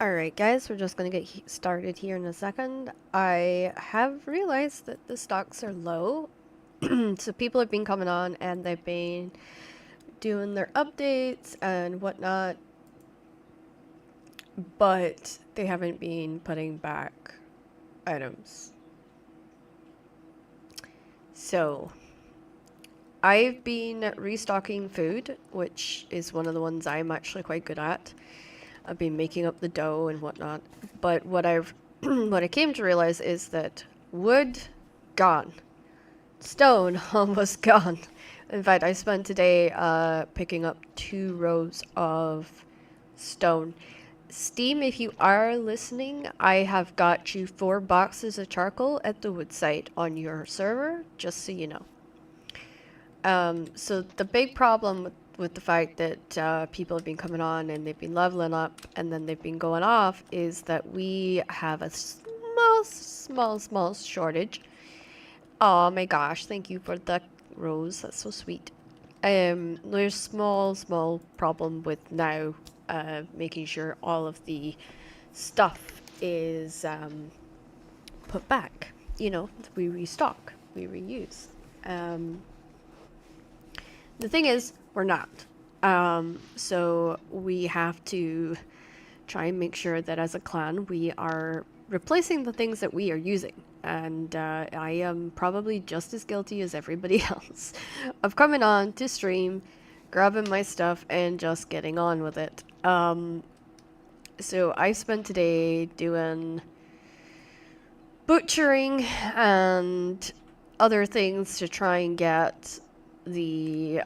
Alright guys, we're just gonna get started here in a second. I have realized that the stocks are low, so people have been coming on and they've been doing their updates and whatnot, but they haven't been putting back items. So, I've been restocking food, which is one of the ones I'm actually quite good at. I've been making up the dough and whatnot, but what what I came to realize is that wood, gone. Stone, almost gone. In fact, I spent today picking up 2 rows of stone. Steam, if you are listening, I have got you 4 boxes of charcoal at the wood site on your server, just so you know. So the big problem with the fact that people have been coming on and they've been leveling up and then they've been going off is that we have a small shortage. Oh my gosh, thank you for the rose, that's so sweet. There's small problem with now making sure all of the stuff is put back. You know, we restock, we reuse. The thing is, we're not. So we have to try and make sure that as a clan we are replacing the things that we are using. And I am probably just as guilty as everybody else of coming on to stream, grabbing my stuff, and just getting on with it. So I spent today doing butchering and other things to try and get the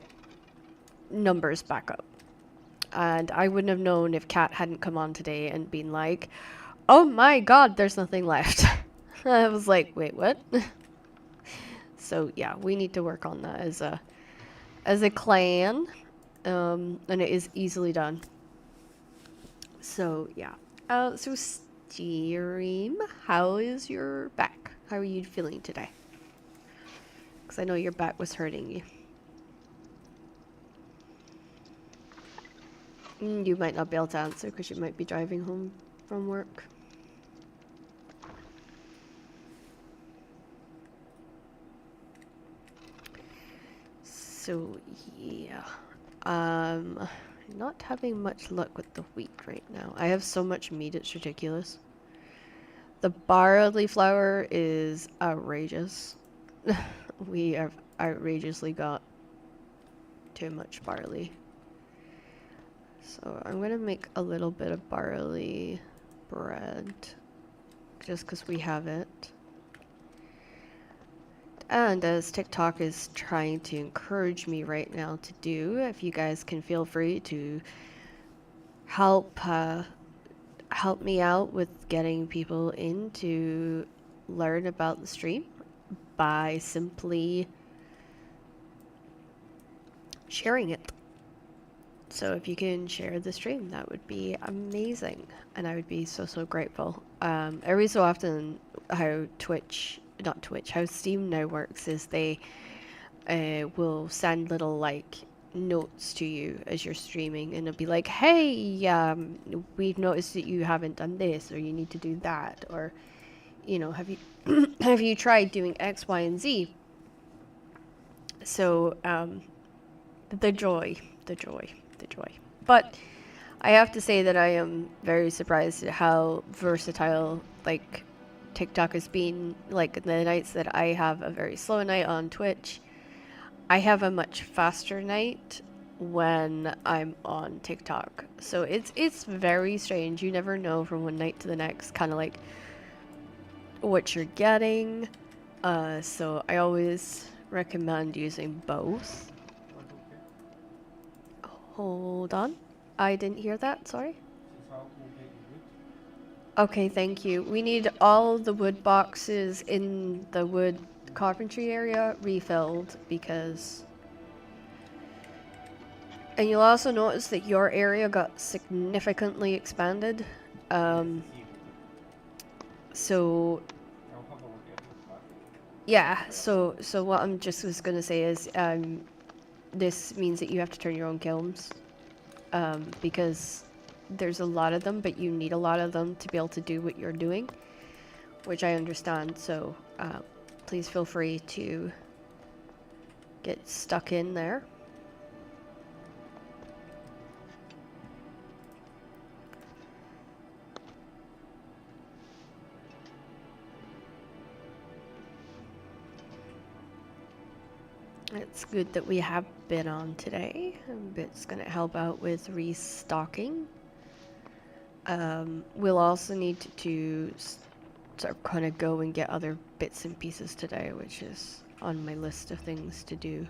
numbers back up. And I wouldn't have known if Kat hadn't come on today and been like, oh my god, there's nothing left. I was like, wait, what? So yeah, we need to work on that as a clan. And it is easily done. So yeah. So Steam, how is your back? How are you feeling today? Because I know your back was hurting you. You might not be able to answer because you might be driving home from work. So yeah, not having much luck with the wheat right now. I have so much meat, it's ridiculous. The barley flour is outrageous. We have outrageously got too much barley. So I'm gonna make a little bit of barley bread just because we have it. And as TikTok is trying to encourage me right now to do, if you guys can feel free to help me out with getting people in to learn about the stream by simply sharing it. So if you can share the stream, that would be amazing, and I would be so grateful. Every so often, how how Steam now works is they will send little like notes to you as you're streaming, and it'll be like, hey, we've noticed that you haven't done this, or you need to do that, or you know, have you have you tried doing X, Y, and Z? So the joy. But I have to say that I am very surprised at how versatile like TikTok has been. Like the nights that I have a very slow night on Twitch, I have a much faster night when I'm on TikTok. So it's very strange. You never know from one night to the next kind of like what you're getting. So I always recommend using both. Hold on. I didn't hear that, sorry. Okay, thank you. We need all the wood boxes in the wood carpentry area refilled because... And you'll also notice that your area got significantly expanded. So... Yeah, so what I'm just was gonna say is, this means that you have to turn your own kilns, because there's a lot of them, but you need a lot of them to be able to do what you're doing, which I understand. So please feel free to get stuck in there. It's good that we have been on today. It's going to help out with restocking. We'll also need to sort of kind of go and get other bits and pieces today, which is on my list of things to do.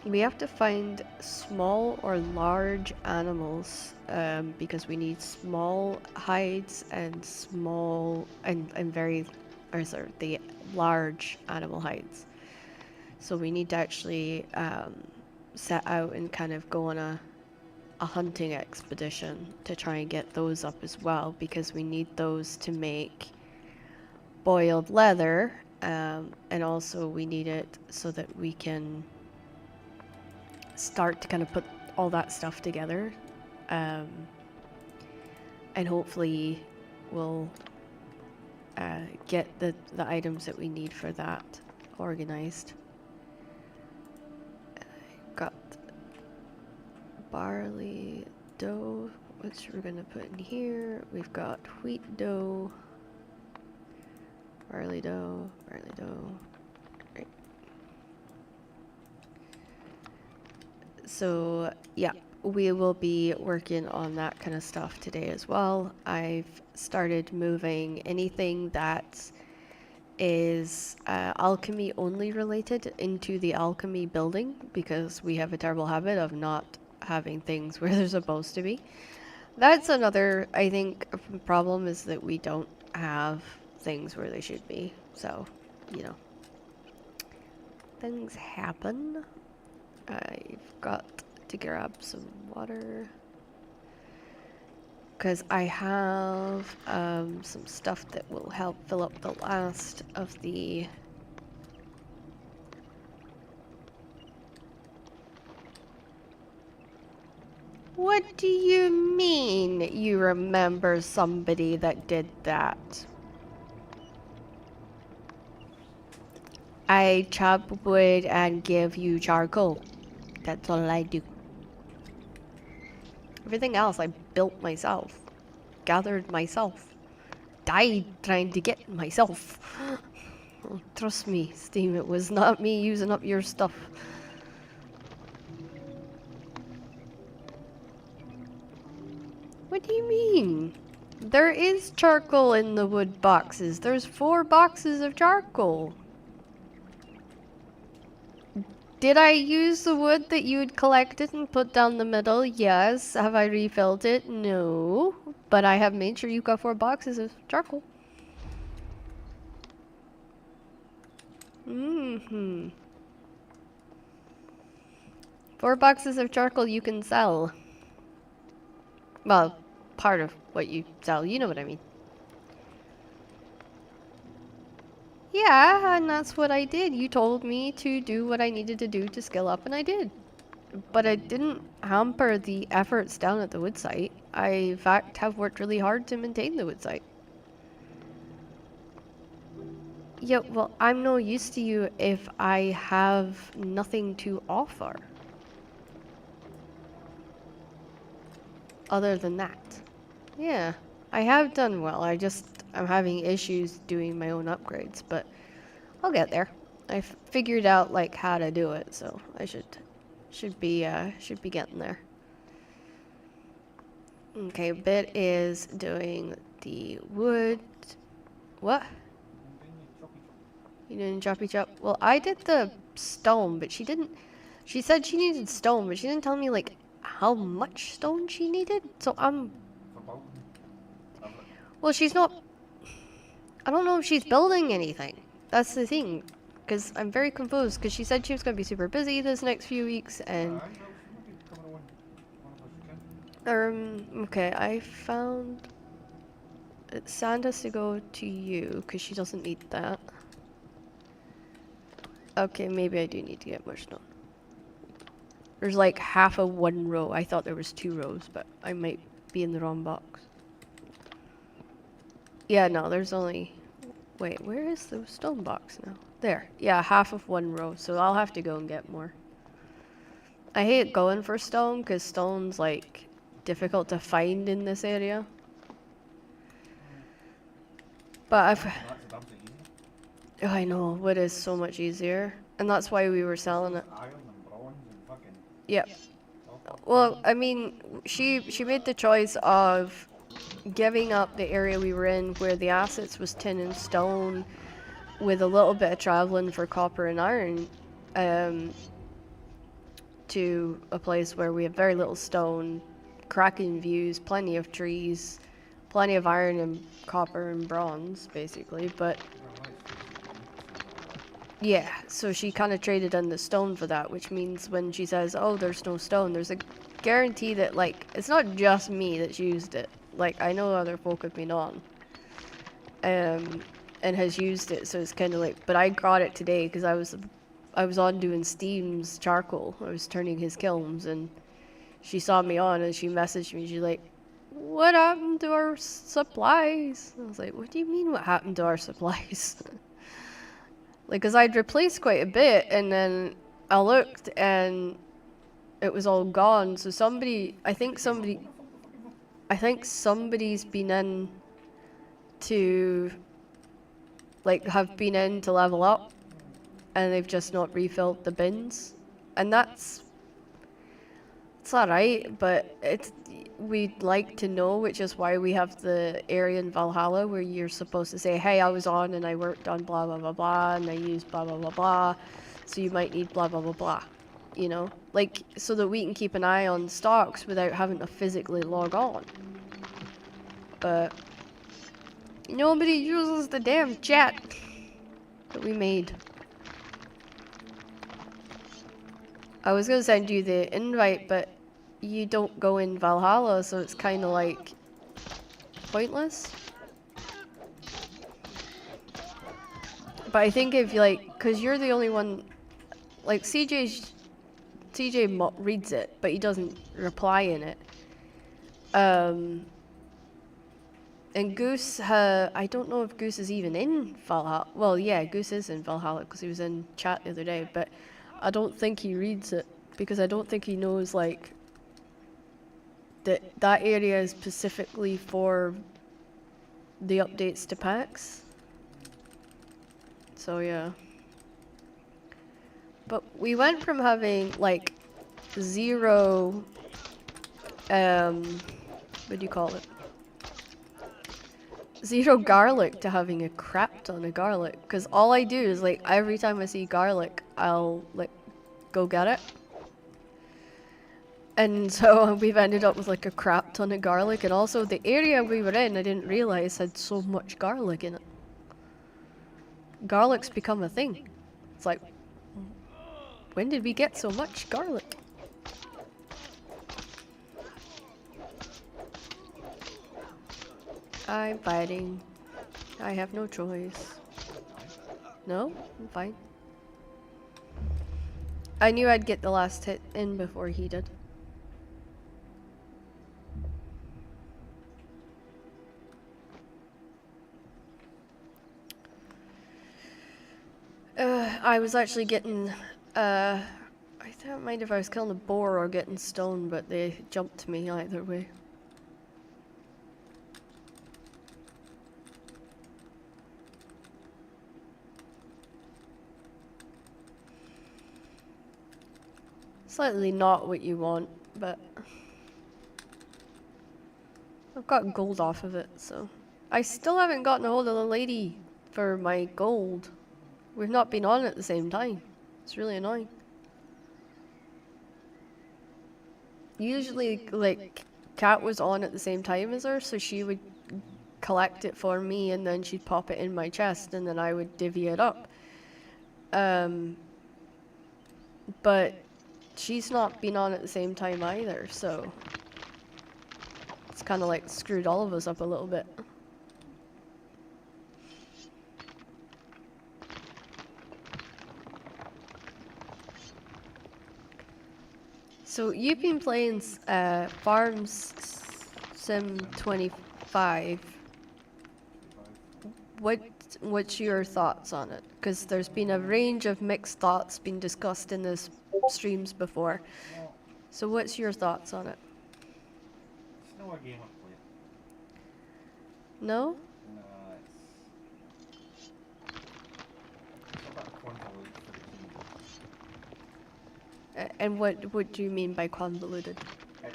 We have to find small or large animals because we need small hides and small and the large animal hides. So we need to actually set out and kind of go on a hunting expedition to try and get those up as well, because we need those to make boiled leather, and also we need it so that we can start to kind of put all that stuff together, and hopefully we'll get the items that we need for that organized. Got barley dough, which we're gonna put in here. We've got wheat dough, barley dough, right. So yeah, we will be working on that kind of stuff today as well. I've started moving anything that is alchemy only related into the alchemy building, because we have a terrible habit of not having things where they're supposed to be. That's another, I think, problem, is that we don't have things where they should be. So, you know, things happen. I've got to grab some water, because I have some stuff that will help fill up the last of the What do you mean you remember somebody that did that? I chop wood and give you charcoal. That's all I do. Everything else I built myself, gathered myself, died trying to get myself. Oh, trust me, Steam, it was not me using up your stuff. What do you mean? There is charcoal in the wood boxes. There's 4 boxes of charcoal. Did I use the wood that you had collected and put down the middle? Yes. Have I refilled it? No. But I have made sure you got 4 boxes of charcoal. Mm-hmm. 4 boxes of charcoal you can sell. Well, part of what you sell, you know what I mean. Yeah, and that's what I did. You told me to do what I needed to do to skill up, and I did. But it didn't hamper the efforts down at the wood site. I, in fact, have worked really hard to maintain the wood site. Yeah, well, I'm no use to you if I have nothing to offer. Other than that. Yeah, I have done well. I'm having issues doing my own upgrades, but I'll get there. I figured out like how to do it, so I should be getting there. Okay, Bit is doing the wood. What? You didn't choppy chop? Well, I did the stone, but she didn't. She said she needed stone, but she didn't tell me like how much stone she needed. So well, she's not. I don't know if she's building anything. That's the thing, because I'm very confused. Because she said she was going to be super busy this next few weeks, and okay, I found. Sand has to go to you because she doesn't need that. Okay, maybe I do need to get more stone. There's like half of one row. I thought there was 2 rows, but I might be in the wrong box. Yeah, no, there's only... Wait, where is the stone box now? There. Yeah, half of one row, so I'll have to go and get more. I hate going for stone, because stone's, like, difficult to find in this area. But I've... Oh, I know, wood is so much easier. And that's why we were selling it. Yep. Well, I mean, she made the choice of giving up the area we were in where the assets was tin and stone with a little bit of traveling for copper and iron to a place where we have very little stone, cracking views, plenty of trees, plenty of iron and copper and bronze, basically, but yeah, so she kind of traded in the stone for that, which means when she says, oh, there's no stone, there's a guarantee that, like, it's not just me that's used it. Like, I know other folk have been on and has used it, so it's kind of like, but I got it today because I was on doing Steam's charcoal. I was turning his kilns, and she saw me on, and she messaged me. She's like, what happened to our supplies? I was like, what do you mean what happened to our supplies? Like, because I'd replaced quite a bit, and then I looked, and it was all gone. So I think somebody's been in to, like, have been in to level up, and they've just not refilled the bins. And it's alright, but we'd like to know, which is why we have the area in Valhalla where you're supposed to say, hey, I was on and I worked on blah blah blah blah and I used blah blah blah blah, so you might need blah blah blah blah, you know, like, so that we can keep an eye on stocks without having to physically log on. But nobody uses the damn chat that we made. I was gonna send you the invite, but you don't go in Valhalla, so it's kind of like pointless. But I think if you, like, because you're the only one, like, CJ reads it, but he doesn't reply in it. And Goose, I don't know if Goose is even in Valhalla. Well, yeah, Goose is in Valhalla because he was in chat the other day, but I don't think he reads it because I don't think he knows, like, that area is specifically for the updates to Pax. So yeah. But we went from having, like, 0 what do you call it? 0 garlic to having a crap ton of garlic. Because all I do is, like, every time I see garlic, I'll, like, go get it. And so we've ended up with, like, a crap ton of garlic. And also the area we were in, I didn't realize had so much garlic in it. Garlic's become a thing. It's like, when did we get so much garlic? I'm fighting. I have no choice. No? I'm fine. I knew I'd get the last hit in before he did. I was actually getting, I don't mind if I was killing a boar or getting stoned, but they jumped me either way. Slightly not what you want, but I've got gold off of it, so. I still haven't gotten a hold of the lady for my gold. We've not been on at the same time. It's really annoying. Usually, like, Kat was on at the same time as her, so she would collect it for me and then she'd pop it in my chest and then I would divvy it up. But she's not been on at the same time either, so it's kind of like screwed all of us up a little bit. So you've been playing Farms Sim 25. What what's your thoughts on it? Because there's been a range of mixed thoughts being discussed in this streams before. Well, So what's your thoughts on it? it's not a game I've played. No? Nah, it's a bit convoluted for the key. And what do you mean by convoluted? It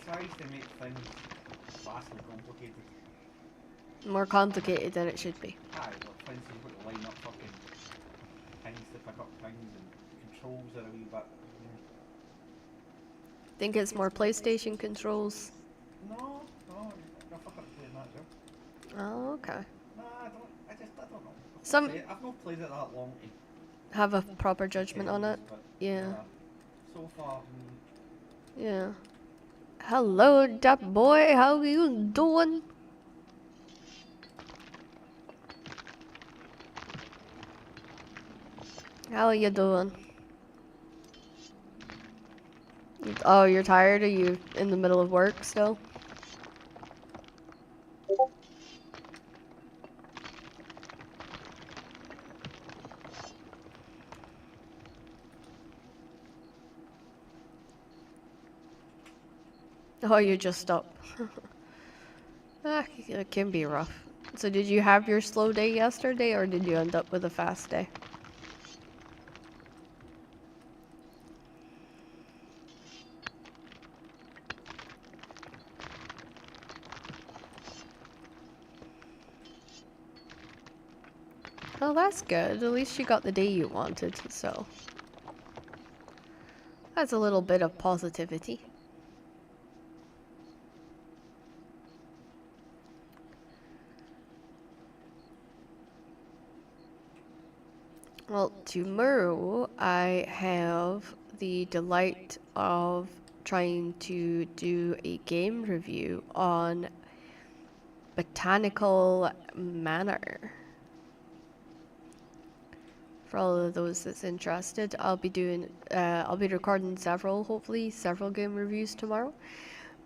tries to make things vastly complicated. More complicated than it should be. Aye, like for instance, you've got to line up fucking things to pick up things and controls are a wee bit. Think it's more PlayStation controls. No, I fucking playing that job. Oh, okay. Nah, I don't know. Some I've not played it that long to have a proper judgment on it. but Yeah. so far, Yeah. Hello, that boy. How you doing? How are you doing? Oh, you're tired? Are you in the middle of work still? Oh, you just up. It can be rough. So did you have your slow day yesterday, or did you end up with a fast day? Oh, that's good. At least you got the day you wanted, so. That's a little bit of positivity. Well, tomorrow I have the delight of trying to do a game review on Botanical Manor. For all of those that's interested, I'll be recording hopefully several game reviews tomorrow,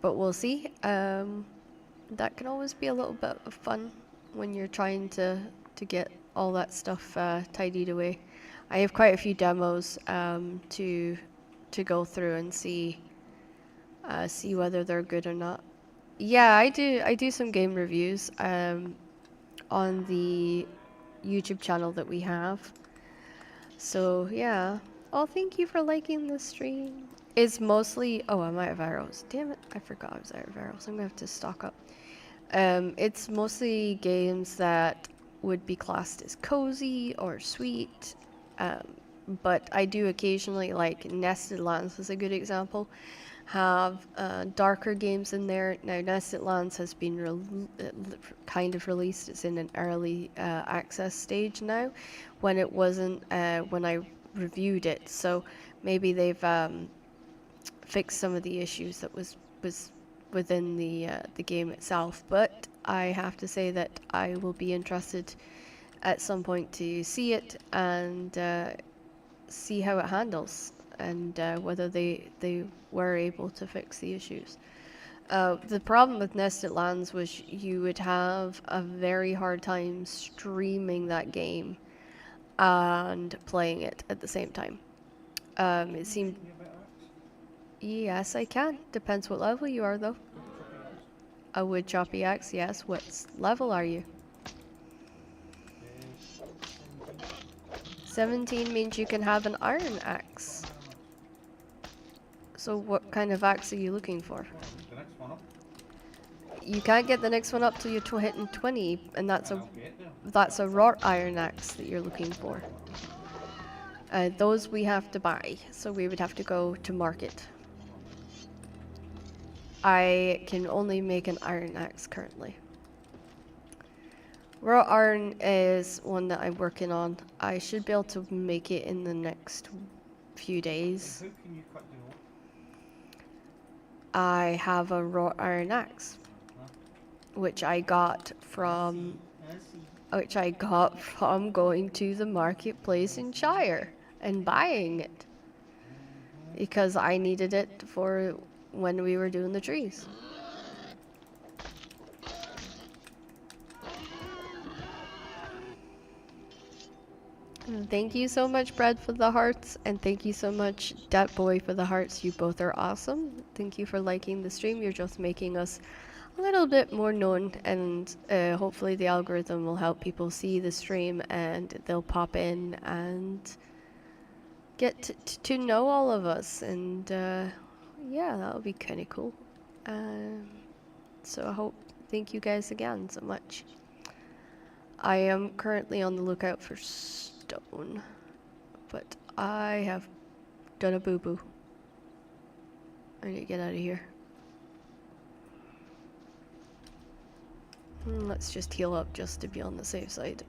but we'll see. That can always be a little bit of fun when you're trying to get all that stuff tidied away. I have quite a few demos to go through and see whether they're good or not. Yeah, I do some game reviews on the YouTube channel that we have. So yeah. Oh, thank you for liking the stream. It's mostly I'm out of arrows. Damn it, I forgot I was out of arrows. I'm gonna have to stock up. It's mostly games that would be classed as cozy or sweet, but I do occasionally, like Nested Lands is a good example, have darker games in there. Now, Nested Lands has been kind of released. It's in an early access stage now, when it wasn't when I reviewed it. So maybe they've fixed some of the issues that was within the game itself. But I have to say that I will be interested at some point to see it and see how it handles, and whether they were able to fix the issues. The problem with Nested Lands was you would have a very hard time streaming that game and playing it at the same time. It seemed... Yes, I can. Depends what level you are, though. A wood choppy axe, yes. What level are you? 17 means you can have an iron axe. So what kind of axe are you looking for? the next one up. You can't get the next one up till you're hitting 20, and that's I'll get there. a wrought iron axe that you're looking for. Those we have to buy, so we would have to go to market. I can only make an iron axe currently. Raw iron is one that I'm working on. I should be able to make it in the next few days. How can you cut the rope? I have a raw iron axe, which I got from going to the marketplace in Shire and buying it. because I needed it for when we were doing the trees. Thank you so much, Bread, for the hearts, and thank you so much, Dat Boy, for the hearts. You both are awesome. Thank you for liking the stream. You're just making us a little bit more known, and hopefully the algorithm will help people see the stream and they'll pop in and get to know all of us. And yeah, that would be kind of cool. So I hope, thank you guys again so much. I am currently on the lookout for stone, but I have done a boo-boo. I need to get out of here. Let's just heal up just to be on the safe side.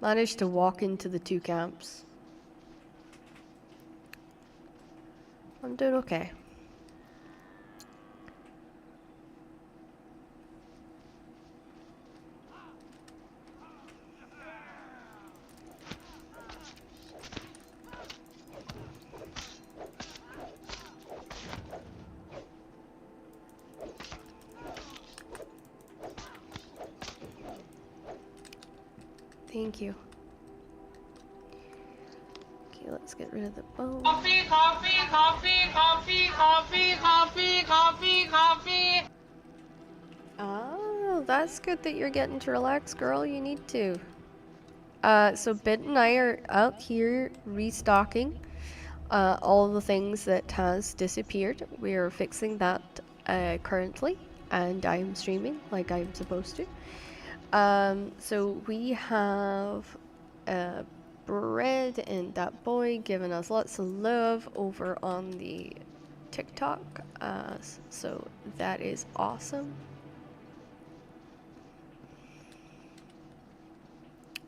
Managed to walk into the 2 camps. I'm doing okay. Thank you. Okay, let's get rid of the bone. Coffee, coffee, coffee, coffee, coffee, coffee, coffee, coffee. Oh, that's good that you're getting to relax, girl. You need to. So Bit and I are out here restocking all the things that has disappeared. We're fixing that currently, and I'm streaming like I'm supposed to. So we have Bread and that boy giving us lots of love over on the TikTok. So that is awesome.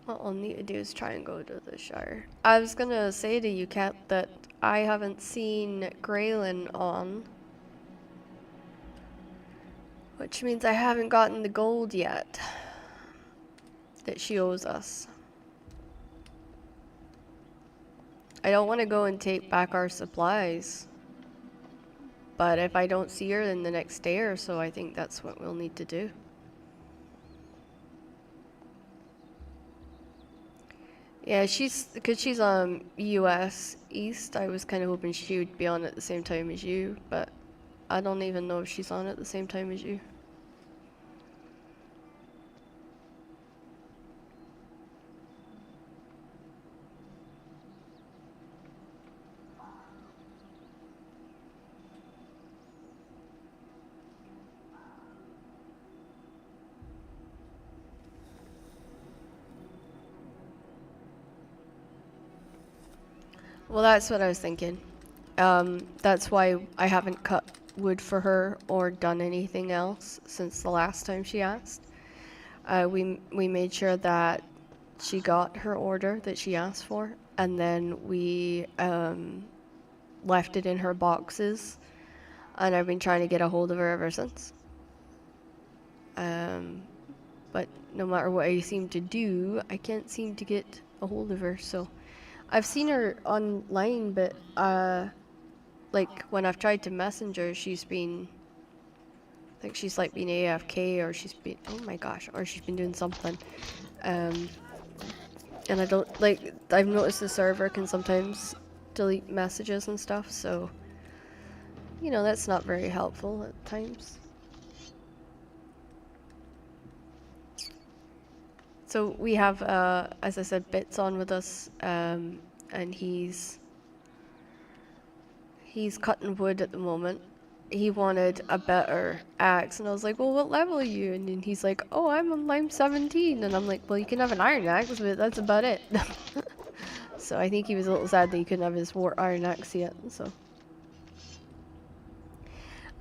What I'll need to do is try and go to the Shire. I was gonna say to you, Kat, that I haven't seen Graylin on, which means I haven't gotten the gold yet that she owes us. I don't want to go and take back our supplies, but if I don't see her in the next day or so, I think that's what we'll need to do. Yeah, because she's on US East. I was kind of hoping she would be on at the same time as you, but I don't even know if she's on at the same time as you. Well, that's what I was thinking. That's why I haven't cut wood for her or done anything else since the last time she asked. We made sure that she got her order that she asked for, and then we left it in her boxes, and I've been trying to get a hold of her ever since. But no matter what I seem to do, I can't seem to get a hold of her, so I've seen her online, but like when I've tried to message her, she's been, I think she's like been AFK, or she's been, oh my gosh, or she's been doing something. And I don't, like, I've noticed the server can sometimes delete messages and stuff, so, you know, that's not very helpful at times. So we have, as I said, Bits on with us, and he's cutting wood at the moment. He wanted a better axe, and I was like, well, what level are you? And then he's like, oh, I'm 17, and I'm like, well, you can have an iron axe, but that's about it. So I think he was a little sad that he couldn't have his war iron axe yet, so.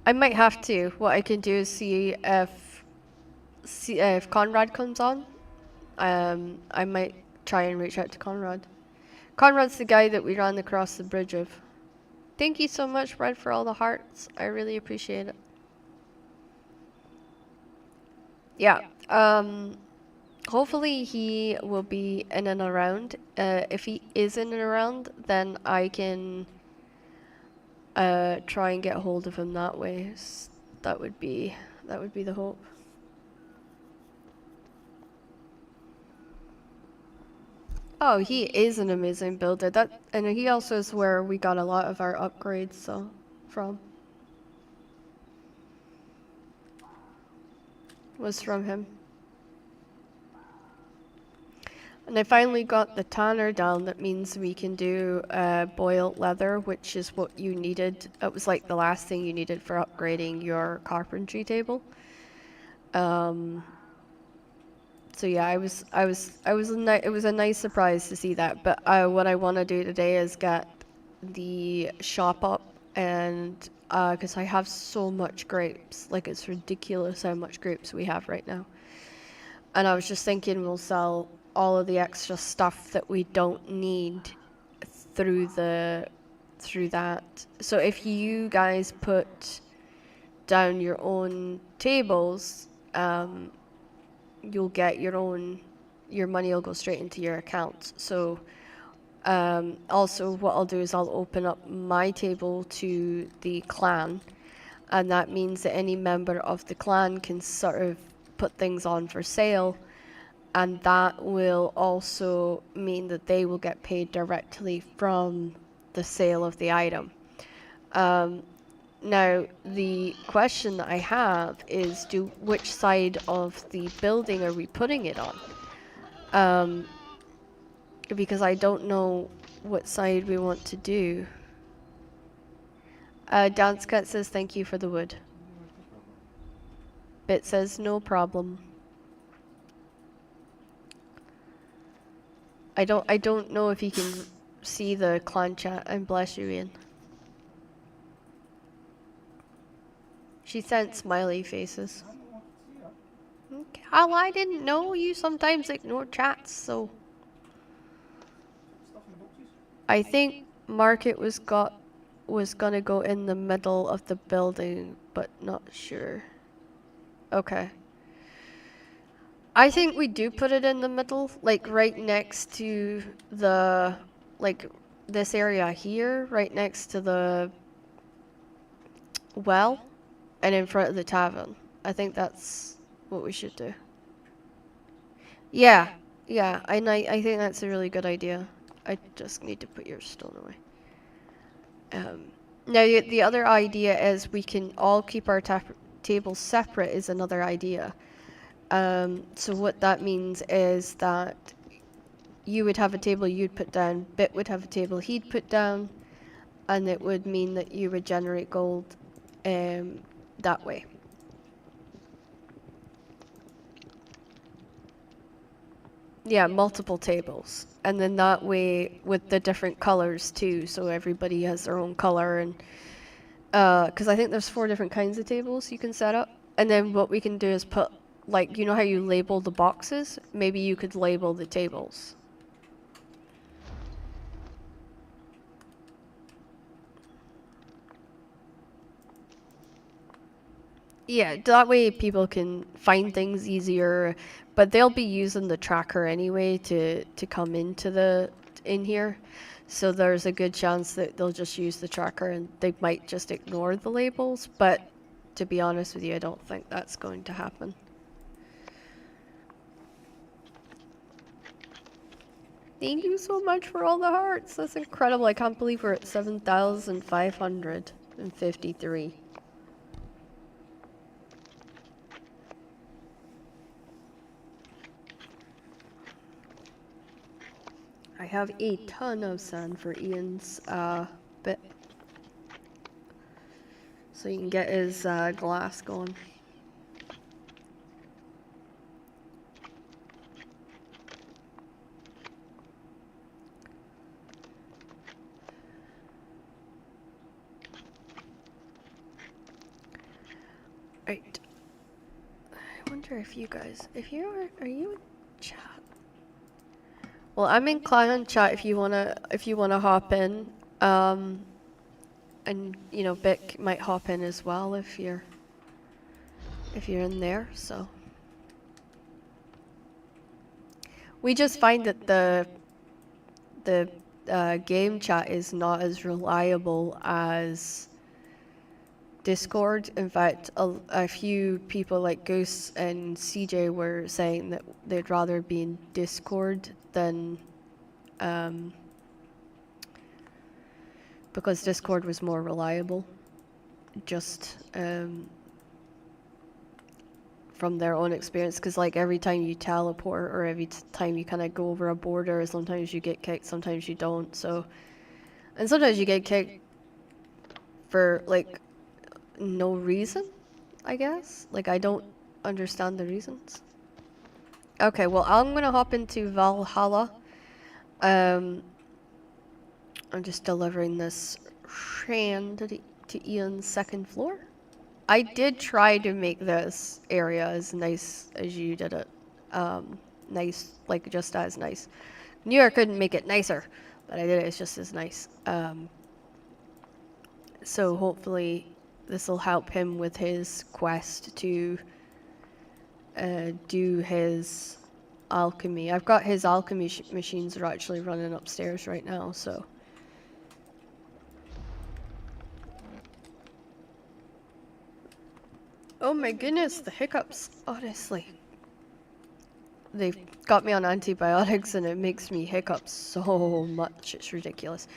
I might have to. What I can do is see if Conrad comes on. I might try and reach out to Conrad. Conrad's the guy that we ran across the bridge of. Thank you so much, Red, for all the hearts. I really appreciate it. Yeah, hopefully he will be in and around. If he is in and around, then I can try and get hold of him that way. That would be the hope. Oh, he is an amazing builder. And he also is where we got a lot of our upgrades from. Was from him. And I finally got the tanner down. That means we can do boiled leather, which is what you needed. It was like the last thing you needed for upgrading your carpentry table. So yeah, it was a nice surprise to see that. But what I want to do today is get the shop up, and because I have so much grapes, like it's ridiculous how much grapes we have right now. And I was just thinking we'll sell all of the extra stuff that we don't need through that. So if you guys put down your own tables, you'll get your money will go straight into your account. So also what I'll do is I'll open up my table to the clan, and that means that any member of the clan can sort of put things on for sale, and that will also mean that they will get paid directly from the sale of the item. Now, the question that I have is, which side of the building are we putting it on? Because I don't know what side we want to do. Dance Cut says thank you for the wood. Bit says no problem. I don't know if you can see the clan chat, and bless you, Ian. She sent smiley faces. Okay. Well, I didn't know you sometimes ignore chats, so I think Market was gonna go in the middle of the building, but not sure. Okay. I think we do put it in the middle, like right next to the, like this area here, right next to the well, and in front of the tavern. I think that's what we should do. Yeah, yeah, I think that's a really good idea. I just need to put your stone away. Now, the other idea is we can all keep our tables separate is another idea. So what that means is that you would have a table you'd put down, Bit would have a table he'd put down, and it would mean that you would generate gold that way. Yeah, multiple tables. And then that way with the different colors too, so everybody has their own color, and because I think there's 4 different kinds of tables you can set up. And then what we can do is put, like, you know how you label the boxes? Maybe you could label the tables. Yeah, that way people can find things easier, but they'll be using the tracker anyway to come in here. So there's a good chance that they'll just use the tracker and they might just ignore the labels, but to be honest with you, I don't think that's going to happen. Thank you so much for all the hearts. That's incredible. I can't believe we're at 7,553. I have a ton of sand for Ian's bit. So you can get his glass going. Right. I wonder if you guys, are you in chat? Well, I'm in clan chat if you wanna hop in. And you know, Bic might hop in as well if you're in there, so. We just find that the game chat is not as reliable as Discord. In fact, a few people like Goose and CJ were saying that they'd rather be in Discord than because Discord was more reliable. Just from their own experience, because like every time you teleport or every time you kind of go over a border, sometimes you get kicked, sometimes you don't. So, and sometimes you get kicked for like no reason, I guess. Like I don't understand the reasons. Okay, well I'm gonna hop into Valhalla. I'm just delivering this shrine to Ian's second floor. I did try to make this area as nice as you did it. Nice, like just as nice. Knew I couldn't make it nicer, but I did it. It's just as nice. So hopefully this will help him with his quest to do his alchemy. I've got his alchemy machines are actually running upstairs right now, so. Oh my goodness, the hiccups, honestly. They've got me on antibiotics and it makes me hiccup so much, it's ridiculous.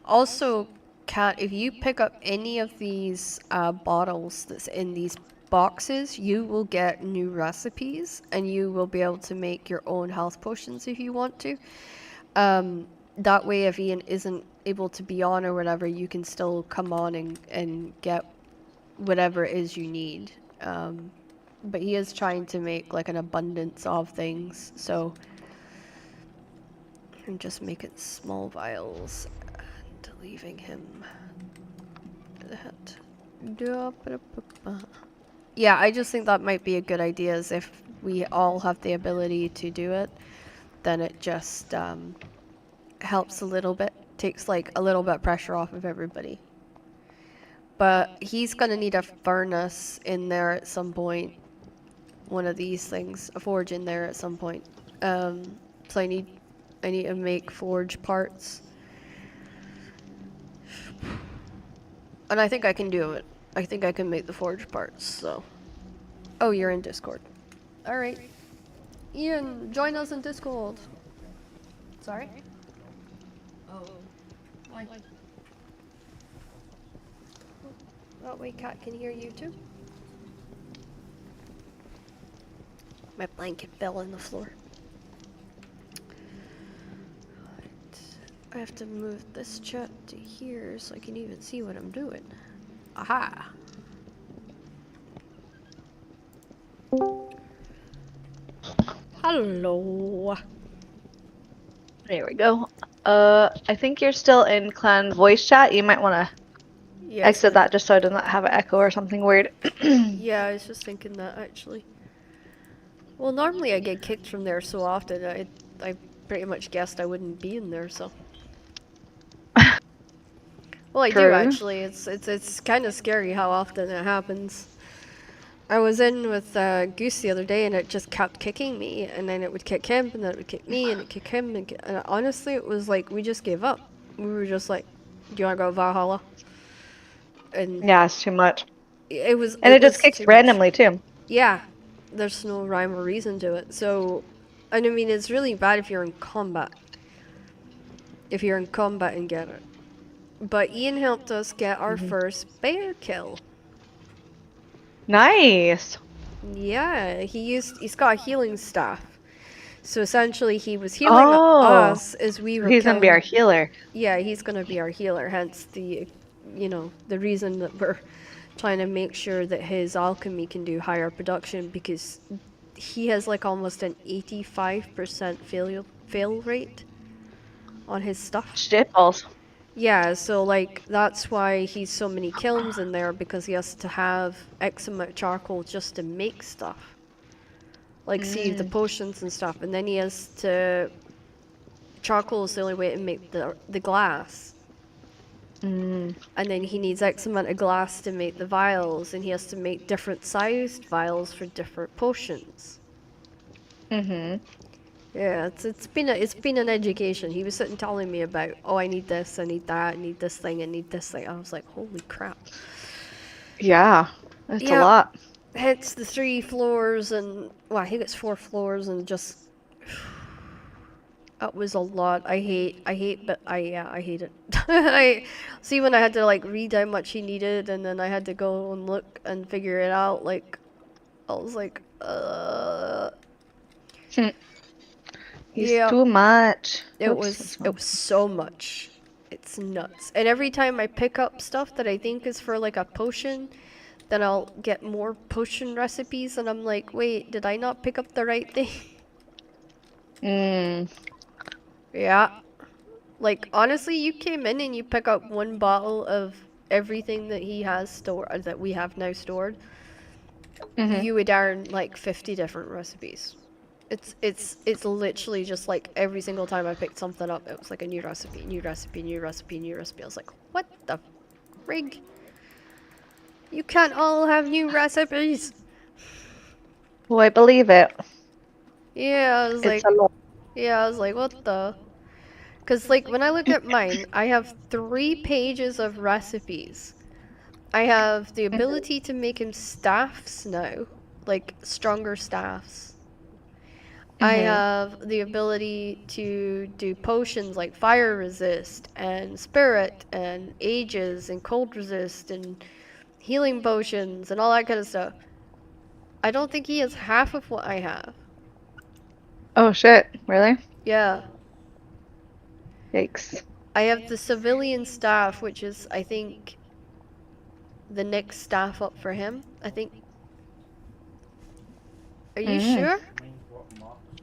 Also, Kat, if you pick up any of these bottles that's in these boxes, you will get new recipes and you will be able to make your own health potions if you want to. That way, if Ian isn't able to be on or whatever, you can still come on and get whatever it is you need. But he is trying to make like an abundance of things, so I'm just making small vials and leaving him that. Yeah, I just think that might be a good idea, is if we all have the ability to do it, then it just helps a little bit, takes like a little bit of pressure off of everybody. But he's gonna need a furnace in there at some point. One of these things, a forge in there at some point. So I need to make forge parts. And I think I can do it. I think I can make the forge parts, so. Oh, you're in Discord. Alright. Ian, join us in Discord. Sorry? Oh. Why? That way Cat can hear you too. My blanket fell on the floor. Right. I have to move this chat to here so I can even see what I'm doing. Aha! Hello. There we go. I think you're still in clan voice chat. You might want to exit that just so I do not have an echo or something weird. Yeah, I was just thinking that actually. Well, normally I get kicked from there so often. I pretty much guessed I wouldn't be in there, so. Well, I do actually. It's kind of scary how often it happens. I was in with Goose the other day, and it just kept kicking me, and then it would kick him, and then it would kick me, and it kick him, and honestly, it was like we just gave up. We were just like, "Do you want to go Valhalla?" And yeah, it's too much. It was, and it just kicks randomly too. Yeah, there's no rhyme or reason to it. So, and I mean, it's really bad if you're in combat. If you're in combat and get it. But Ian helped us get our first bear kill. Nice. Yeah, he's got a healing staff. So essentially he was healing us as we were He's gonna be our healer. Yeah, he's gonna be our healer, hence the, the reason that we're trying to make sure that his alchemy can do higher production, because he has like almost an 85% fail rate on his stuff. Shitballs. Yeah, so like that's why he's so many kilns in there, because he has to have X amount of charcoal just to make stuff. Like see the potions and stuff, and then he has to charcoal is the only way to make the glass. And then he needs X amount of glass to make the vials, and he has to make different sized vials for different potions. Yeah, it's been an education. He was sitting telling me about, oh, I need this, I need that, I need this thing, I need this thing. I was like, holy crap. Yeah, it's a Yeah, lot. hence the 3 floors and well, I think it's 4 floors and just that was a lot. But I hate it. I see when I had to like read how much he needed and then I had to go and look and figure it out. Like I was like, He's yeah. too much. It Oops, was that's it wrong. was so much. It's nuts. And every time I pick up stuff that I think is for like a potion, then I'll get more potion recipes and I'm like, wait, did I not pick up the right thing? Mm, Yeah. Like honestly, you came in and you pick up 1 bottle of everything that he has stored that we have now stored. hmm You would earn like 50 different recipes. It's literally just like every single time I picked something up, it was like a new recipe, new recipe, new recipe, new recipe. I was like, what the frig? You can't all have new recipes. Well, I believe it. Yeah, I was It's like, a lot. what the? Because like when I look at mine, I have 3 pages of recipes. I have the ability to make him staffs now, like stronger staffs. I Mm-hmm. have the ability to do potions like fire resist and spirit and ages and cold resist and healing potions and all that kind of stuff. I don't think he has half of what I have. Oh shit, really? Yeah. Yikes. I have the civilian staff, which is, I think, the next staff up for him. I think. Are you Mm. sure? Mind what marks?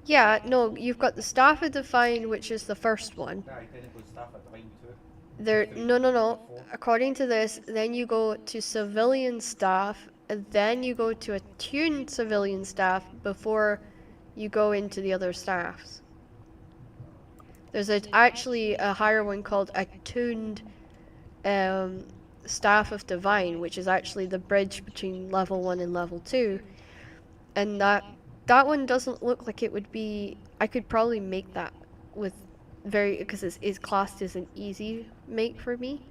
Yeah, no, you've got the staff of divine, which is the first one. Yeah, identical staff at Divine too. There, Two. no. Four. According to this, then you go to civilian staff, and then you go to attuned civilian staff before you go into the other staffs. There's actually a higher one called attuned um, staff of divine, which is actually the bridge between level 1 and level 2, and that one doesn't look like it would be. I could probably make that with very because it's classed as an easy make for me,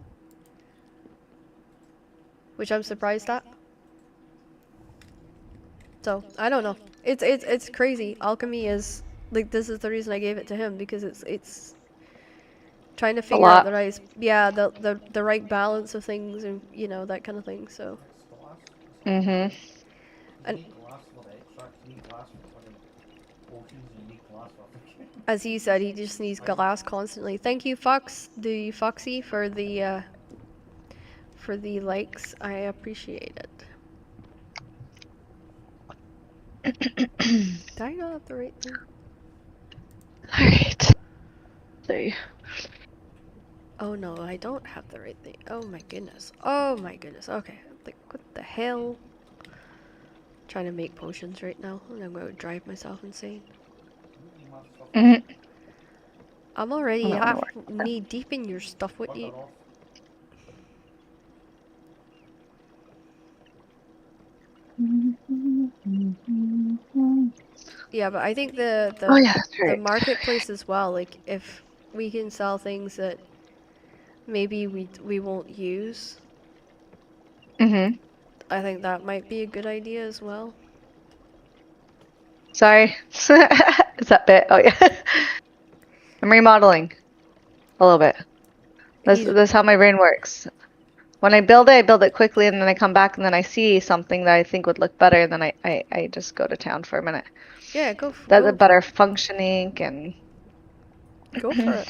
which I'm surprised at. So I don't know. It's crazy. Alchemy is like this is the reason I gave it to him because it's trying to A figure out lot. the right yeah the right balance of things and that kind of thing. So It's glass. It's glass. Mm-hmm. You and need glass for the extract. You need glass for fucking potions. And you need glass for fucking. as he said, he just needs glass constantly. Thank you, Foxy, for the likes. I appreciate it. Did I not have the right thing? Alright. See. Oh no, I don't have the right thing. Oh my goodness. Oh my goodness. Okay. Like, what the hell? Trying to make potions right now, and I'm going to drive myself insane. Mm-hmm. I'm already I don't know half where. knee deep in your stuff. What Butter you? off. Yeah, but I think the Oh the yeah, that's the right. marketplace as well. Like, if we can sell things that maybe we won't use, Mm-hmm. I think that might be a good idea as well. Sorry. Is that bit? Oh yeah. I'm remodeling a little bit. He's That's how my brain works. When I build it quickly, and then I come back, and then I see something that I think would look better, and then I just go to town for a minute. yeah, That's a better functioning and go for it.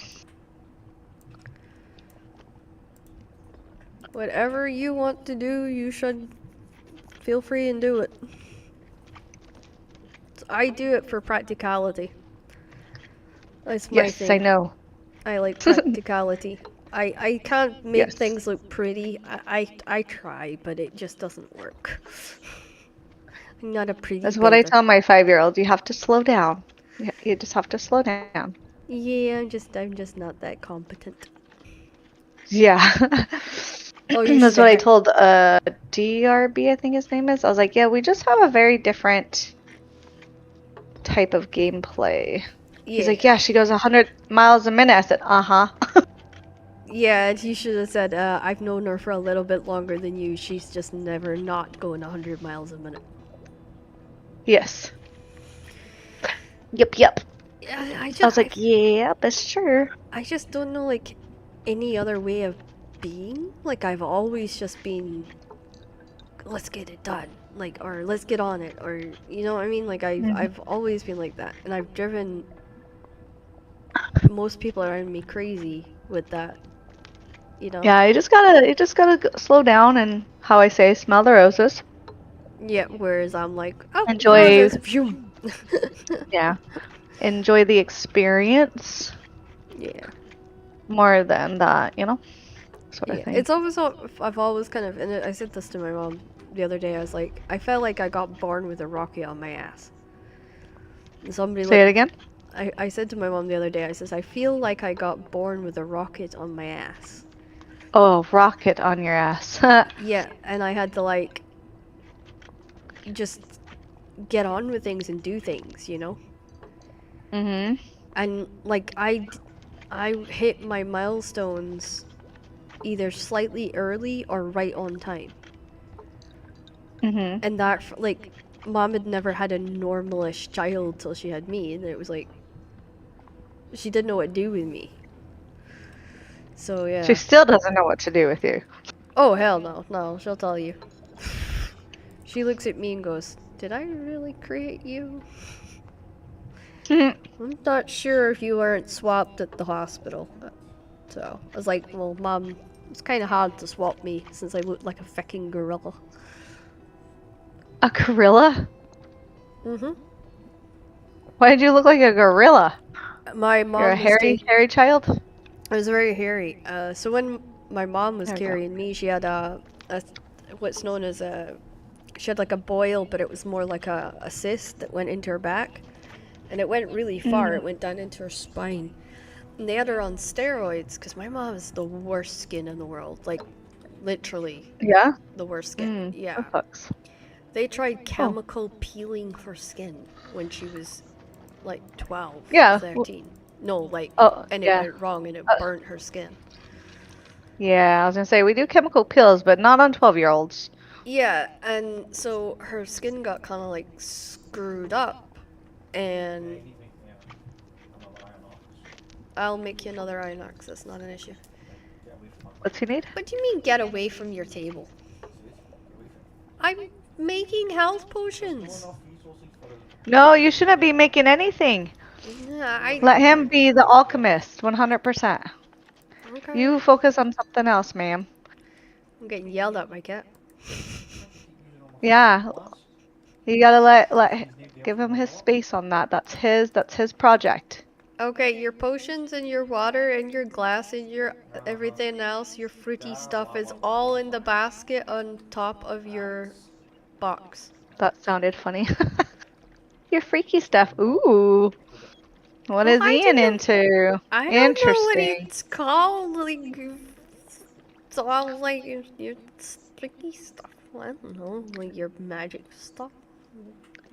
Whatever you want to do, you should feel free and do it. I do it for practicality. That's my yes, I thing. know. I like practicality. I can't make Yes. things look pretty. I try, but it just doesn't work. I'm not a pretty That's what I builder. tell my 5-year-old. You have to slow down. You just have to slow down. Yeah, I'm just not that competent. Yeah. Oh, you're That's what I staring. told DRB, I think his name is. I was like, yeah, we just have a very different type of gameplay. He's Yeah. like, yeah, she goes 100 miles a minute. I said, uh-huh. Yeah, and you should have said, I've known her for a little bit longer than you. She's just never not going 100 miles a minute. Yes. Yep. Yeah, I was like, yeah, that's true. I just don't know, like, any other way of being. Like, I've always just been, let's get it done. Like, or let's get on it. Or, you know what I mean? Like, I've always been like that. And I've driven most people around me crazy with that. You know? Yeah, you just gotta slow down and, how I say, smell the roses. Yeah, whereas I'm like, oh, Enjoy, roses, phew. yeah, enjoy the experience Yeah. more than that, sort of Yeah, thing. it's always, I've always kind of, and I said this to my mom the other day, I was like, I felt like I got born with a rocket on my ass. And somebody Say it looked, again? I said to my mom the other day, I says, I feel like I got born with a rocket on my ass. Oh, rocket on your ass. Yeah, and I had to, like, just get on with things and do things, you know? Mm-hmm. And, like, I hit my milestones either slightly early or right on time. Mm-hmm. And that, like, mom had never had a normalish child till she had me, and it was like, she didn't know what to do with me. So, She yeah. still doesn't know what to do with you. Oh, hell no. No, she'll tell you. She looks at me and goes, did I really create you? I'm not sure if you weren't swapped at the hospital. So, I was like, well, mom, it's kind of hard to swap me since I look like a fucking gorilla. A gorilla? Mm-hmm. Why did you look like a gorilla? My You're a mom was hairy child? I was very hairy. So when my mom was There we go. carrying me, she had what's known as she had like a boil, but it was more like a cyst that went into her back. And it went really far. It went down into her spine. And they had her on steroids because my mom has the worst skin in the world. Like, literally Yeah? the worst skin. Yeah. That sucks. They tried chemical peeling for skin when she was like 12, Yeah, 13. No, like, Oh, and yeah. it went wrong and it burnt her skin. Yeah, I was gonna say, we do chemical peels, but not on 12-year-olds. Yeah, and so her skin got kind of like screwed up, and I'll make you another Inox. That's not an issue. What's he need? What do you mean get away from your table? I'm making health potions. No, you shouldn't be making anything. Yeah, Let him be the alchemist, 100%. Okay. You focus on something else, ma'am. I'm getting yelled at by cat. Yeah, you gotta give him his space on that. That's his project. Okay, your potions and your water and your glass and your everything else, your fruity stuff is all in the basket on top of your box. That sounded funny. Your freaky stuff. Ooh. What is I Ian don't know. into? I don't know what Interesting. it's called. Like, it's all like your sticky stuff. I don't know, like your magic stuff.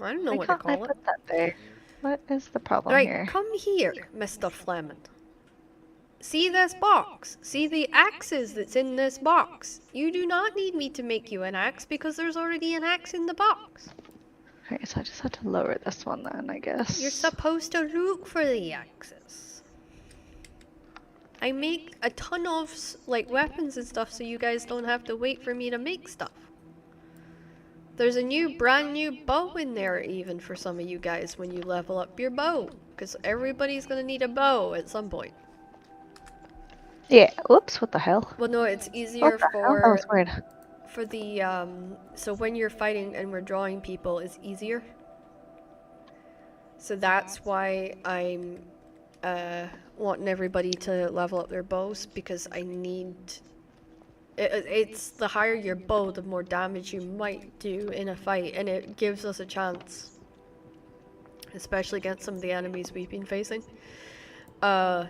I don't know Why what to can't I call it. put that there? What is the problem Right, here? come here, Mr. Fleming. See this box? See the axes that's in this box? You do not need me to make you an axe because there's already an axe in the box. Okay, so I just had to lower this one then, I guess. You're supposed to look for the axes. I make a ton of like weapons and stuff so you guys don't have to wait for me to make stuff. There's a brand new bow in there even for some of you guys when you level up your bow. Because everybody's gonna need a bow at some point. Yeah, whoops, what the hell? Well, no, it's easier What the hell? That was weird. for the, so when you're fighting and we're drawing people, it's easier. So that's why I'm, wanting everybody to level up their bows, because I need, it's the higher your bow, the more damage you might do in a fight, and it gives us a chance, especially against some of the enemies we've been facing, to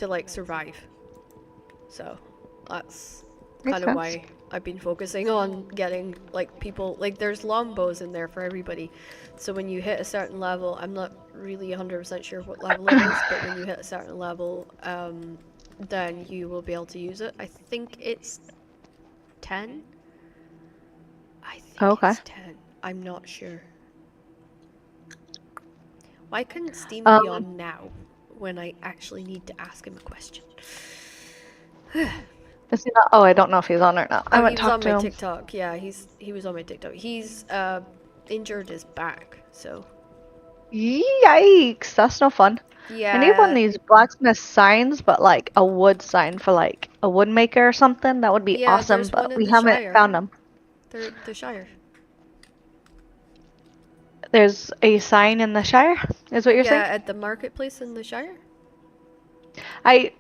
like survive. So that's kind of why I've been focusing on getting like people like there's longbows in there for everybody. So when you hit a certain level, I'm not really 100% sure what level it is, but when you hit a certain level, then you will be able to use it. I think it's 10. I think Okay. it's 10. I'm not sure. Why couldn't Steam be on now when I actually need to ask him a question? Is he not? Oh, I don't know if he's on or not. I Oh, he haven't was on talked to my him. TikTok. Yeah, he was on my TikTok. He's injured his back, so Yikes, that's no fun. I need one of yeah. these blacksmith signs, but like a wood sign for like a wood maker or something. That would be Yeah, awesome, there's one but in we the haven't Shire. found them. The Shire. There's a sign in the Shire, is what you're Yeah, saying? at the marketplace in the Shire.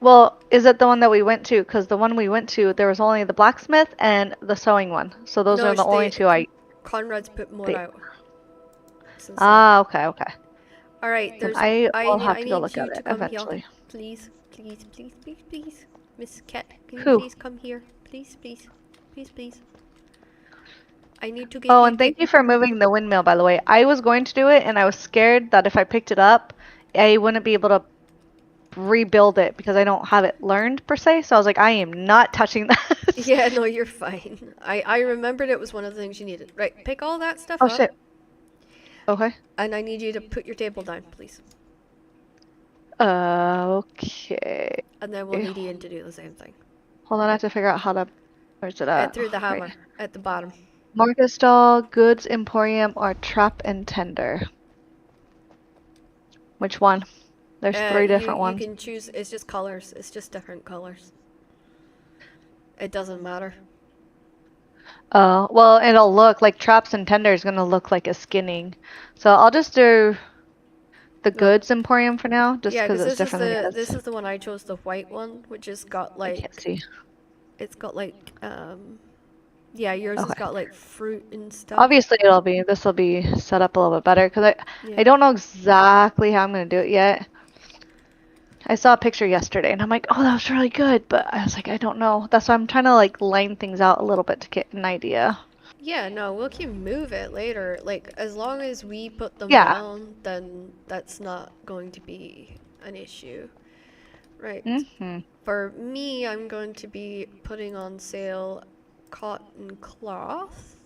Well, is it the one that we went to? Because the one we went to, there was only the blacksmith and the sewing one. So those No, are the only two I. Conrad's put more They, out since then. okay, okay. All right, Then I will have I to go need look at you to it come here, eventually. please, please, please, please, please. Miss Cat, can you Who? please come here, please, please, please, please. I need to get Oh, you. and thank you for moving the windmill, by the way. I was going to do it, and I was scared that if I picked it up, I wouldn't be able to rebuild it because I don't have it learned per se. So I was like, I am not touching that. Yeah, no, you're fine. I remembered it was one of the things you needed. Right, pick all that stuff Oh up. shit. Okay. And I need you to put your table down, please. Okay. And then we'll need Ian to do the same thing. Hold on, I have to figure out how to. Where's it at? Through the hammer Right. at the bottom. Market stall, goods emporium, or trap and tender. Which one? There's three different You ones. can choose. It's just colors. It's just different colors. It doesn't matter. Well, it'll look like traps and tender is gonna look like a skinning. So I'll just do the goods emporium for now, just Yeah, because because it's different than the others. this is the one I chose, the white one, which has got I can't like see. it's got like yeah, yours has Okay. got like fruit and stuff. Obviously, this will be set up a little bit better because I Yeah. don't know exactly how I'm gonna do it yet. I saw a picture yesterday and I'm like, oh, that was really good, but I was like, I don't know. That's why I'm trying to like line things out a little bit to get an idea. Yeah, no, we can move it later. Like, as long as we put them Yeah. down, then that's not going to be an issue. Right. Mm-hmm. For me, I'm going to be putting on sale cotton cloth.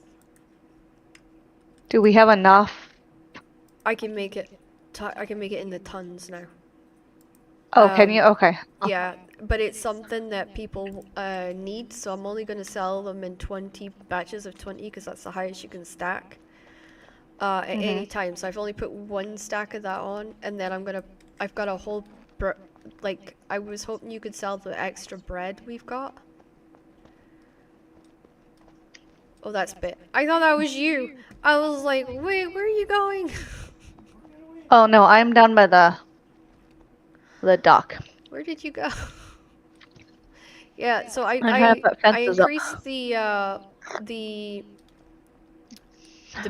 Do we have enough? I can make it in the tons now. Oh, can you? Okay. Yeah, but it's something that people need, so I'm only going to sell them in 20 batches of 20 because that's the highest you can stack at any time. So I've only put one stack of that on, and then I've got a whole, like, I was hoping you could sell the extra bread we've got. Oh, that's Bit. I thought that was you. I was like, wait, where are you going? Oh no, I'm down by the dock. Where did you go? Yeah, so I'm trying to put I fences up. increased the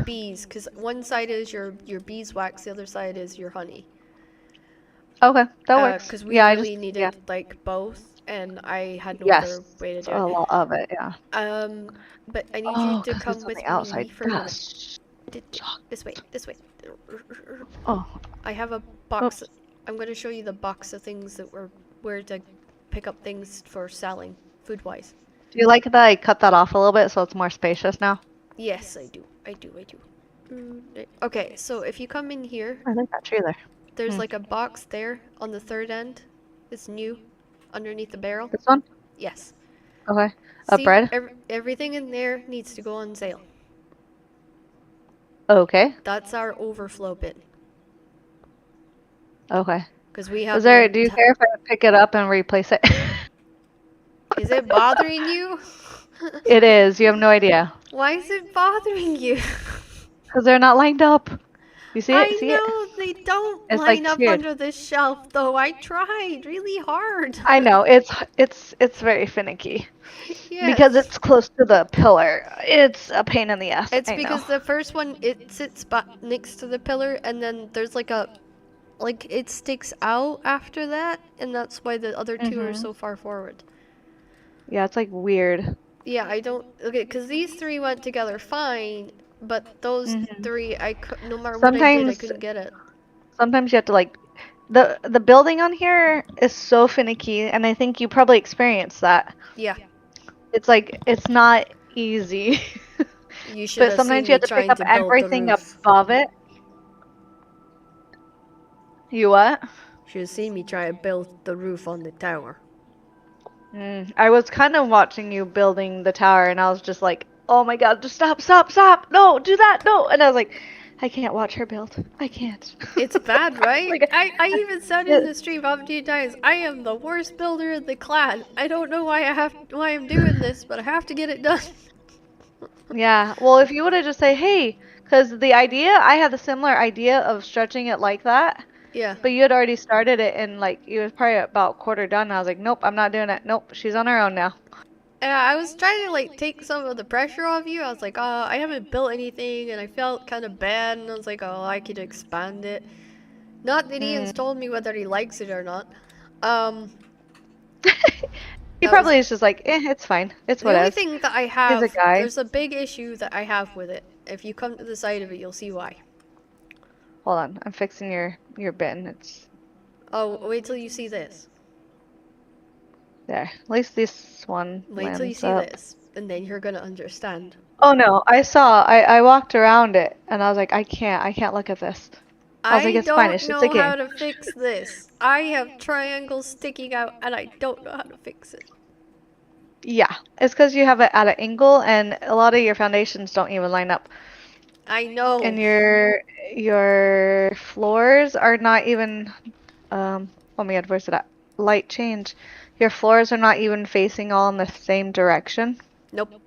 bees, because one side is your beeswax, the other side is your honey. Okay, that works. Because we Yeah, really needed like both, and I had no other way to do it. a lot of it, yeah. But I need you to 'cause come it's on with the me outside. for a minute. This way, this way. Oh, I have a box. I'm going to show you the box of things that were where to pick up things for selling, food-wise. do you like that I cut that off a little bit so it's more spacious now? Yes, I do. I do. Okay, so if you come in here, I like that tree there. there's like a box there on the third end. It's new, underneath the barrel. This one? Yes. Okay. See, Bread? everything in there needs to go on sale. Okay. That's our overflow bin. Okay. Because we have. Do you care if I pick it up and replace it? Is it bothering you? It is. You have no idea. Why is it bothering you? Because they're not lined up. You see it? I know they don't It's line like up tiered. under this shelf, though. I tried really hard. I know. It's very finicky. Yes. Because it's close to the pillar. It's a pain in the ass. It's I because know. the first one, it sits next to the pillar, and then there's like it sticks out after that, and that's why the other two are so far forward. Yeah, it's like weird. Yeah, I don't. Okay, because these three went together fine, but those Hmm. three, no matter what I did, I Sometimes, couldn't get it. sometimes you have to like the building on here is so finicky, and I think you probably experienced that. Yeah, It's like it's not easy. you should But have sometimes seen you me have to pick trying up to build the everything roof. above it. You what? Should have seen me try to build the roof on the tower. I was kind of watching you building the tower, and I was just like, "Oh my God, just stop, stop, stop! No, do that, no!" And I was like, "I can't watch her build. I can't." It's bad, right? Like, I even said in the stream how many times I am the worst builder in the clan. I don't know why I'm doing this, but I have to get it done. yeah. Well, if you would have just say, "Hey," because the idea, I had a similar idea of stretching it like that, Yeah. but you had already started it, and like it was probably about quarter done. And I was like, "Nope, I'm not doing it. Nope, she's on her own now." I was trying to like take some of the pressure off you. I was like, I haven't built anything, and I felt kind of bad. And I was like, oh, I could expand it. Not that Ian's Mm. told me whether he likes it or not. Um, He that was probably is just like, it's fine. It's the what only is. thing that I He's a have. guy. There's a big issue that I have with it. If you come to the side of it, you'll see why. Hold on, I'm fixing your bin. It's Oh, wait till you see this. there. At least this one Wait till you lands see up. this, and then you're gonna understand. Oh no, I walked around it and I was like, I can't look at this. I was like, I it's fine, don't it's just a know game. how to fix this. I have triangles sticking out, and I don't know how to fix it. Yeah, it's because you have it at an angle and a lot of your foundations don't even line up. I know. And your floors are not even oh my God, where's it at? Light change. Your floors are not even facing all in the same direction. Nope.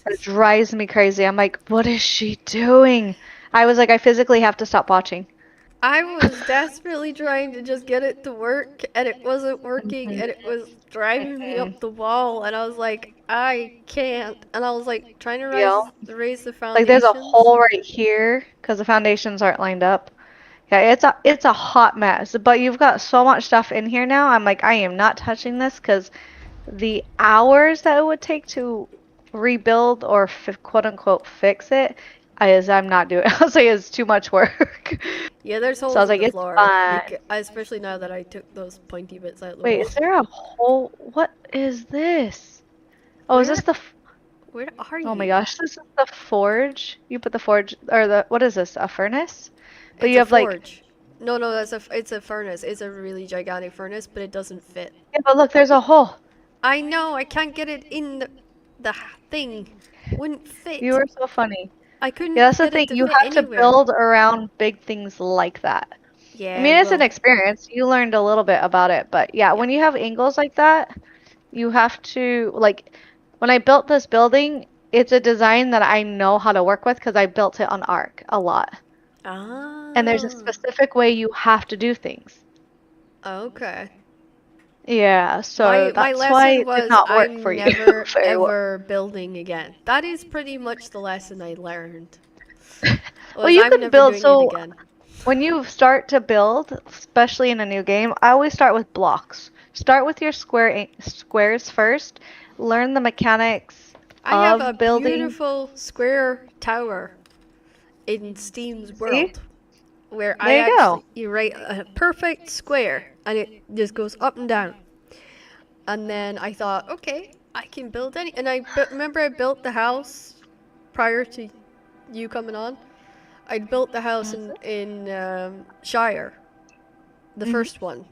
It drives me crazy. I'm like, what is she doing? I was like, I physically have to stop watching. I was desperately trying to just get it to work, and it wasn't working, Mhm. and it was driving me Mhm. up the wall, and I was like, I can't. And I was like trying to Feel raise the like there's a foundations. hole right here because the foundations aren't lined up. Yeah, it's a hot mess. But you've got so much stuff in here now. I'm like, I am not touching this because the hours that it would take to rebuild or quote unquote fix it is I'm not doing. I was like, it's too much work. Yeah, there's So I holes was in like, the it's floor, fine. especially now that I took those pointy bits out of the Wait, wall. is there a hole? What is this? Oh, is this Where, the? where are Oh my you? gosh, this is the forge. You put the forge or the what is this? A furnace? But It's you a have like forge. No, it's a furnace. It's a really gigantic furnace, but it doesn't fit. yeah, but look, there's a hole. I know, I can't get it in the thing. Wouldn't You fit. were so funny. I Yeah, couldn't that's the get it thing. to You fit have to anywhere. build around big things like that. I Yeah, mean, it's an well, experience. You learned a little bit about it, but yeah, yeah. when you have angles like that, you have to like when I built this building, it's a design that I know how to work with because I built it on Arc a lot. And there's a Ah, specific way you have to do things. okay. Yeah, so My that's why lesson it did was not work for I'm you never very well. ever building again. That is pretty much the lesson I learned. Well, Was you I'm can never build, doing it so again. when you start to build, especially in a new game, I always start with blocks. Start with your squares first, learn the mechanics I have a of building. beautiful square tower in Steam's See? world where I There you go. actually you write a perfect square and it just goes up and down. And then I thought, okay, I can build any. And remember I built the house prior to you coming on. I'd built the house in Shire, the Hmm. first one,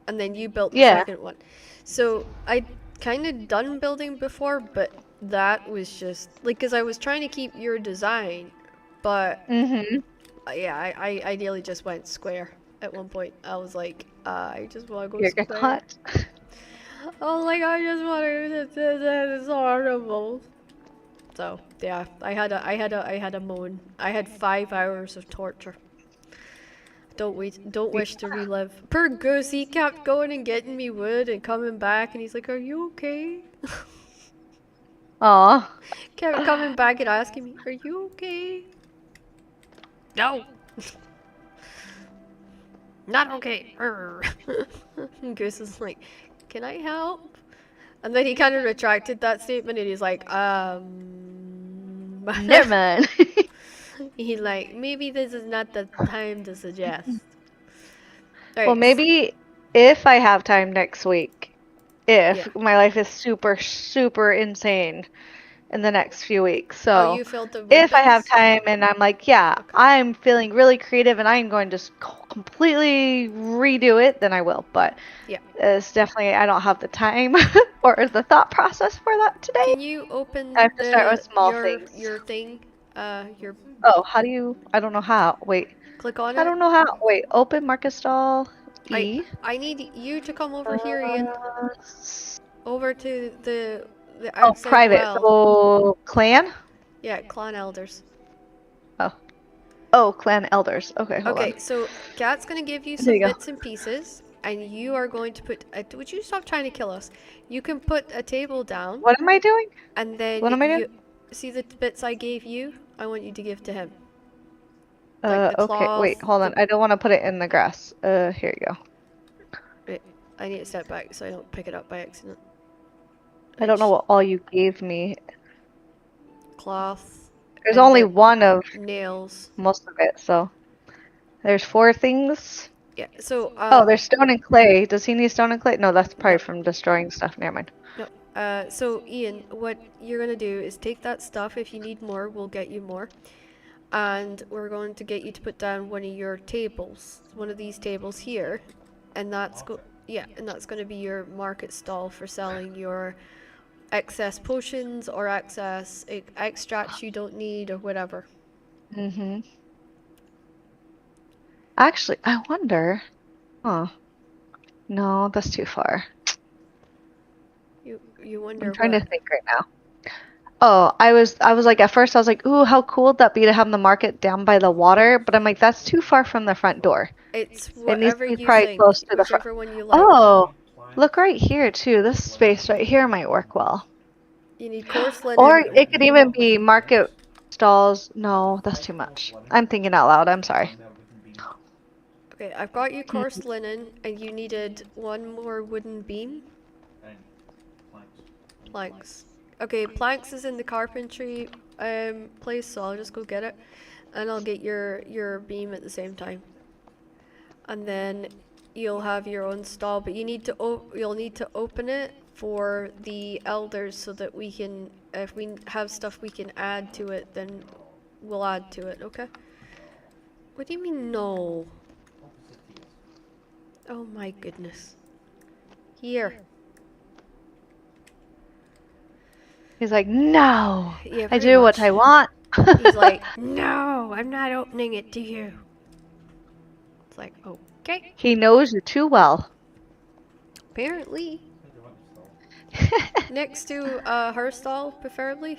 and then you built the Yeah. second one. So I'd kind of done building before, but that was just like because I was trying to keep your design, but Hmm. yeah, I ideally just went square at one point. I was like, I just want to go You're getting square. hot. I was like, I just want to. This is horrible. So yeah, I had a moan. I had 5 hours of torture. Don't wish to relive. Poor Goose, he kept going and getting me wood and coming back, and he's like, "Are you okay?" Aw. Kept coming back and asking me, "Are you okay?" No, not okay. And Goose is like, "Can I help?" And then he kind of retracted that statement and he's like, Never mind. He's like, maybe this is not the time to suggest. Well, Right. maybe if I have time next week, Yeah. if my life is super, super insane in the next few weeks. Oh, So you filled the wood if I have bins? time and I'm like, yeah, Okay. I'm feeling really creative and I'm going to just completely redo it, then I will. But Yeah. it's definitely, I don't have the time or the thought process for that today. Can you I open have to start with small things. your thing? Your Oh, how do you? I don't know how. Wait, click on I it. don't know how. Wait, open market stall I E. I need you to come over here, Ian. S- Over to the oh, outside private. well. So clan. Yeah, clan elders. Oh, oh, clan elders. Okay, hold on. Okay, so Kat's gonna give you There some you go. bits and pieces, and you are going to put. Would you stop trying to kill us? You can put a table down, What am I doing? and then What am I doing? you see the bits I gave you. I want you to give to him, like the Okay. Wait, cloth. hold on. I don't want to put it in the grass. Here you go. Wait, I need to step back so I don't pick it up by accident. I don't know what all you gave me. Cloth. There's And only then one of nails. most of it, so there's 4 things. Yeah. So Oh, there's stone and clay. Does he need stone and clay? No, that's probably no, from destroying stuff. Never mind. no. So Ian, what you're gonna do is take that stuff. If you need more, we'll get you more. And we're going to get you to put down one of your tables, one of these tables here, and that's and that's going to be your market stall for selling your excess potions or excess extracts you don't need or whatever. Mm-hmm. Actually, I wonder. Huh. No, that's too far. You wonder I'm trying to what? think right now. Oh, I was like at first I was like, ooh, how cool would that be to have the market down by the water? But I'm like, that's too far from the front door. It's It needs to whatever be you probably think, close to the front. whichever one you like. Oh, look right here too. This space right here might work well. You need coarse Or linen. it could even be market stalls. No, that's too much. I'm thinking out loud. I'm sorry. Okay, I've got you coarse linen, and you needed one more wooden beam. And planks. Planks. Okay, planks is in the carpentry place, so I'll just go get it, and I'll get your beam at the same time. And then you'll have your own stall, but you need to you'll need to open it for the elders so that we can, if we have stuff we can add to it, then we'll add to it. Okay? What do you mean no? Oh my goodness. Here. He's like, no, Yeah, I pretty do what much. I want. He's like, no, I'm not opening it to you. It's like, okay. He knows you too well. Apparently. Next to her stall, preferably.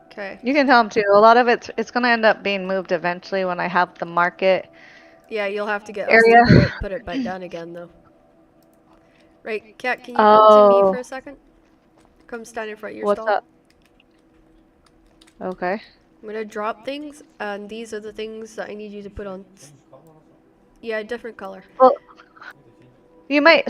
Okay. You can tell him too. A lot of it's gonna end up being moved eventually when I have the market Yeah, you'll have to get us area. to put it back down again, though. Right, Kat, can you come to me Oh, for a second? Come stand in front of your what's stall. up? Okay. I'm gonna drop things, and these are the things that I need you to put on. Yeah, different color. Well, you might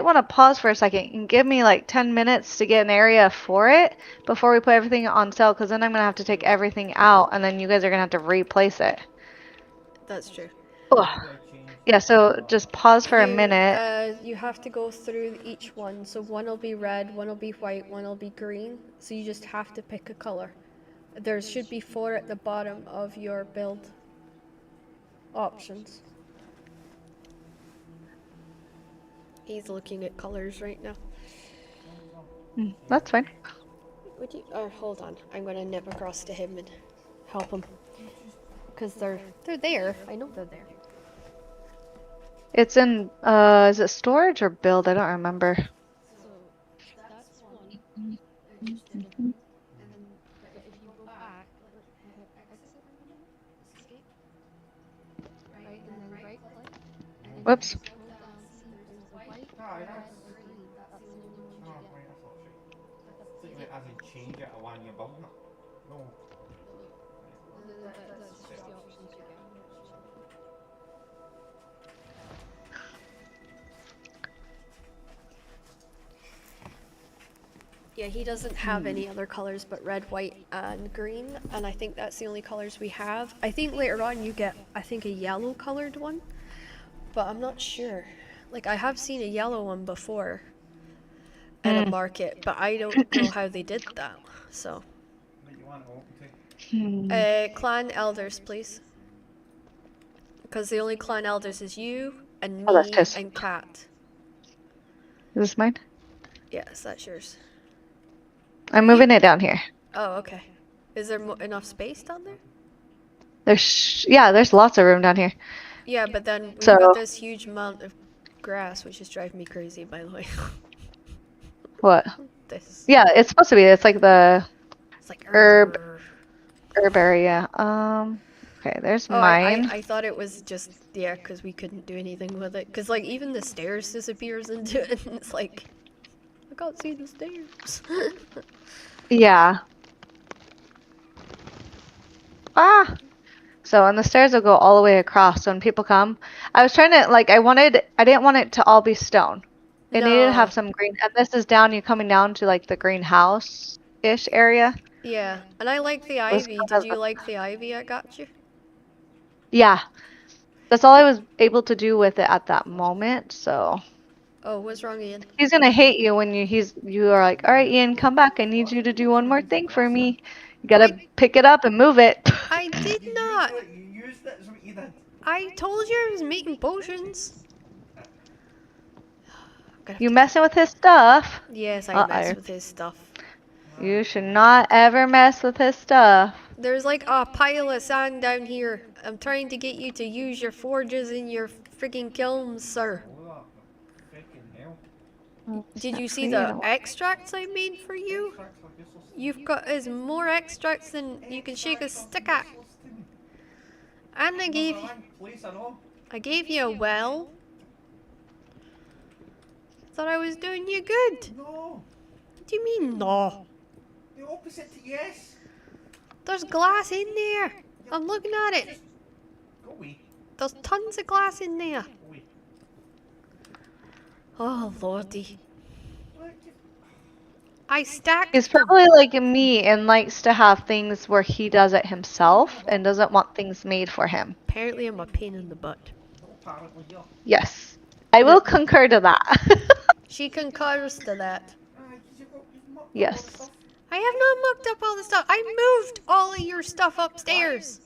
want to pause for a second and give me like 10 minutes to get an area for it before we put everything on sale, because then I'm gonna have to take everything out and then you guys are gonna have to replace it. That's true. Ugh. Yeah, so just pause for a minute. You have to go through each one. So one will be red, one will be white, one will be green. So you just have to pick a color. There should be 4 at the bottom of your build options. He's looking at colors right now. That's fine. Would you? Hold on. I'm gonna nip across to him and help him because they're there. I know they're there. It's in is it storage or build? I don't remember. So that's one. And then if you go back, escape, right, and then right click. Whoops. As in change it while you're building it? No. That's just the options you get. Yeah, he doesn't have any other colors but red, white, and green, and I think that's the only colors we have. I think later on you get, I think, a yellow colored one, but I'm not sure. Like, I have seen a yellow one before at a market, but I don't know how they did that, so. What you want to open to? Clan elders, please. Because the only clan elders is you, and Oh, that's me, his. and Kat. Is this mine? Yes, that's yours. I'm moving it down here. Oh, okay. Is there enough space down there? There's lots of room down here. Yeah, but then we've So- got this huge amount of grass, which is driving me crazy, by the way. What? This. Yeah, it's supposed to be. It's like the It's like herb "Urgh." herb area. Okay, there's Oh, mine. I thought it was just, yeah, because we couldn't do anything with it. Because, like, even the stairs disappears into it, and it's like, I can't see the stairs. Yeah. Ah. So, and the stairs will go all the way across. So when people come, I was trying to like, I didn't want it to all be stone. It needed to No. have some green. And this is down. You're coming down to like the greenhouse-ish area. Yeah, and I like the Let's ivy. go Did have you a- like the ivy I got you? Yeah. That's all I was able to do with it at that moment. So Oh, what's wrong, Ian? he's gonna hate you when you are like, all right, Ian, come back. I need you to do one more thing for me. You gotta pick it up and move it. I did You not. used it, you used it, is what you did. I told you I was making potions. You messing with his stuff. Yes, I mess Uh-oh. with his stuff. You should not ever mess with his stuff. There's like a pile of sand down here. I'm trying to get you to use your forges in your freaking kilns, sir. Oh, freaking hell. Did you see the extracts I made for you? Extracts are useless to me. You've got as more extracts than you can shake a Extracts are stick at. useless to me. And I gave Not the right place at all. you a well. Thought I was doing you good. No, What do you mean no? the opposite to yes. There's glass in there. I'm looking at it. Go away, There's tons of glass in there. go away. Oh lordy. What? I stacked He's them. probably like me and likes to have things where he does it himself and doesn't want things made for him. Apparently I'm a pain in the butt. No, apparently you're. Yes. I will concur to that. She concurs to that. You've mucked up all Yes. the stuff. I have not mucked up all the stuff. I moved all of your stuff upstairs.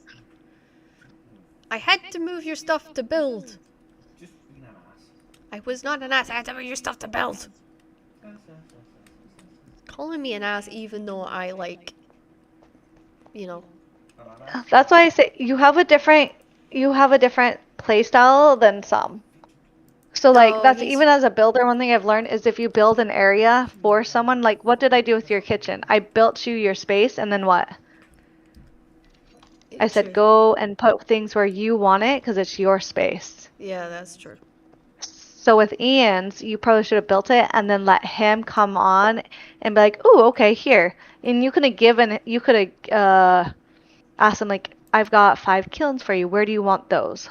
I had to move your stuff to build. Just being an ass. I was not an ass. I had to move your stuff to build. Calling me an ass even though I like, you know. That's why I say you have a different play style than some. So like No, that's he's- even as a builder, one thing I've learned is if you build an area for someone, like what did I do with your kitchen? I built you your space and then what? I said True. go and put things where you want it because it's your space. Yeah, that's true. So with Ian's, you probably should have built it and then let him come on and be like, "Oh, okay, here." And you could have asked him like, "I've got 5 kilns for you. Where do you want those?"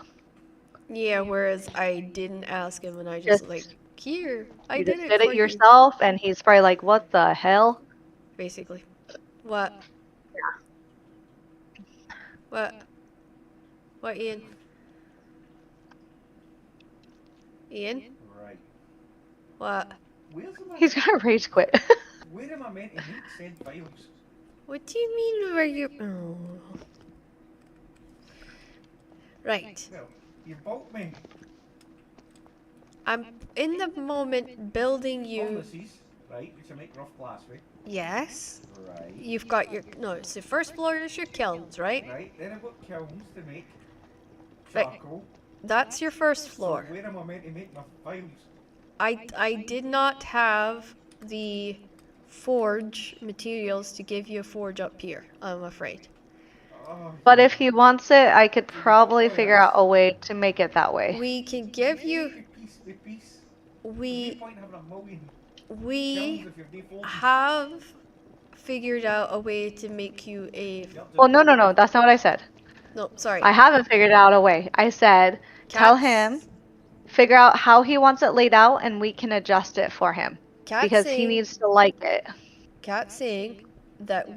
Yeah, whereas I didn't ask him and I just Just- like, here, I You did just it did for it you. yourself, and he's probably like, "What the hell?" Basically. What? What? What, Ian? Ian? Right. What? Where's am He's gonna rage quit. Where am I meant to make said files? What do you mean where you... Oh. Right. Well, you bought me I'm in the moment building you... furnaces, right, which I make rough glass with. Yes. Right. You've got your... No, it's the first floor is your kilns, right? Right, then I've got kilns to make Right. charcoal. That's your first So floor. where am I meant to make my files? I did not have the forge materials to give you a forge up here, I'm afraid. Oh, But if he wants it, I could probably figure out a way to make it that way. We can give you... piece by piece. There's no We... point in having a million We kilns if you're defaulting. have figured out a way to make you a... Well, no, that's not what I said. No, sorry. I haven't figured out a way. I said, tell him, figure out how he wants it laid out, and we can adjust it for him. Cat's Because saying, he needs to like it. Cat's saying that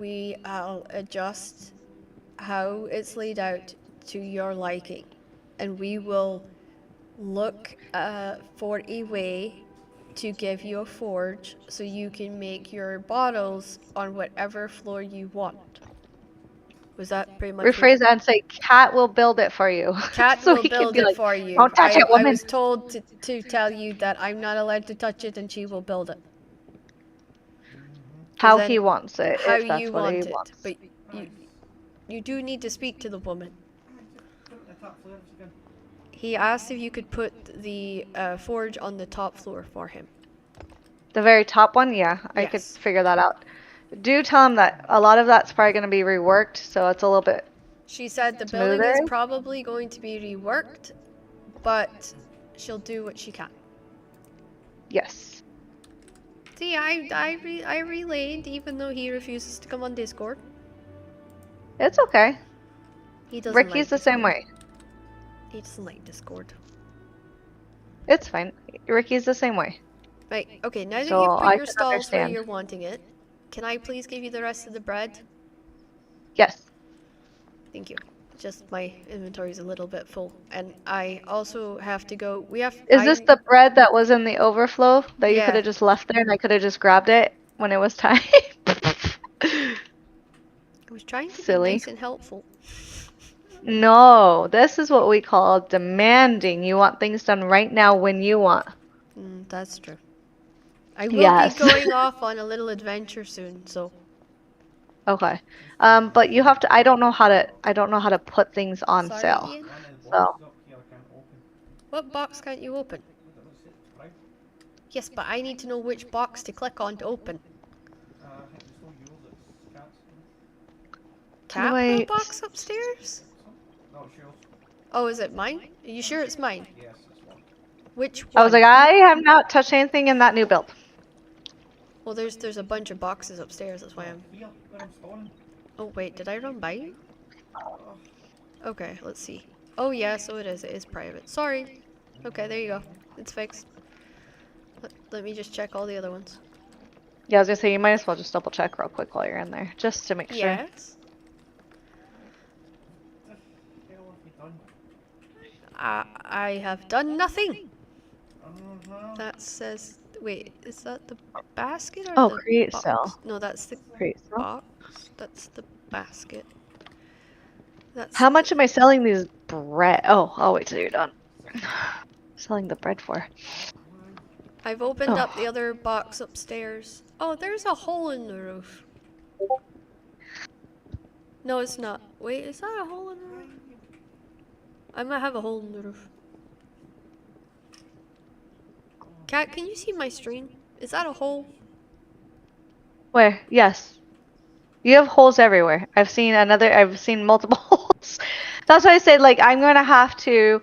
I'll adjust how it's laid out to your liking, and we will look for a way to give you a forge so you can make your bottles on whatever floor you want. Was that pretty much Rephrase that and say, Cat will build it for you. Cat So will he can build be it like, for you. don't touch it, I woman. was told to tell you that I'm not allowed to touch it and she will build it. How then he wants it, How if that's you what want he it. wants. But you do need to speak to the woman. Put it in the top flares again. He asked if you could put the forge on the top floor for him. The very top one, yeah, I could Yes. figure that out. Do tell him that a lot of that's probably going to be reworked, so it's a little bit. She said the building Smoother? is probably going to be reworked, but she'll do what she can. Yes. See, I relayed even though he refuses to come on Discord. It's okay. He doesn't Ricky's like the same Discord. way. He doesn't like Discord. It's fine. Ricky's the same way. Right, okay, now that So you've put I your can stalls where understand. you're wanting it, can I please give you the rest of the bread? Yes. Thank you. Just my inventory's a little bit full, and I also have to go. Is this the bread that was in the overflow that you could Yeah. have just left there and I could have just grabbed it when it was time? I was trying to Silly. be nice and helpful. No, this is what we call demanding. You want things done right now when you want. That's true. I will Yes. be going off on a little adventure soon, so Okay. But you have to. I don't know how to put things on sorry, sale. Ian. One of the So. boxes up here I can't open. What box can't you open? Look at this, it's right. Yes, but I need to know which box to click on to open. I think it's still yours, it's Cat's. Cat Wait. box upstairs? No, it's yours. Oh, is it mine? Are you sure it's mine? Yes, it's one. Which one? I was like, I have not touched anything in that new build. Well, there's a bunch of boxes upstairs. That's why I'm. Here, where I'm storing. Oh wait, did I run by you? Okay, let's see. Oh yeah, so it is. It is private. Sorry. Okay, there you go. It's fixed. Let me just check all the other ones. Yeah, I was gonna say you might as well just double check real quick while you're in there, just to make sure. Yes. What the hell have you done? I have done nothing. Uh-huh. That says. Wait, is that the basket or Oh, the create box? cell. No, that's the Create cell. box. That's the basket. That's How much am I selling these bread? Oh, I'll wait till you're done. Selling the bread for. I've opened up Oh. the other box upstairs. Oh, there's a hole in the roof. No, it's not. Wait, is that a hole in the roof? I might have a hole in the roof. Cat, can you see my stream? Is that a hole? Where? Yes. You have holes everywhere. I've seen multiple holes. That's why I said, like, I'm gonna have to.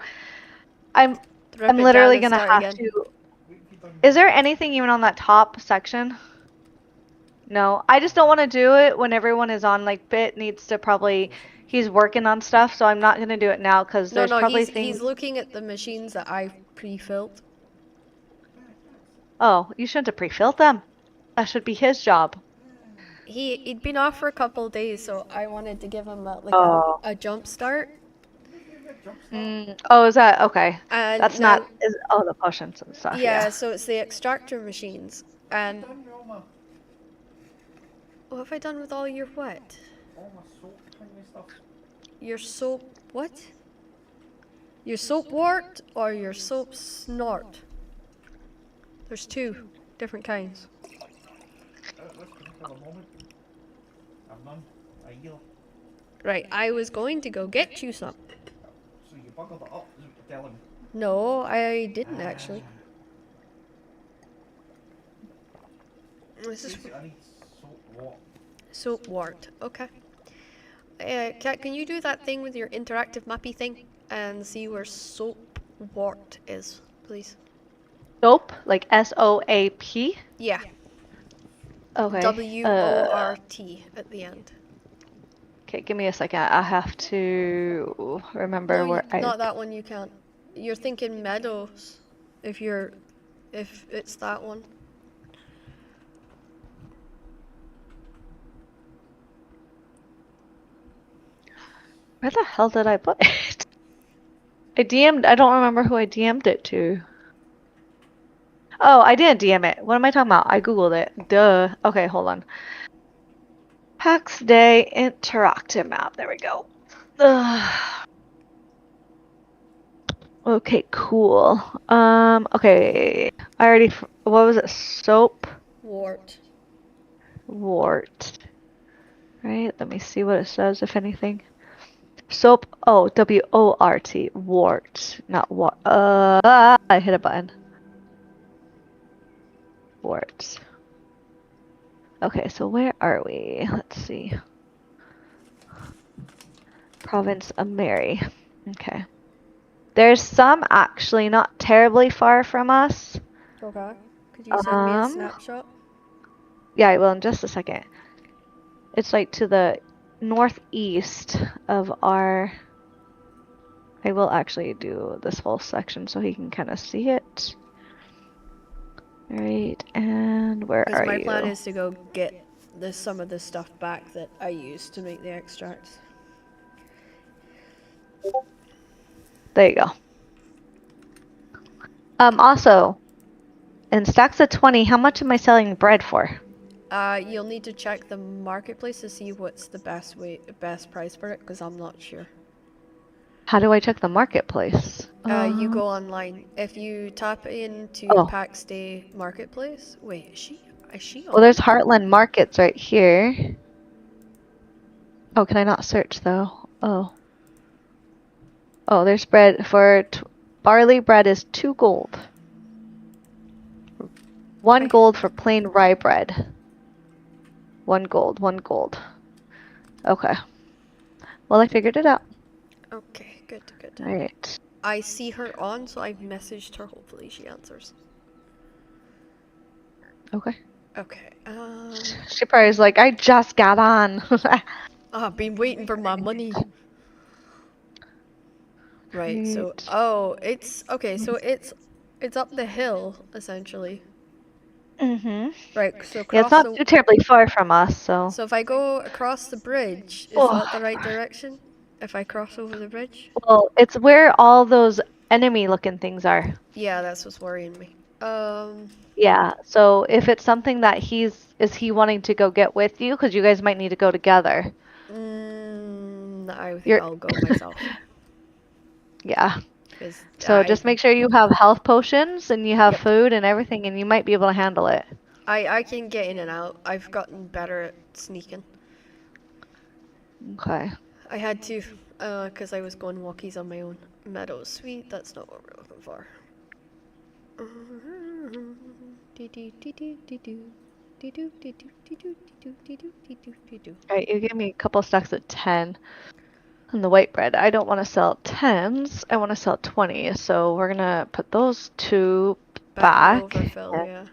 I'm Rip it literally down and gonna start have again. to. What have you done? Is there anything even on that top section? No, I just don't want to do it when everyone is on. Like, Bit needs to probably. He's working on stuff, so I'm not gonna do it now because No, there's no, probably he's things. looking at the machines that I've pre-filled. Oh, you shouldn't have pre-filled them. That should be his job. He'd been off for a couple of days, so I wanted to give him Oh. a jump start. Oh, is that okay? And That's now- not. Oh, the potions and stuff. Yeah, Yeah. so it's the extractor machines. And Done with all my what have I done with all your what? soap thingy stuff. Your soap what? Your soap wart or your soap snort? There's two different kinds. Let's have a moment. I've none. I yield. Right, I was going to go get you some. So you buckled it up, you tell him. No, I didn't actually. This is Basically, I need soap water. soap wart. Okay. Kat, can you do that thing with your interactive mappy thing and see where soap wart is, please? Soap, like SOAP. Yeah. Okay. WORT at the end. Okay, give me a second. I have to remember No, where not that one. You can't. You're thinking meadows. If it's that one. Where the hell did I put it? I DM'd, I don't remember who I DM'd it to. Oh, I didn't DM it. What am I talking about? I Googled it. Duh. Okay, hold on. Pax Day interactive map. There we go. Ugh. Okay, cool. Okay. I already, what was it? Soap Wart. wart. Right? Let me see what it says, if anything. Soap, oh, W-O-R-T, wart, not what. I hit a button. Wart. Okay, so where are we? Let's see. Province of Mary. Okay. There's some actually not terribly far from us. Okay. Could you send me a Um, snapshot? yeah, I will in just a second. It's like to the northeast of our. I will actually do this whole section so he can kind of see it. Alright, and where Because are my plan you? is to go get some of the stuff back that I used to make the extracts. There you go. Also, in stacks of 20, how much am I selling bread for? You'll need to check the marketplace to see what's the best price for it, because I'm not sure. How do I check the marketplace? You go online. If you tap into Oh, Pax Dei marketplace. Wait, is she well, on? there's Heartland Markets right here. Oh, can I not search though? Oh. Oh, there's bread for barley bread is 2 gold. 1 I- gold for plain rye bread. 1 gold, 1 gold. Okay. Well, I figured it out. Okay, good, good. Alright. I see her on, so I've messaged her. Hopefully she answers. Okay. Okay, She probably is like, I just got on. I've been waiting for my money. Right, so, Right. oh, it's, okay, so it's up the hill, essentially. Mm-hmm. Right, so Yeah, it's across not the, too terribly far from us, so. so if I go across the bridge, is Oh, that the right direction? If I cross over the bridge? well, it's where all those enemy-looking things are. Yeah, that's what's worrying me. Yeah, so if it's something that is he wanting to go get with you? Because you guys might need to go together. I think You're, I'll go myself. yeah. Because So just make sure you have health potions and you have yep, food and everything, and you might be able to handle it. I can get in and out. I've gotten better at sneaking. Okay. I had to, because I was going walkies on my own. Meadow sweet, that's not what we're looking for. Alright, you gave me a couple stacks of 10 on the white bread. I don't want to sell 10s. I want to sell 20s. So we're gonna put those 2 Back in back. overfill, And- yeah.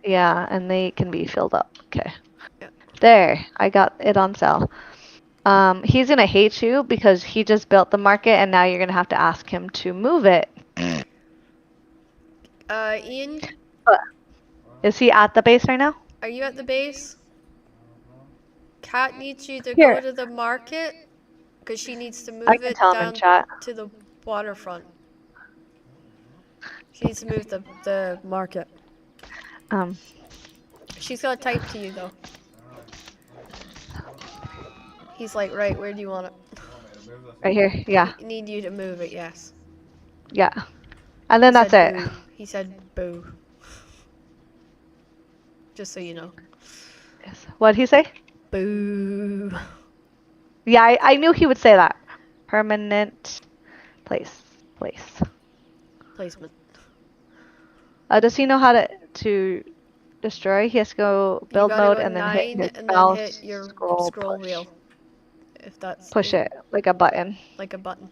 yeah, and they can be filled up. Okay. Yeah. There, I got it on sale. He's gonna hate you because he just built the market and now you're gonna have to ask him to move it. Ian, But is he at the base right now? are you at the base? Kat needs you to Here, go to the market because she needs to I move can it tell him in down chat. to the waterfront. She needs to move the market. Um, She's gonna type to you though. He's like, right, where do you want it? right here. Yeah, Need you to move it, yes. yeah. And then He that's said it. boo. He said boo. Just so you know. What'd he say? Boo. Yeah, I knew he would say that. Permanent place. Placement. Does he know how to destroy? He has to go You build gotta mode go and then hit 9 his and then mouse hit your scroll scroll push. wheel. If that's Push it like a button. like a button.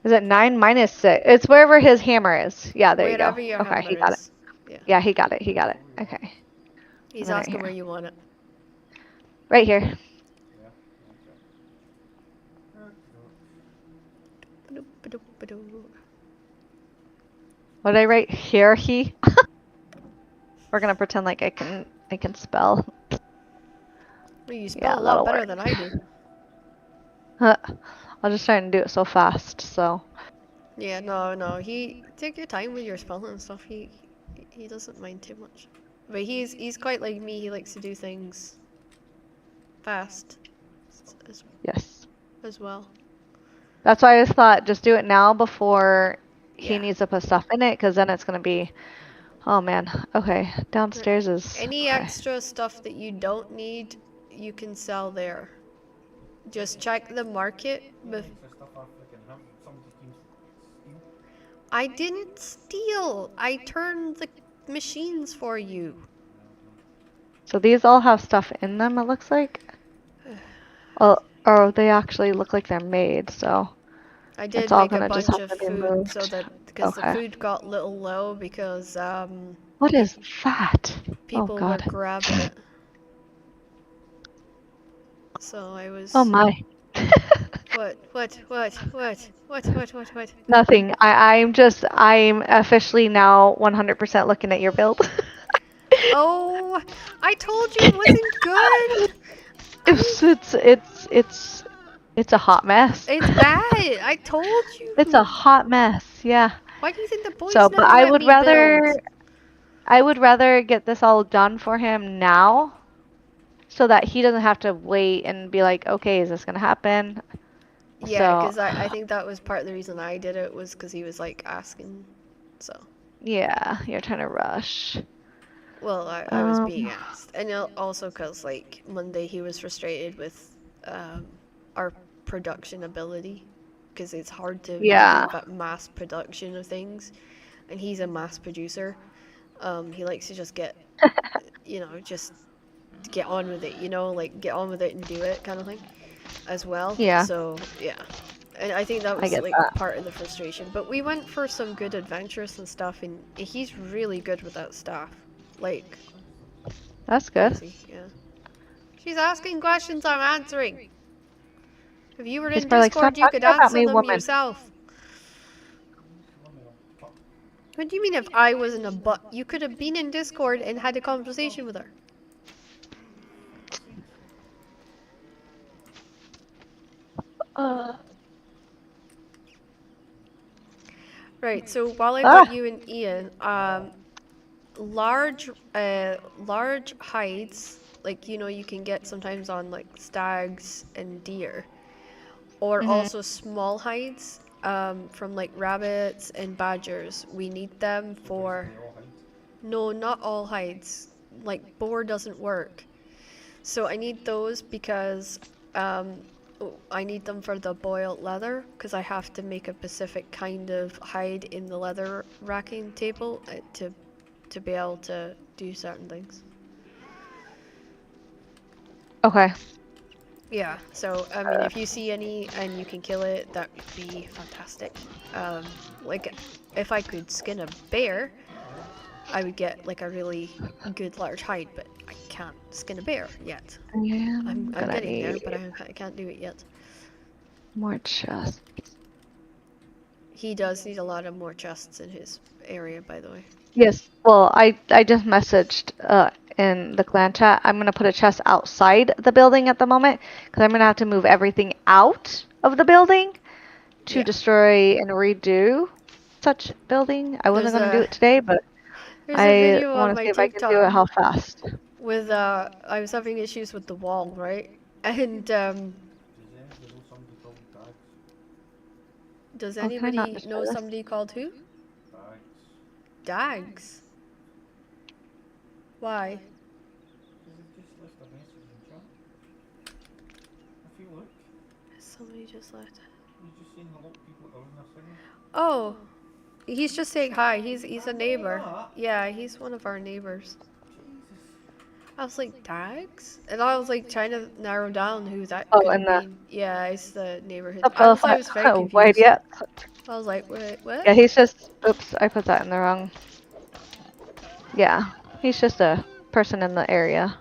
Is it 9 minus 6? It's wherever his hammer is. Yeah, there you go. Wherever your Okay, hammer he got it. is. Yeah. Yeah, he got it. He got it. Okay. He's And then right asking here. where you want it. Right here. What did I write? Here he. We're gonna pretend like I can spell. Well, you spell Yeah, a lot that'll better work. than I do. I'll just try and do it so fast. So Yeah, no. He take your time with your spelling and stuff. He doesn't mind too much. But he's quite like me. He likes to do things fast as, yes, as well. that's why I just thought just do it now before he Yeah. needs to put stuff in it, because then it's gonna be. Oh man. Okay, downstairs is Any okay. extra stuff that you don't need, you can sell there. Just check the market. Extra stuff I freaking have. Somebody came to steal. I didn't steal. I turned the machines for you. So these all have stuff in them. It looks like. Oh, or they actually look like they're made. So I it's did all make a gonna just bunch have of to be food so moved. that because the Okay. food got a little low because What pe is that? Oh people were God. grabbing it. So I Oh was my. what? Nothing. I'm officially now 100% looking at your build. Oh, I told you it wasn't good. I It's a hot mess. It's bad. I told It's a you. hot mess. Yeah. Why do you think the boys So, but never let me build? I would rather get this all done for him now so that he doesn't have to wait and be like, okay, is this gonna happen? Yeah, So, because I think that was part of the reason I did it was because he was like asking. So, yeah, you're trying to rush. well, I was being Um, asked. And also because like Monday he was frustrated with our production ability because it's hard to yeah. do that mass production of things. And he's a mass producer. He likes to just get, just get on with it, like get on with it and do it kind of thing as well. Yeah, So, yeah. And I think that I was get like that. part of the frustration. But we went for some good adventures and stuff, and he's really good with that stuff. Like, That's good. honestly, yeah. She's asking questions, I'm answering. If you were He's in probably like, stop Discord, you could talking about answer me, them woman. yourself. What do you mean if I wasn't a butt? You could have been in Discord and had a conversation with her. Uh, Right, so while I got ah, you and Ian, large hides, like you can get sometimes on like stags and deer, or hmm. also small hides from like rabbits and badgers. We need them So for basically all hide. no, not all hides. Like boar doesn't work. So I need those because I need them for the boiled leather because I have to make a specific kind of hide in the leather racking table to be able to do certain things. Okay. Yeah, so I mean, if you see any and you can kill it, that would be fantastic. Like, if I could skin a bear, I would get like a really good large hide, but I can't skin a bear yet. I'm I'm gonna getting there, need but I can't do it yet. more chests. He does need a lot of more chests in his area, by the way. Yes. Well, I just messaged in the clan chat. I'm gonna put a chest outside the building at the moment because I'm gonna have to move everything out of the building to Yeah, destroy and redo such building. I wasn't there's gonna do a it today, but there's a I video on want to my see if I can do TikTok it how fast. with I was having issues with the wall, right? And Does anybody know somebody called Dags? does Oh, can I not anybody destroy know this? somebody called who? Dags. Dags. Why? Because they just left a message in chat. If you look, Somebody just left. you're just saying hello to people that are in their singing. Oh, he's just saying hi. He's a I know neighbor. that. Yeah, he's one of our neighbors. Jesus. I was like, Dags? And I was like trying to narrow down who that Oh, could and have the been. Yeah, it's the neighborhood. up of I was very wide confused. yet. I was like, wait, what? Yeah, he's just. Oops, I put that in the wrong. Yeah, he's just a person in the area.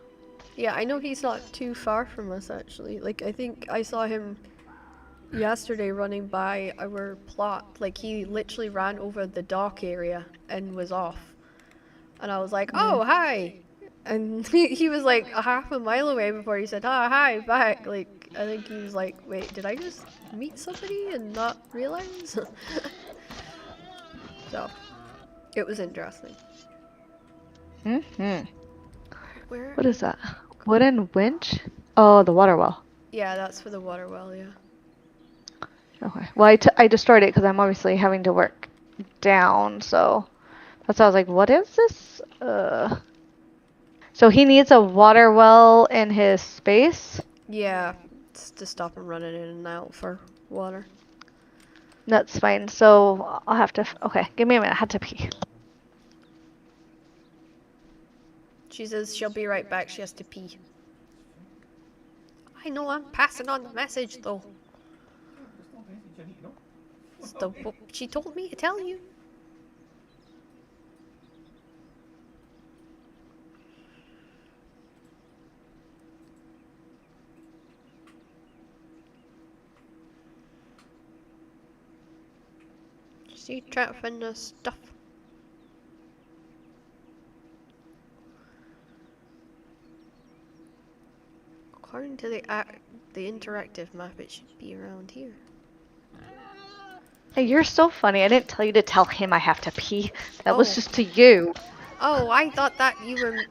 Yeah, I know he's not too far from us actually. Like, I think I saw him yesterday running by our plot. Like, he literally ran over the dock area and was off. And I was like, Mm. oh, hi. And he was like a half a mile away before he said, oh, hi, back. Like, think he was like, wait, did I just meet somebody and not realize? So, it was interesting. Mm-hmm. Where? What is that? Wooden winch? Oh, the water well. Yeah, that's for the water well, yeah. Okay. Well, I destroyed it because I'm obviously having to work down, so that's why I was like, what is this? So he needs a water well in his space? Yeah, it's to stop him running in and out for water. That's fine. So I'll have to. Okay, give me a minute. I had to pee. She says she'll be right back, she has to pee. I know, I'm passing on the message though. There's no message I need to know. It's the, what she told me to tell you. See, trying to find the stuff. According to the interactive map, it should be around here. Hey, you're so funny. I didn't tell you to tell him I have to pee. That was Oh. just to you. Oh, I thought that you were.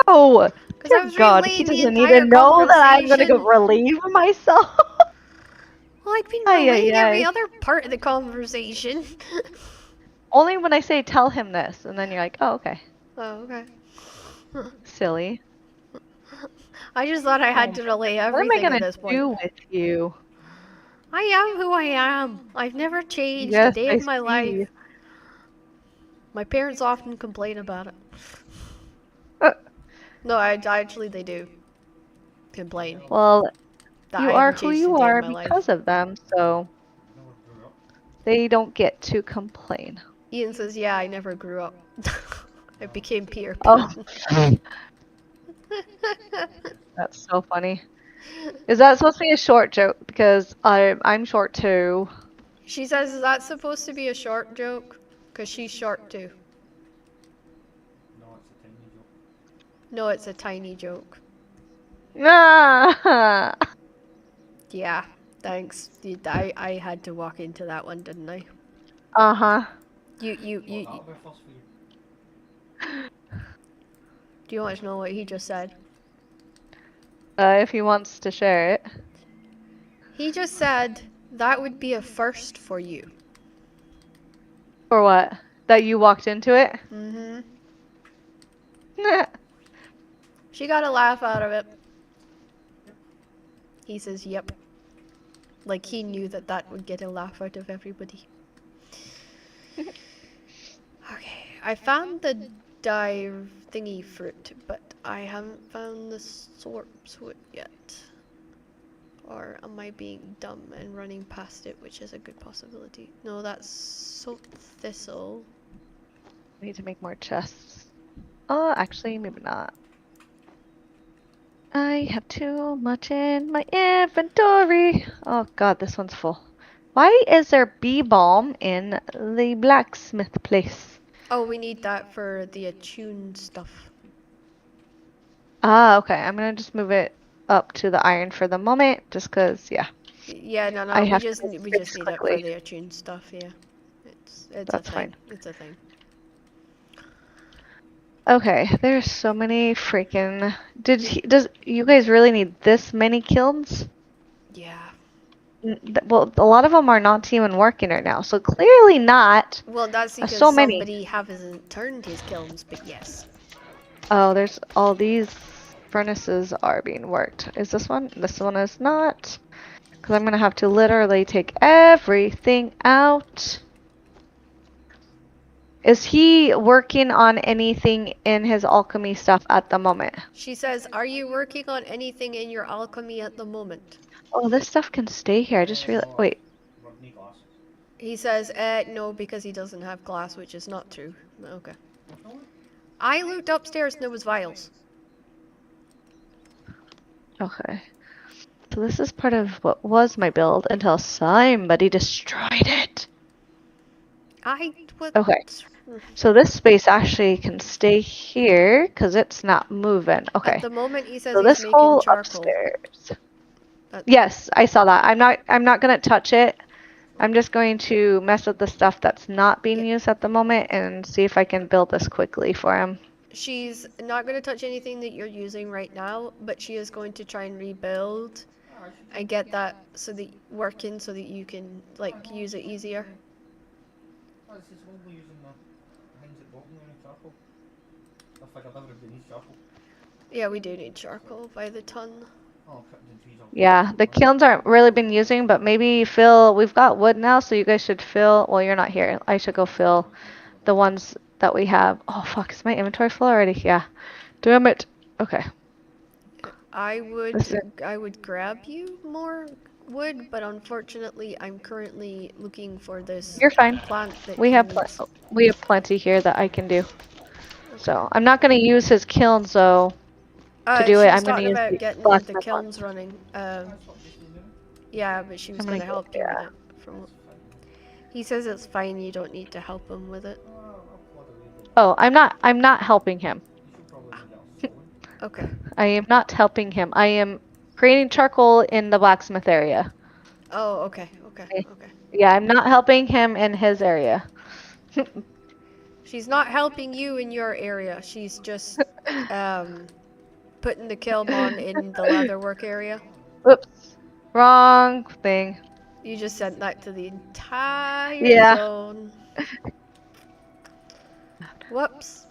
No! Because I Dear was God, he relaying the doesn't need to entire know that I'm gonna go conversation. relieve myself. Well, I've been Ay, ay, relaying every ay. other part of the conversation. Only when I say tell him this, and then you're like, oh, okay. Oh, okay. Silly. I just thought I had to relay What am I everything at gonna this point. do with you? I am who I am. I've never changed a Yes, day I of my life. see. My parents often complain about it. Uh, No, actually they do complain well, that you I are haven't who changed a you day of are my life. because of them, so Never grew up. they don't get to complain. Ian says, "Yeah, I never grew up. I became Peter Oh, Pan." that's so funny. Is that supposed to be a short joke? Because I'm short too. She says, "Is that supposed to be a short joke? Because she's short too." No, it's a tiny joke. No, it's a tiny joke. Ah! Yeah, thanks. I had to walk into that one, didn't I? Uh-huh. That'll be first for you. Do you want to know what he just said? If he wants to share it. He just said that would be a first for you. For what? That you walked into it? Mm-hmm. She got a laugh out of it. He says, "Yep." Like he knew that that would get a laugh out of everybody. Okay, I found the dive thingy fruit, but I haven't found the sword yet. Or am I being dumb and running past it, which is a good possibility? No, that's salt thistle. I need to make more chests. Oh, actually, maybe not. I have too much in my inventory. Oh god, this one's full. Why is there bee balm in the blacksmith place? Oh, we need that for the attuned stuff. Ah, okay. I'm gonna just move it up to the iron for the moment, just cause, yeah. Yeah, no, I we have to just make we space just need it for quickly. the attuned stuff. Yeah, it's a That's thing. fine. It's a thing. Okay, there's so many freaking. Does you guys really need this many kilns? Yeah. Well, a lot of them are not even working right now, so clearly not. Well, that's because So many. somebody hasn't turned his kilns, but yes. Oh, there's all these furnaces are being worked. Is this one? This one is not. Because I'm gonna have to literally take everything out. Is he working on anything in his alchemy stuff at the moment? She says, "Are you working on anything in your alchemy at the moment?" Oh, this stuff can stay here. I just realized. Wait. Rodney glasses. He says, no, because he doesn't have glass, which is not true. Okay. No? I looked upstairs and there was vials. Okay. So this is part of what was my build until somebody destroyed it. I would Okay. So this space actually can stay here because it's not moving. At Okay. the moment, he says So he's this making hole charcoal. upstairs. That, Yes, I saw that. I'm not gonna touch it. I'm just going to mess with the stuff that's not being yeah. used at the moment and see if I can build this quickly for him. She's not going to touch anything that you're using right now, but she is going to try and rebuild and get that so that working so that you can like use it easier. Oh, this is only using the things at bottom there in charcoal. I figured everybody needs charcoal. Yeah, we do need charcoal by the ton. Oh, cutting the trees off. Yeah, the kilns aren't really been using, but maybe fill. We've got wood now, so you guys should fill. Well, you're not here. I should go fill the ones that we have. Oh fuck, is my inventory full already? Yeah. Damn it. Okay. I This is, would grab you more wood, but unfortunately I'm currently looking for this you're fine. plant that We he have needs. we have plenty here that I can do. Okay. So I'm not gonna use his kilns though to do She it. was I'm gonna talking use about the getting the blacksmith one. kilns running. That's what this is doing. Yeah, but she was I'm going gonna to get help you with yeah. it. From That's fine. he says it's fine. You don't need to help him with it. I'll plod away then. Oh, I'm not helping him. You should probably need a sewing. Okay. I am not helping him. I am creating charcoal in the blacksmith area. Oh, okay, okay, Okay. okay. Yeah, I'm not helping him in his area. She's not helping you in your area. She's just um putting the kiln on in the leatherwork area. Oops. Wrong thing. You just sent that to the entire Yeah. zone. Whoops.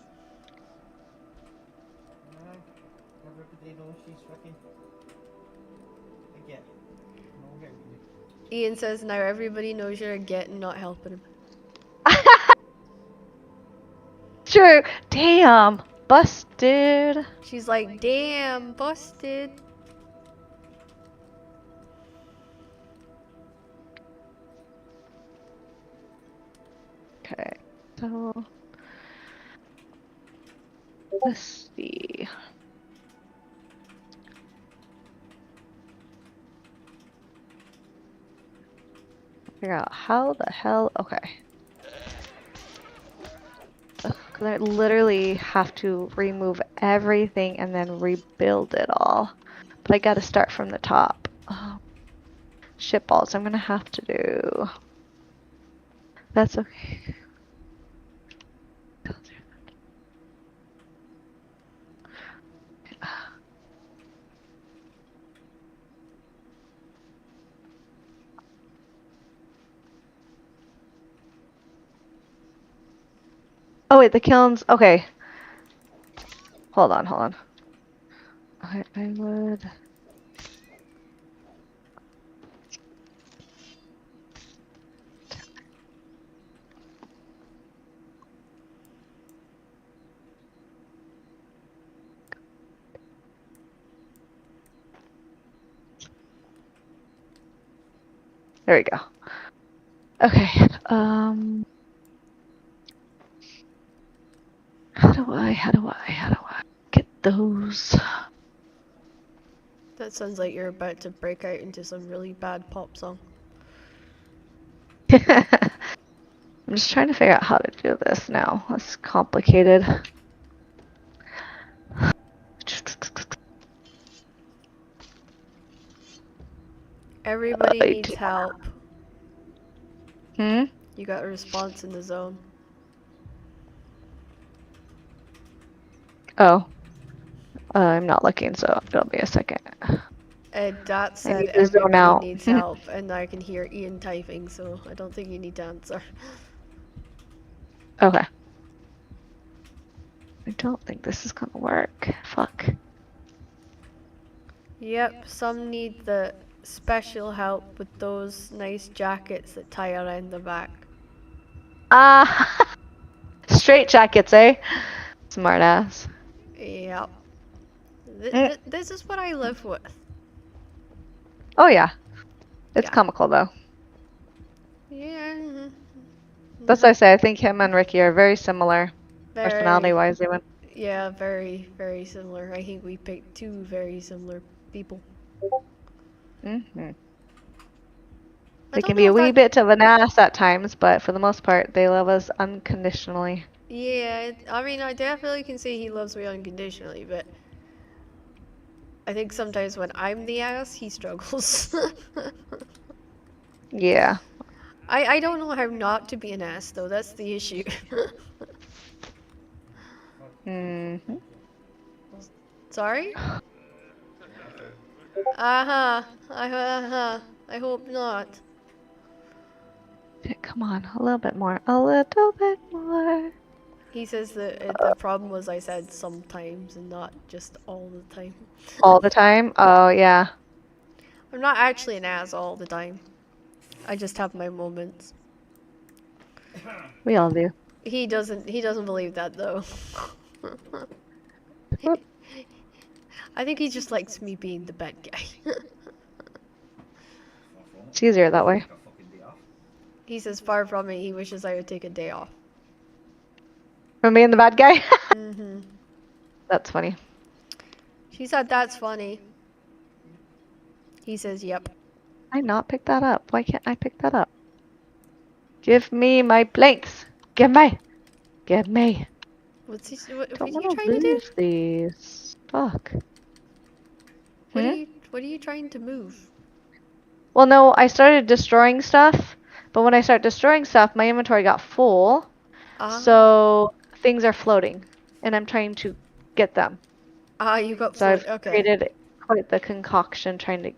Everybody knows she's fucking. Again. No help you. Ian says now everybody knows you're getting not helping him. True. Damn. Busted. She's like, damn, busted. Okay. So let's see. Figure out how the hell. Okay. Because I literally have to remove everything and then rebuild it all. But I gotta start from the top. Oh, shit balls, I'm gonna have to do. That's okay. Oh wait, the kilns. Okay. Hold on, hold on. I would. There we go. Okay. How do I get those? That sounds like you're about to break out into some really bad pop song. I'm just trying to figure out how to do this now. That's complicated. Everybody needs help. Hmm? You got a response in the zone. Oh. I'm not looking, so it'll be a second. Dat I said need to zone everybody out. needs help, and I can hear Ian typing, so I don't think you need to answer. Okay. I don't think this is gonna work. Fuck. Yep, some need the special help with those nice jackets that tie around the back. Ah, straight jackets, eh? Smart ass. Yep. This is what I live with. Oh yeah. It's Yeah. comical though. Yeah. That's what I say. I think him and Ricky are very similar, personality-wise, even. Yeah, very, very similar. I think we picked two very similar people. Mm-hmm. I They don't can be know a if wee that. bit of an ass at times, but for the most part, they love us unconditionally. Yeah, I mean, I definitely can say he loves me unconditionally, but I think sometimes when I'm the ass, he struggles. Yeah. I don't know how not to be an ass, though. That's the issue. Mm-hmm. Sorry? Nothing. Uh-huh. Uh-huh. I hope not. Come on, a little bit more. A little bit more. He says that the problem was I said sometimes and not just all the time. All the time? Oh, yeah. I'm not actually an ass all the time. I just have my moments. We all do. He doesn't believe that though. Whoop. I think he just likes me being the bad guy. Far from it. It's easier that way. Take a fucking day off. He says far from it, he wishes I would take a day off. From being the bad guy? Mm-hmm. That's funny. She said that's funny. He says yep. I not pick that up? Why can't I pick that up? Give me my blanks. Give me. Give me. What are Don't you want to trying to do? lose these. Fuck. What are Hmm? you trying to move? Well, no, I started destroying stuff, but when I start destroying stuff, my inventory got full, Ah. so things are floating, and I'm trying to get them. Ah, you got So I've float. Okay. created quite the concoction trying to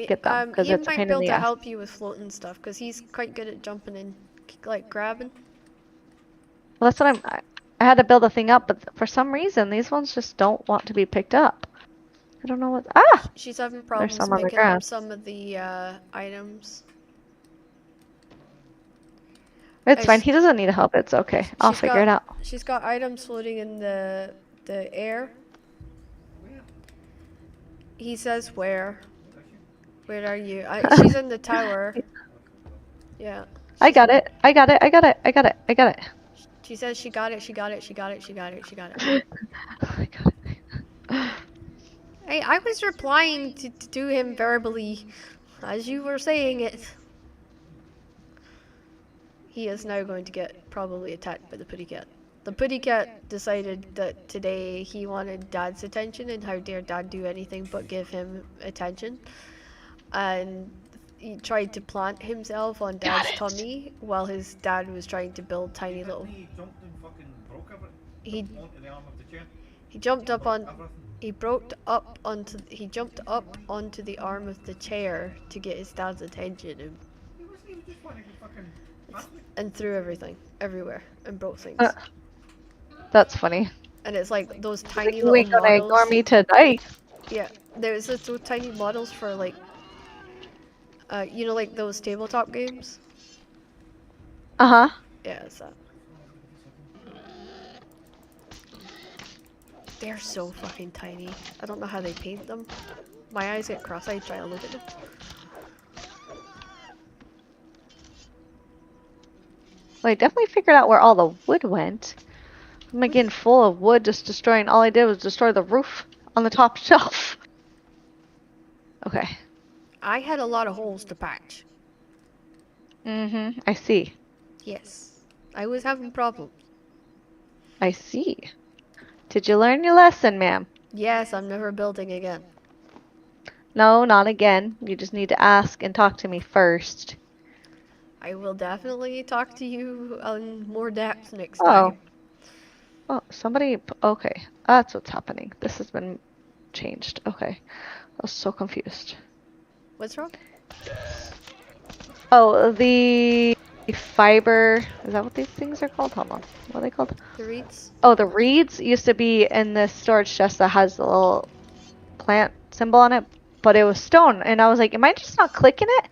get them, because Ian it's a might pain be in able the to ass. help you with floating stuff because he's quite good at jumping and like grabbing. Well, that's what I had to build a thing up, but for some reason, these ones just don't want to be picked up. I don't know what. Ah! She's having There's problems some on the picking up ground. some of the items. It's Uh, fine. sh- He doesn't need help. It's okay. I'll she's figure it got out. she's got items floating in the air. Where? He says where? Where is she? Where are you? She's in the tower. Yeah. I She's, got it. I got it. I got it. I got it. I got it. she says she got it. She got it. She got it. She got it. She got it. I got it. Hey, I was replying to him verbally as you were saying it. He is now going to get probably attacked by the putty cat. The putty cat decided that today he wanted Dad's attention, and how dare Dad do anything but give him attention. And he tried to plant himself on Dad's tummy while his dad was trying to build tiny little. He jumped and fucking broke everything. He Jumped onto the arm of the chair. he jumped up Broke on. everything. He jumped up onto the arm of the chair to get his dad's attention He was just wanting to fucking pass me. and threw everything everywhere and broke things. That's funny. And it's like those Like, tiny you ain't little gonna ignore models. me tonight. Yeah, there's those tiny models for like, like those tabletop games. Uh-huh. Yeah, it's that. They're so fucking tiny. I don't know how they paint them. My eyes get cross-eyed trying to look at them. Well, I definitely figured out where all the wood went. I'm getting full of wood, just destroying. All I did was destroy the roof on the top shelf. Okay. I had a lot of holes to patch. Mm-hmm. I see. Yes. I was having problems. I see. Did you learn your lesson, ma'am? Yes, I'm never building again. No, not again. You just need to ask and talk to me first. I will definitely talk to you on more depth next Oh. time. Oh, somebody. Okay. That's what's happening. This has been changed. Okay. I was so confused. What's wrong? Oh, the fiber. Is that what these things are called? Hold on. What are they called? The reeds? Oh, the reeds used to be in this storage chest that has the little plant symbol on it, but it was stone, and I was like, am I just not clicking it?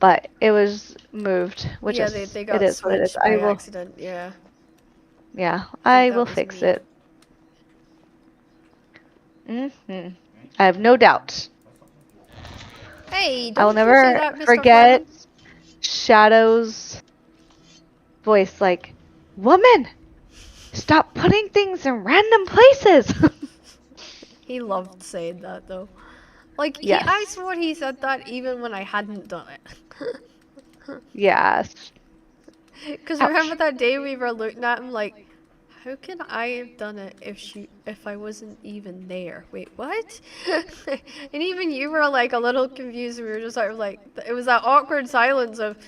But it was moved, which Yeah, is they it got is what it is. switched I by will, accident, yeah. yeah, I I think that will was fix me. it. I have no doubt. Hey, I will don't you say never that, Mr. forget Clemens. Shadow's voice, like, woman, stop putting things in random places. He loved saying that, though. Like Yes. I swore he said that even when I hadn't done it. Yes. Because remember Ouch. that day we were looking at him like, how can I have done it if I wasn't even there? Wait, what? And even you were like a little confused. We were just sort of like, it was that awkward silence of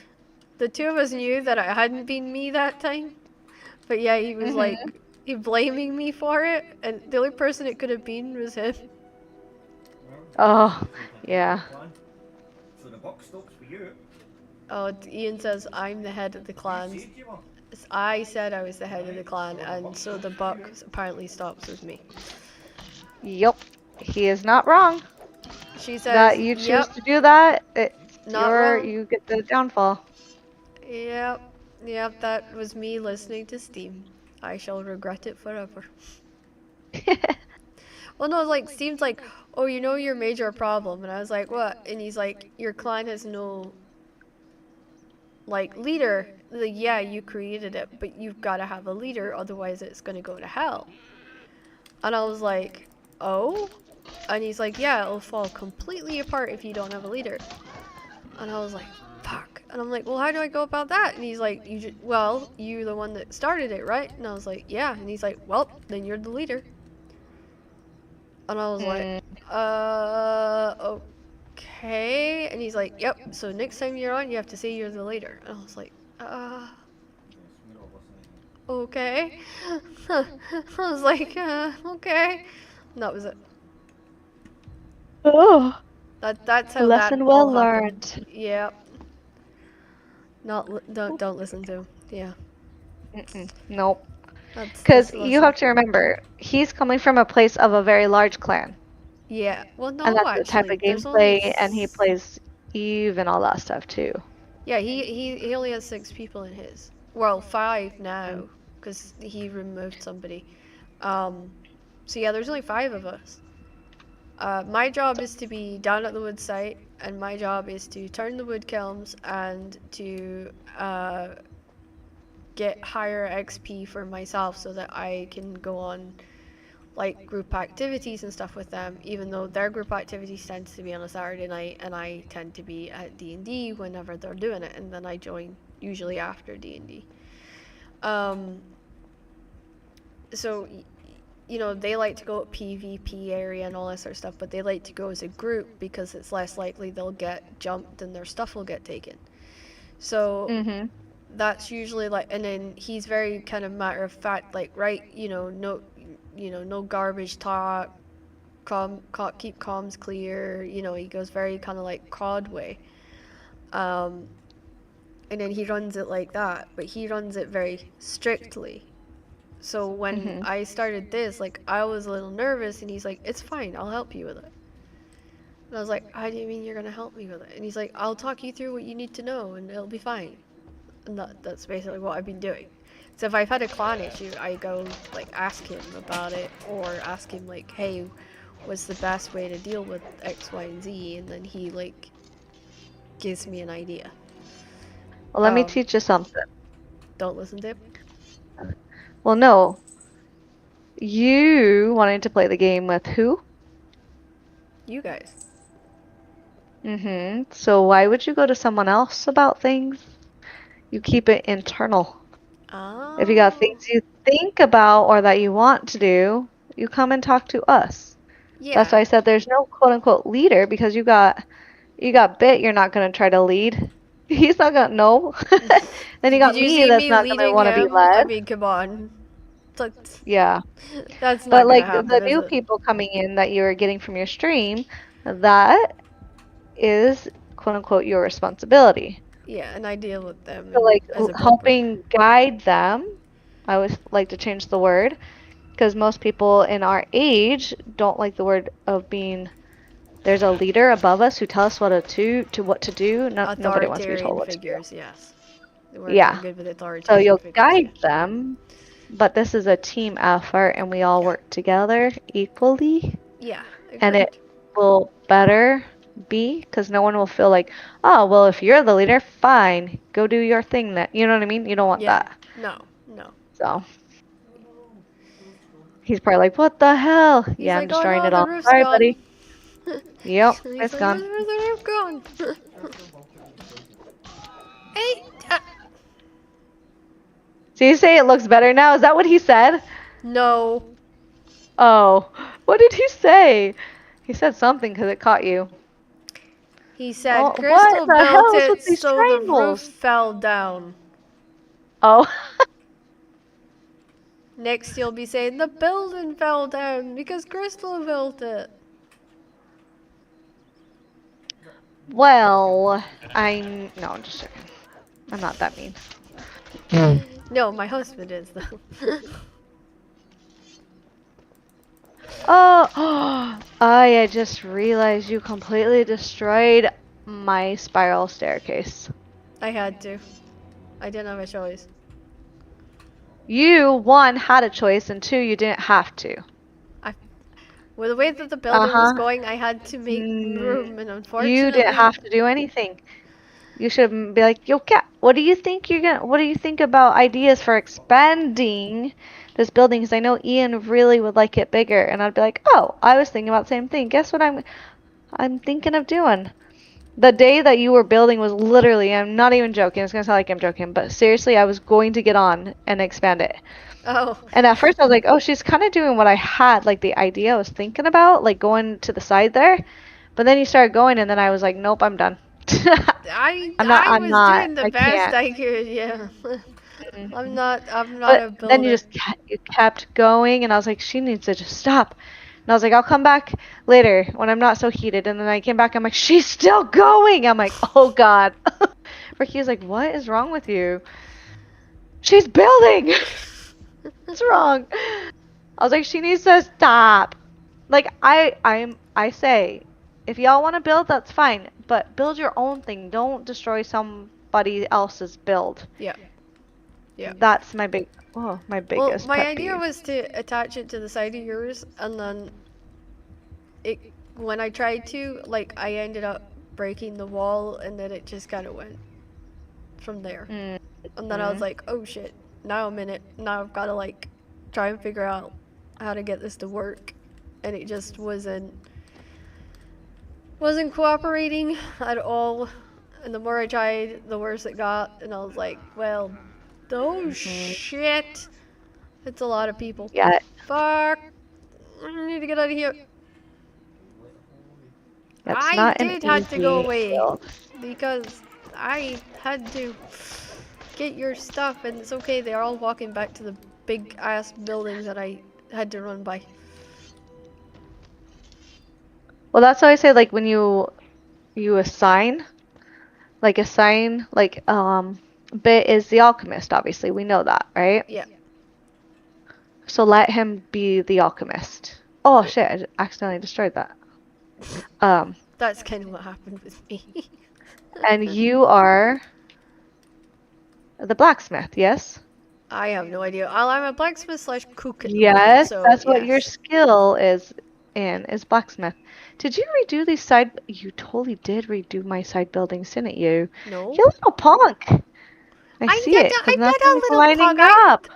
the two of us knew that it hadn't been me that time. But yeah, he was like, he blaming me for it, and the only person it could have been was him. Oh, Just need to yeah. get the plan. So the buck stops for you. Oh, Ian says I'm the head of the You clan. said you were. I said I was the head of the clan, and so the buck apparently stops with me. Yup. He is not wrong. She That says, you choose "Yep, to do that, it's not wrong. you get the downfall. Yep, yep, that was me listening to Steam. I shall regret it forever." Well, no, like Steam's like, "Oh, you know your major problem," and I was like, "What?" And he's like, "Your clan has no like leader." Like, yeah, you created it, but you've got to have a leader, otherwise it's gonna go to hell. And I was like, "Oh?" And he's like, "Yeah, it'll fall completely apart if you don't have a leader." And I was like, "Fuck." And I'm like, "Well, how do I go about that?" And he's like, well, you're the one that started it, right?" And I was like, "Yeah." And he's like, "Well, then you're the leader." And I was like, Mm, okay. And he's like, "Yep, so next time you're on, you have to say you're the leader." And I was like, Yes, we're all listening. okay. I was like, okay. And that was it. oh, That's how that lesson all well happened. learned. Yep. Don't listen to him. Yeah. Nope. That's Because the you lesson. have to remember, he's coming from a place of a very large clan. Yeah. Well, And no, that's the type actually, of there's only gameplay, and he plays Eve and all that stuff too. yeah, he only has 6 people in his. Well, 5 now, because he removed somebody. So yeah, there's only 5 of us. My job is to be down at the wood site, and my job is to turn the wood kilns and to get higher XP for myself so that I can go on like group activities and stuff with them, even though their group activities tends to be on a Saturday night and I tend to be at D&D whenever they're doing it, and then I join usually after D&D. So you know, they like to go at PvP area and all that sort of stuff, but they like to go as a group because it's less likely they'll get jumped and their stuff will get taken. So Mm-hmm. that's usually like, and then he's very kind of matter of fact, like, right, no garbage talk, keep comms clear, he goes very kind of like COD way. And then he runs it like that, but he runs it very strictly. So when Mm-hmm. I started this, like, I was a little nervous, and he's like, "It's fine, I'll help you with it." And I was like, "How do you mean you're gonna help me with it?" And he's like, "I'll talk you through what you need to know, and it'll be fine." And that's basically what I've been doing. So if I've had a clan issue, I go like ask him about it, or ask him like, "Hey, what's the best way to deal with X, Y, and Z?" And then he like gives me an idea. Well, let me teach you something. Don't listen to him. Well, no. You wanted to play the game with who? You guys. Mm-hmm. So why would you go to someone else about things? You keep it internal. If you got Oh. things you think about or that you want to do, you come and talk to us. That's Yeah. why I said there's no quote unquote leader because you got bit, you're not gonna try to lead. He's not gonna no. Then you Did got you me see that's me not gonna leading want to be him? I led. mean, come on. That's, Yeah. that's But not gonna like happen, the is new it? people coming in that you're getting from your stream, that is quote unquote your responsibility. Yeah, and I deal with them So and like as a bumper. helping guide them, I always like to change the word because most people in our age don't like the word of being there's a leader above us who tells us what to do. No, nobody wants to be told Authoritarian what to do. figures, yes. We're not Yeah. good with So authoritarian you'll figures, yeah. guide them, but this is a team effort and we all Yeah. work together equally Yeah, and it agreed. will better be because no one will feel like, oh, well, if you're the leader, fine, go do your thing. That you know what I mean? You don't want Yeah. that. No, no. So Oh no, the roof's gone. he's probably like, what the hell? He's Yeah, I'm like, "Oh destroying no, it the all. roof's Sorry, gone." buddy. Yep, He's it's like, gone. where's the roof gone? Crystal built it with the Hey! So you say it looks better now? Is that what he said? No. Oh, what did he say? He said something because it caught you. He Oh, said what Crystal the built hell is it with these so the roof triangles? fell down. Oh, Next you'll be saying the building fell down because Crystal built it. well, no, I'm just joking. I'm not that mean. No, my husband is though. Oh, I just realized you completely destroyed my spiral staircase. I had to. I didn't have a choice. You, one, had a choice, and two, you didn't have to. With the way that the building was Uh-huh. going, I had to make room, and You didn't unfortunately, have to do anything. You should be like, yo, cat, what do you think what do you think about ideas for expanding this building? Because I know Ian really would like it bigger. And I'd be like, oh, I was thinking about the same thing. Guess what I'm thinking of doing? The day that you were building was literally, I'm not even joking, it's gonna sound like I'm joking, but seriously, I was going to get on and expand it. oh, And at first I was like, oh, she's kind of doing what I had, like the idea I was thinking about, like going to the side there. But then you started going, and then I was like, nope, I'm done. I I'm was not, doing the I best can't. I could. Yeah, Mhm. I'm not But a then builder. you kept going, and I was like, she needs to just stop. And I was like, I'll come back later when I'm not so heated. And then I came back, I'm like, she's still going. I'm like, oh God. Ricky was like, what is wrong with you? She's building. What's wrong? I was like, she needs to stop. Like I say, if y'all want to build, that's fine, but build your own thing. Don't destroy somebody else's build. Yeah, yeah. That's my Well, biggest my pet idea peeve. was to attach it to the side of yours, and then it when I tried to, like, I ended up breaking the wall, and then it just kind of went from there. And then I was Mm-hmm. like, oh shit, now I'm in it. Now I've got to, like, try and figure out how to get this to work. And it just wasn't cooperating at all. And the more I tried, the worse it got. And I was like, well, oh shit. It's a lot of people. Yeah, Fuck. I need to get out of here. that's I not an did have to go easy away build. because I had to get your stuff, and it's okay. They're all walking back to the big ass building that I had to run by. Well, that's why I say like when you assign like Bit is the alchemist, obviously. We know that, right? Yeah. So let him be the alchemist. Oh shit, I accidentally destroyed that. Um, That's kind of what happened with me. and you are the blacksmith, yes? I have no idea. I'm a blacksmith slash cook at the moment, Yes, so that's what your yes. skill is blacksmith. Did you redo these side? You totally did redo my side buildings, didn't you? No. You little punk. I I'm see not it, a, because I'm not a nothing's little lining pug. up.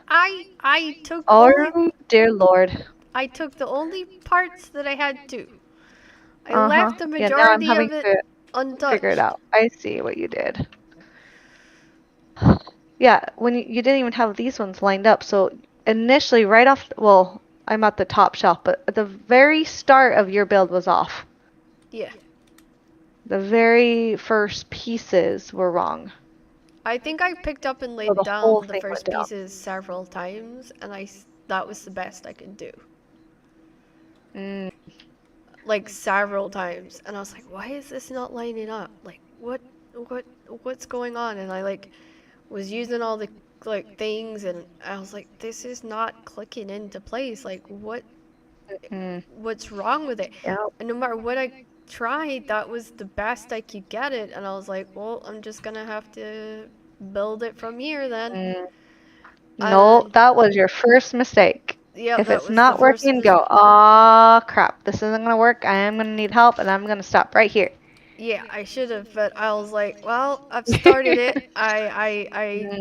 I took only Oh, dear Lord. I took the only parts that I had to. I Uh-huh. left the Yeah, now I'm majority having of it to figure it untouched. out. I see what you did. Yeah, when you didn't even have these ones lined up, so initially right off, well, I'm at the top shelf, but at the very start of your build was off. Yeah. The very first pieces were wrong. I think I picked up and So laid the whole down the thing went first down. pieces several times, and that was the best I could do. Mm, Like several times, and I was like, why is this not lining up? Like, what, what's going on? And I like was using all the like things, and I was like, this is not clicking into place. Like, mm, what's wrong with it? yeah. And no matter what I tried, that was the best I could get it, and I was like, well, I'm just gonna have to build it from here then. Mm. And No, then, that was your first mistake. yeah, If that it's was the not first working, go, ah, crap, this isn't gonna work. I am gonna need help, and I'm gonna stop right here. Yeah, I should have, but I was like, well, I've started it. I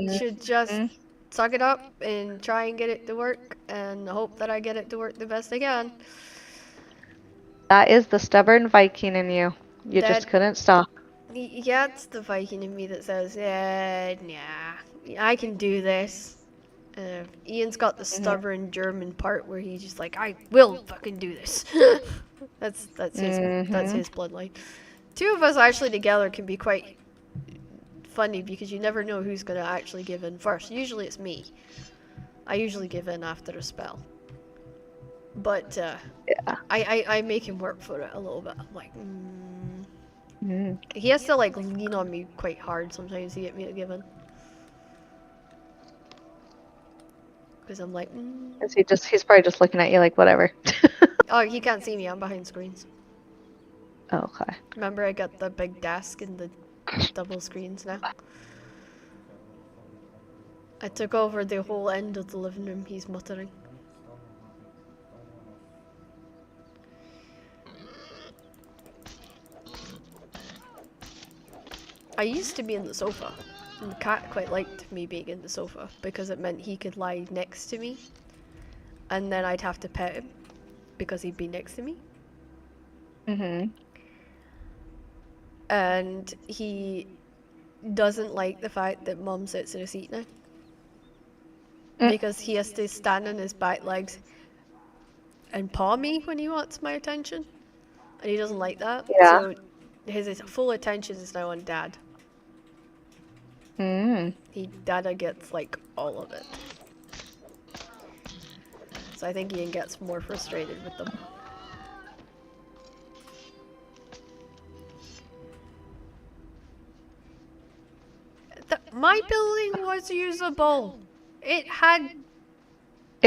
should just Mhm. suck it up and try and get it to work and hope that I get it to work the best I can. That is the stubborn Viking in you. You That just couldn't stop. yeah, it's the Viking in me that says, nah, I can do this. Ian's got the stubborn German part where he's just like, I will fucking do this. that's his bloodline. Two of us actually together can be quite funny because you never know who's gonna actually give in first. Usually it's me. I usually give in after a spell. But Yeah. I make him work for it a little bit. I'm like, He has to like lean on me quite hard sometimes to get me to give in. Because I'm like, He's probably just looking at you like whatever. Oh, he can't see me. I'm behind screens. Okay. Remember, I got the big desk and the double screens now. I took over the whole end of the living room. He's muttering. I used to be in the sofa, and the cat quite liked me being in the sofa because it meant he could lie next to me, and then I'd have to pet him because he'd be next to me. And he doesn't like the fact that Mum sits in a seat now because he has to stand on his back legs and paw me when he wants my attention, and he doesn't like that. Yeah. So his full attention is now on Dad. Dada gets like all of it. So I think Ian gets more frustrated with them. My building was usable. It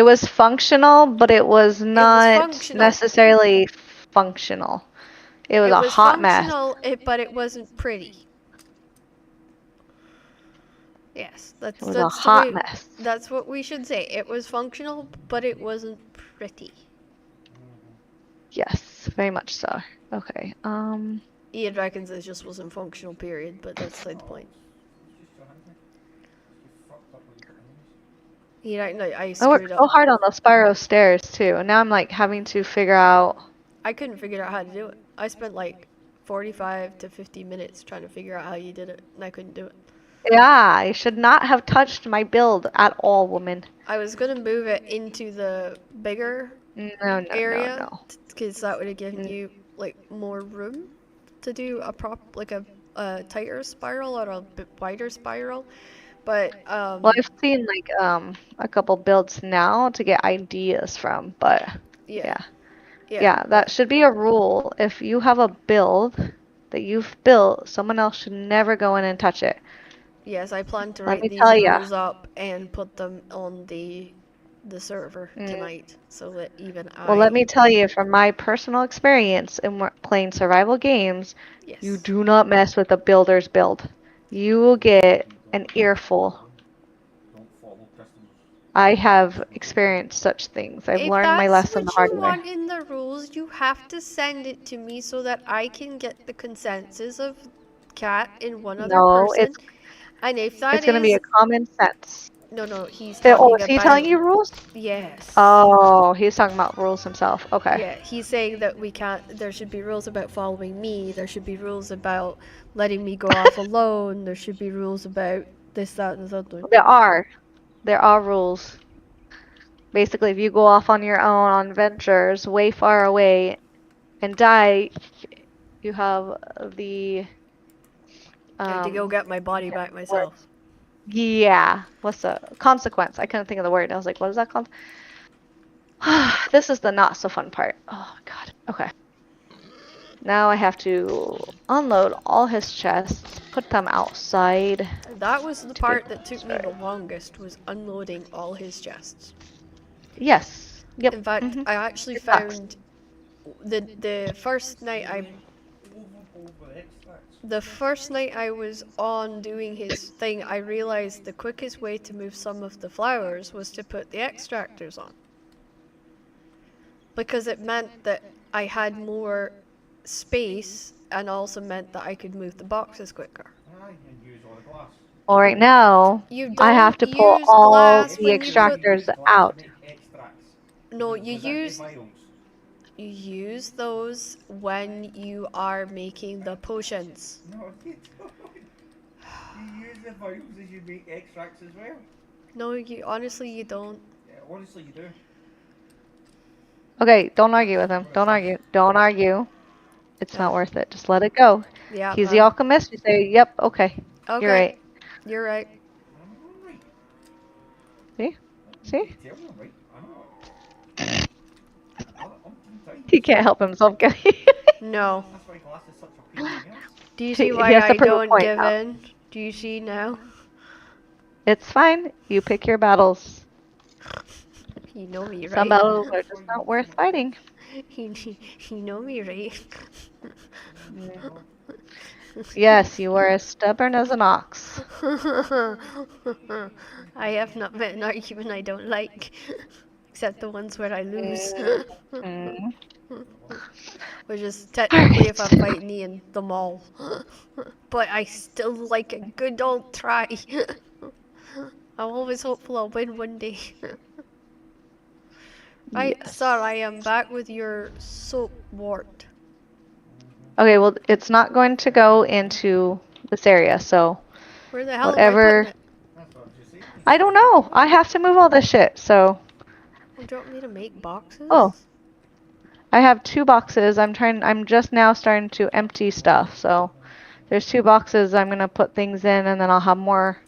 was functional, but it was not functional. necessarily functional. It was a hot mess. But it wasn't pretty. Yes, It was a hot mess. That's what we should say. It was functional, but it wasn't pretty. Yes, very much so. Okay. Ian reckons it just wasn't functional, period, but that's the point. I I worked so hard on the spiral stairs too, and now I'm like having to figure out. I couldn't figure out how to do it. I spent like 45 to 50 minutes trying to figure out how you did it, and I couldn't do it. Yeah, I should not have touched my build at all, woman. I was gonna move it into the bigger area, because that would have given you like more room to do a tighter spiral or a bit wider spiral. But well, I've seen like a couple builds now to get ideas from, but yeah, that should be a rule. If you have a build that you've built, someone else should never go in and touch it. Yes, I plan to write these rules up and put them on the server tonight, so that even Well, let me tell you from my personal experience in playing survival games, you do not mess with a builder's build. You will get an earful. I have experienced such things. I've learned my lesson the hard way. If that's what you want in the rules, you have to send it to me so that I can get the consensus of Cat and one other person. And if that it's going to be a common sense. No, he's talking about... is he telling you rules? Yes. Oh, he's talking about rules himself. Okay. Yeah, he's saying that there should be rules about following me, there should be rules about letting me go off alone, there should be rules about this, that, and the other. There are rules. Basically, if you go off on your own on ventures way far away and die, you have the... I have to go get my body back myself. Yeah. What's the consequence? I couldn't think of the word. I was like, what is that called? This is the not so fun part. Oh, God. Okay. Now I have to unload all his chests, put them outside. That was the part that took me the longest, was unloading all his chests. Yes. Yep. In fact, I actually found the first night I was on doing his thing, I realized the quickest way to move some of the flowers was to put the extractors on. Because it meant that I had more space and also meant that I could move the boxes quicker. Well, right now, I have to pull all the extractors out. No, you use... use those when you are making the potions. No, you don't. You use the vials as you make extracts as well. No, you honestly you don't. Yeah, honestly, you do. Okay, don't argue with him. What a Don't trust. argue. Don't argue. It's Yeah. not worth it. Just let it go. Yeah, He's the alchemist. You say, yep, okay. You're okay. right. You're right. I'm right. See? You See? can tell me I'm right. I know it. Umpteen times. He can't help himself, can he? No. That's why glass is such a pain in the ass. Do you see He why has to I prove a don't point give now. in? Do you see now? It's fine. You pick your battles. You know me, right? Some battles are That's why just you not need worth so much fighting. You know me, right? time. Yes, you are as stubborn as an ox. I have not met an argument I don't like, except the ones where I lose. Mm. Which is technically if I'm Alright. fighting in the mall. But I still like a good old try. I'm always hopeful I'll win one day. Right, Yes. sir, I am back with your soap wort. Okay, well, it's not going to go into this area, so Where the hell am I whatever. putting it? That's what I was just saying. I don't know. I have to move all this shit, so. Oh, do you want me to make boxes? Oh, I have 2 boxes. I'm just now starting to empty stuff, so there's 2 boxes I'm gonna put things in, and then I'll have more.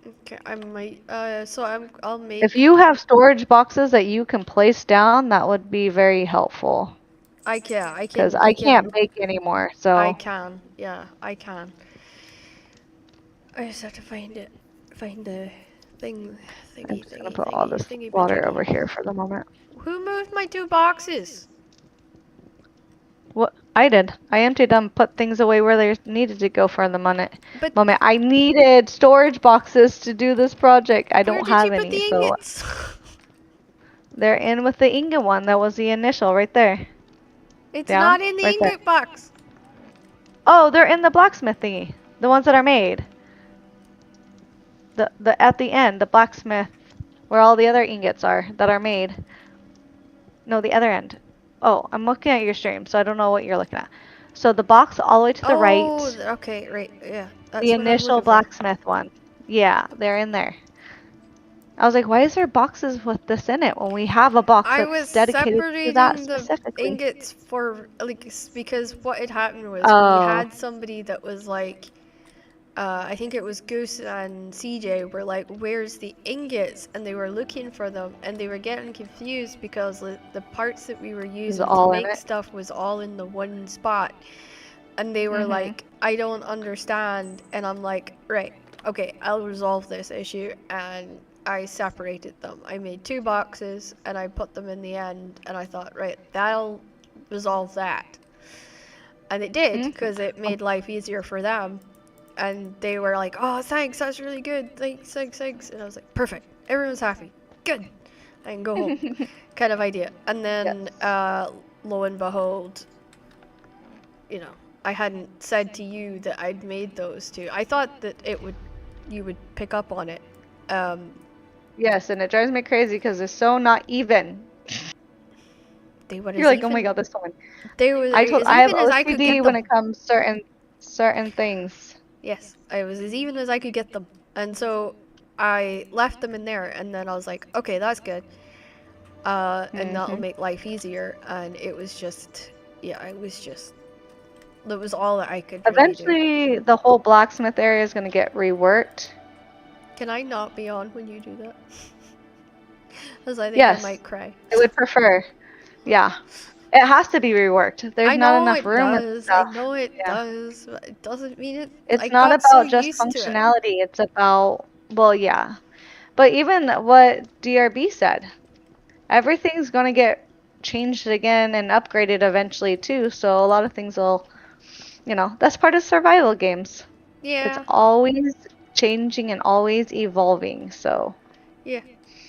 Okay, I might. I'll make. If you have storage boxes that you can place down, that would be very helpful. I Because can. I can't make any more, I so can. Yeah, I can. I just have to find it. Find the thing. I'm Thingy, just gonna thingy, put all thingy, this thingy, water over majiggy. here for the moment. Who moved my 2 boxes? What I did, I emptied them, put things away where they needed to go for the But moment. I needed storage boxes to do this project. I where don't did you have put the any, so ingots? they're in with the ingot one. That was the initial right there. It's Down, not in the right there. ingot box. Oh, they're in the blacksmith thingy. The ones that are made. The at the end, the blacksmith, where all the other ingots are that are made. No, the other end. Oh, I'm looking at your stream, so I don't know what you're looking at. So the box all the way to the Oh, right, okay, right, yeah. the That's what I'm initial looking for. blacksmith one. Yeah, they're in there. I was like, why is there boxes with this in it when we have a box I that's was dedicated to that separating the specifically? ingots for because what had happened was we Oh, had somebody that was like, I think it was Goose and CJ were like, "Where's the ingots?" And they were looking for them, and they were getting confused because the parts that we were is using to all in make it. stuff was all in the one spot, and they were Mhm. like, "I don't understand," and I'm like, "Right, okay, I'll resolve this issue," and I separated them. I made 2 boxes and I put them in the end, and I thought, right, that'll resolve that. And it did, Mhm. because it made life easier for them. And they were like, oh, thanks, that's really good. Thanks, thanks, thanks. And I was like, perfect. Everyone's happy. Good. I can go home. Kind of idea. And then, lo and behold, you know, I hadn't said to you that I'd made those 2. I thought that you would pick up on it. Yes, and it drives me crazy because they're so not even. They were You're as like, oh my even. god, there's so many. They were as I have even as I could OCD get when them. it comes certain things. Yes, I was as even as I could get them. And so I left them in there, and then I was like, okay, that's good. And that'll Mhm. make life easier. And it was just, yeah, that was all that I could really do. Eventually, the whole blacksmith area is gonna get reworked. Can I not be on when you do that? Because I think I Yes, might cry. I would prefer. Yeah, it has to be reworked. There's I not know enough it room and does. I stuff. know it Yeah. does. But it doesn't mean it. I It's not got so about just used to it. functionality, it's about, well, yeah. But even what DRB said, everything's going to get changed again and upgraded eventually too, so a lot of things will, that's part of survival games. It's Yeah. always changing and always evolving, so Yeah.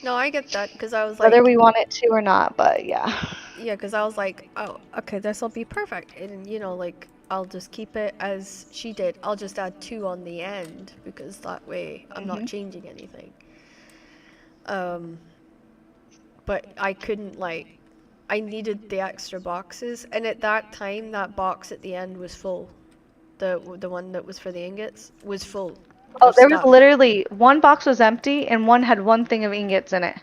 No, I get that because I was whether like, we want it to or not, but yeah. yeah, because I was like, oh, okay, this will be perfect. And, like, I'll just keep it as she did. I'll just add 2 on the end because that way I'm not Mhm. changing anything. But I couldn't, like, I needed the extra boxes, and at that time, that box at the end was full. The one that was for the ingots was full Oh, of there was stuff. literally one box was empty and one had one thing of ingots in it.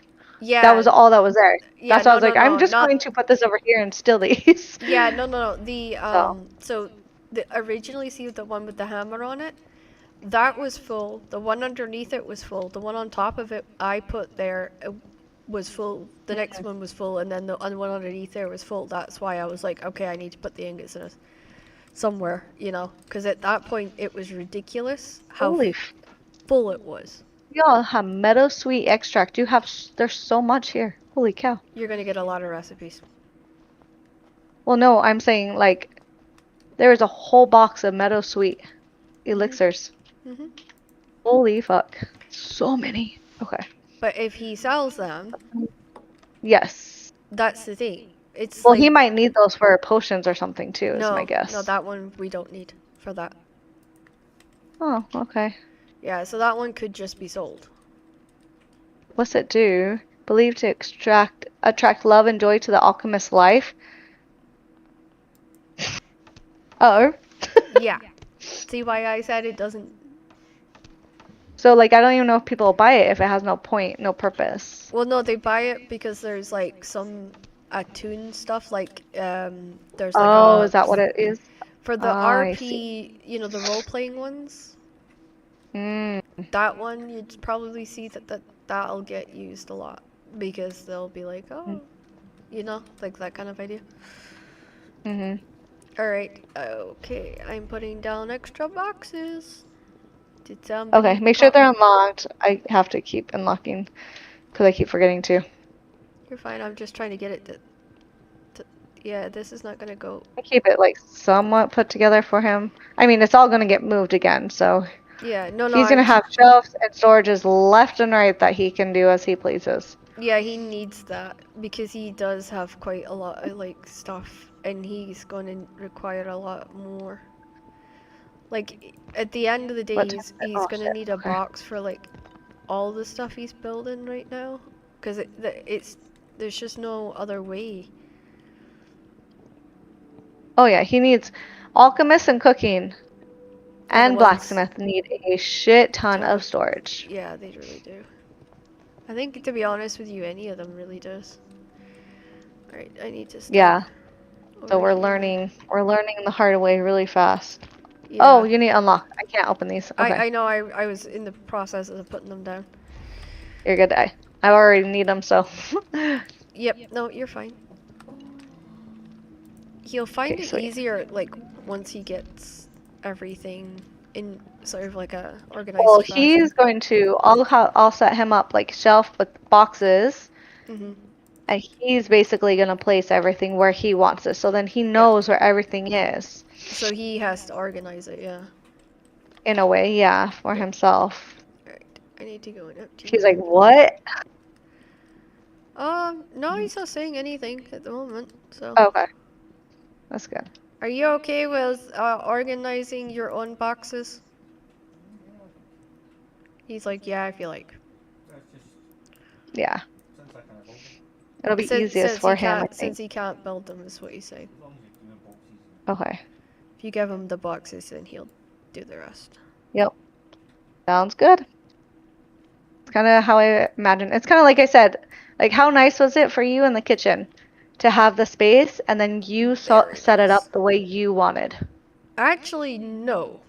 That was Yeah, all that was there. yeah, That's why I no, was no, like, I'm no, just not. going to put this over here and steal these. Yeah, no, no, no. The So, so the originally see the one with the hammer on it. That was full. The one underneath it was full. The one on top of it I put there was full. The next one was full, and then the one underneath there was full. That's why I was like, okay, I need to put the ingots in it somewhere, you know, because at that point it was ridiculous how holy, full it was. y'all have meadow sweet extract. You have, there's so much here. Holy cow. You're gonna get a lot of recipes. Well, no, I'm saying like there is a whole box of meadow sweet elixirs. Hmm. Holy fuck. So many. Okay. But if he sells them, Yes. that's the thing. It's Well, like he might need those for potions or something too, is my no, guess. no, that one we don't need for that. Oh, okay. Yeah, so that one could just be sold. What's it do? Believed to attract love and joy to the alchemist's life. Oh. Yeah. See why I said it doesn't. So like I don't even know if people will buy it if it has no point, no purpose. Well, no, they buy it because there's like some attune stuff. Like there's like Oh, a is that what it is? for the Ah, I RP, you know, the role playing ones. Mm. That one you'd probably see that'll get used a lot because they'll be like, oh, you know, like that kind of idea. Mhm. All right, okay, I'm putting down extra boxes. Did somebody Okay, make sure pop- they're unlocked. I have to keep unlocking because I keep forgetting to. You're fine. I'm just trying to get it yeah, this is not gonna go. I keep it like somewhat put together for him. I mean, it's all gonna get moved again, so Yeah, no, no, he's gonna have shelves and storages left and right that he can do as he pleases. yeah, he needs that because he does have quite a lot of like stuff, and he's going to require a lot more. Like at the end of the day, What he's time is it? he's Oh, gonna shit. need a Okay. box for like all the stuff he's building right now, because it's there's just no other way. Oh yeah, he needs alchemist and cooking Are the and ones blacksmith need a shit ton to of storage. yeah, they really do. I think to be honest with you, any of them really does. All right, I need to start. Yeah, so over we're here. learning the hard way really fast. Yeah. Oh, you need to unlock. I can't open these. Okay, I know. I was in the process of putting them down. you're good. I already need them, so. Yep. No, you're fine. He'll find Okay, it sweet. easier like once he gets everything in sort of like a organized Well, fashion. he's going to. I'll set him up like shelf with boxes, Mhm. and he's basically gonna place everything where he wants it. So then he knows where everything is. So he has to organize it. Yeah. In a way, yeah, for Yeah. himself. All right. I need to go in up to. He's like, what? No, he's not saying anything at the moment. So. Okay, that's good. Are you okay with organizing your own boxes? He's like, yeah, I feel like. That's just Yeah, since I can avoid it. it'll be easiest for him, I Since think. he can't build them, is what he's saying. As long as you do the boxes. Okay. If you give him the boxes, then he'll do the rest. Yep. Sounds good. It's kind of how I imagine. It's kind of like I said, like how nice was it for you in the kitchen to have the space and then you Very set it nice. up the way you wanted? Actually, no.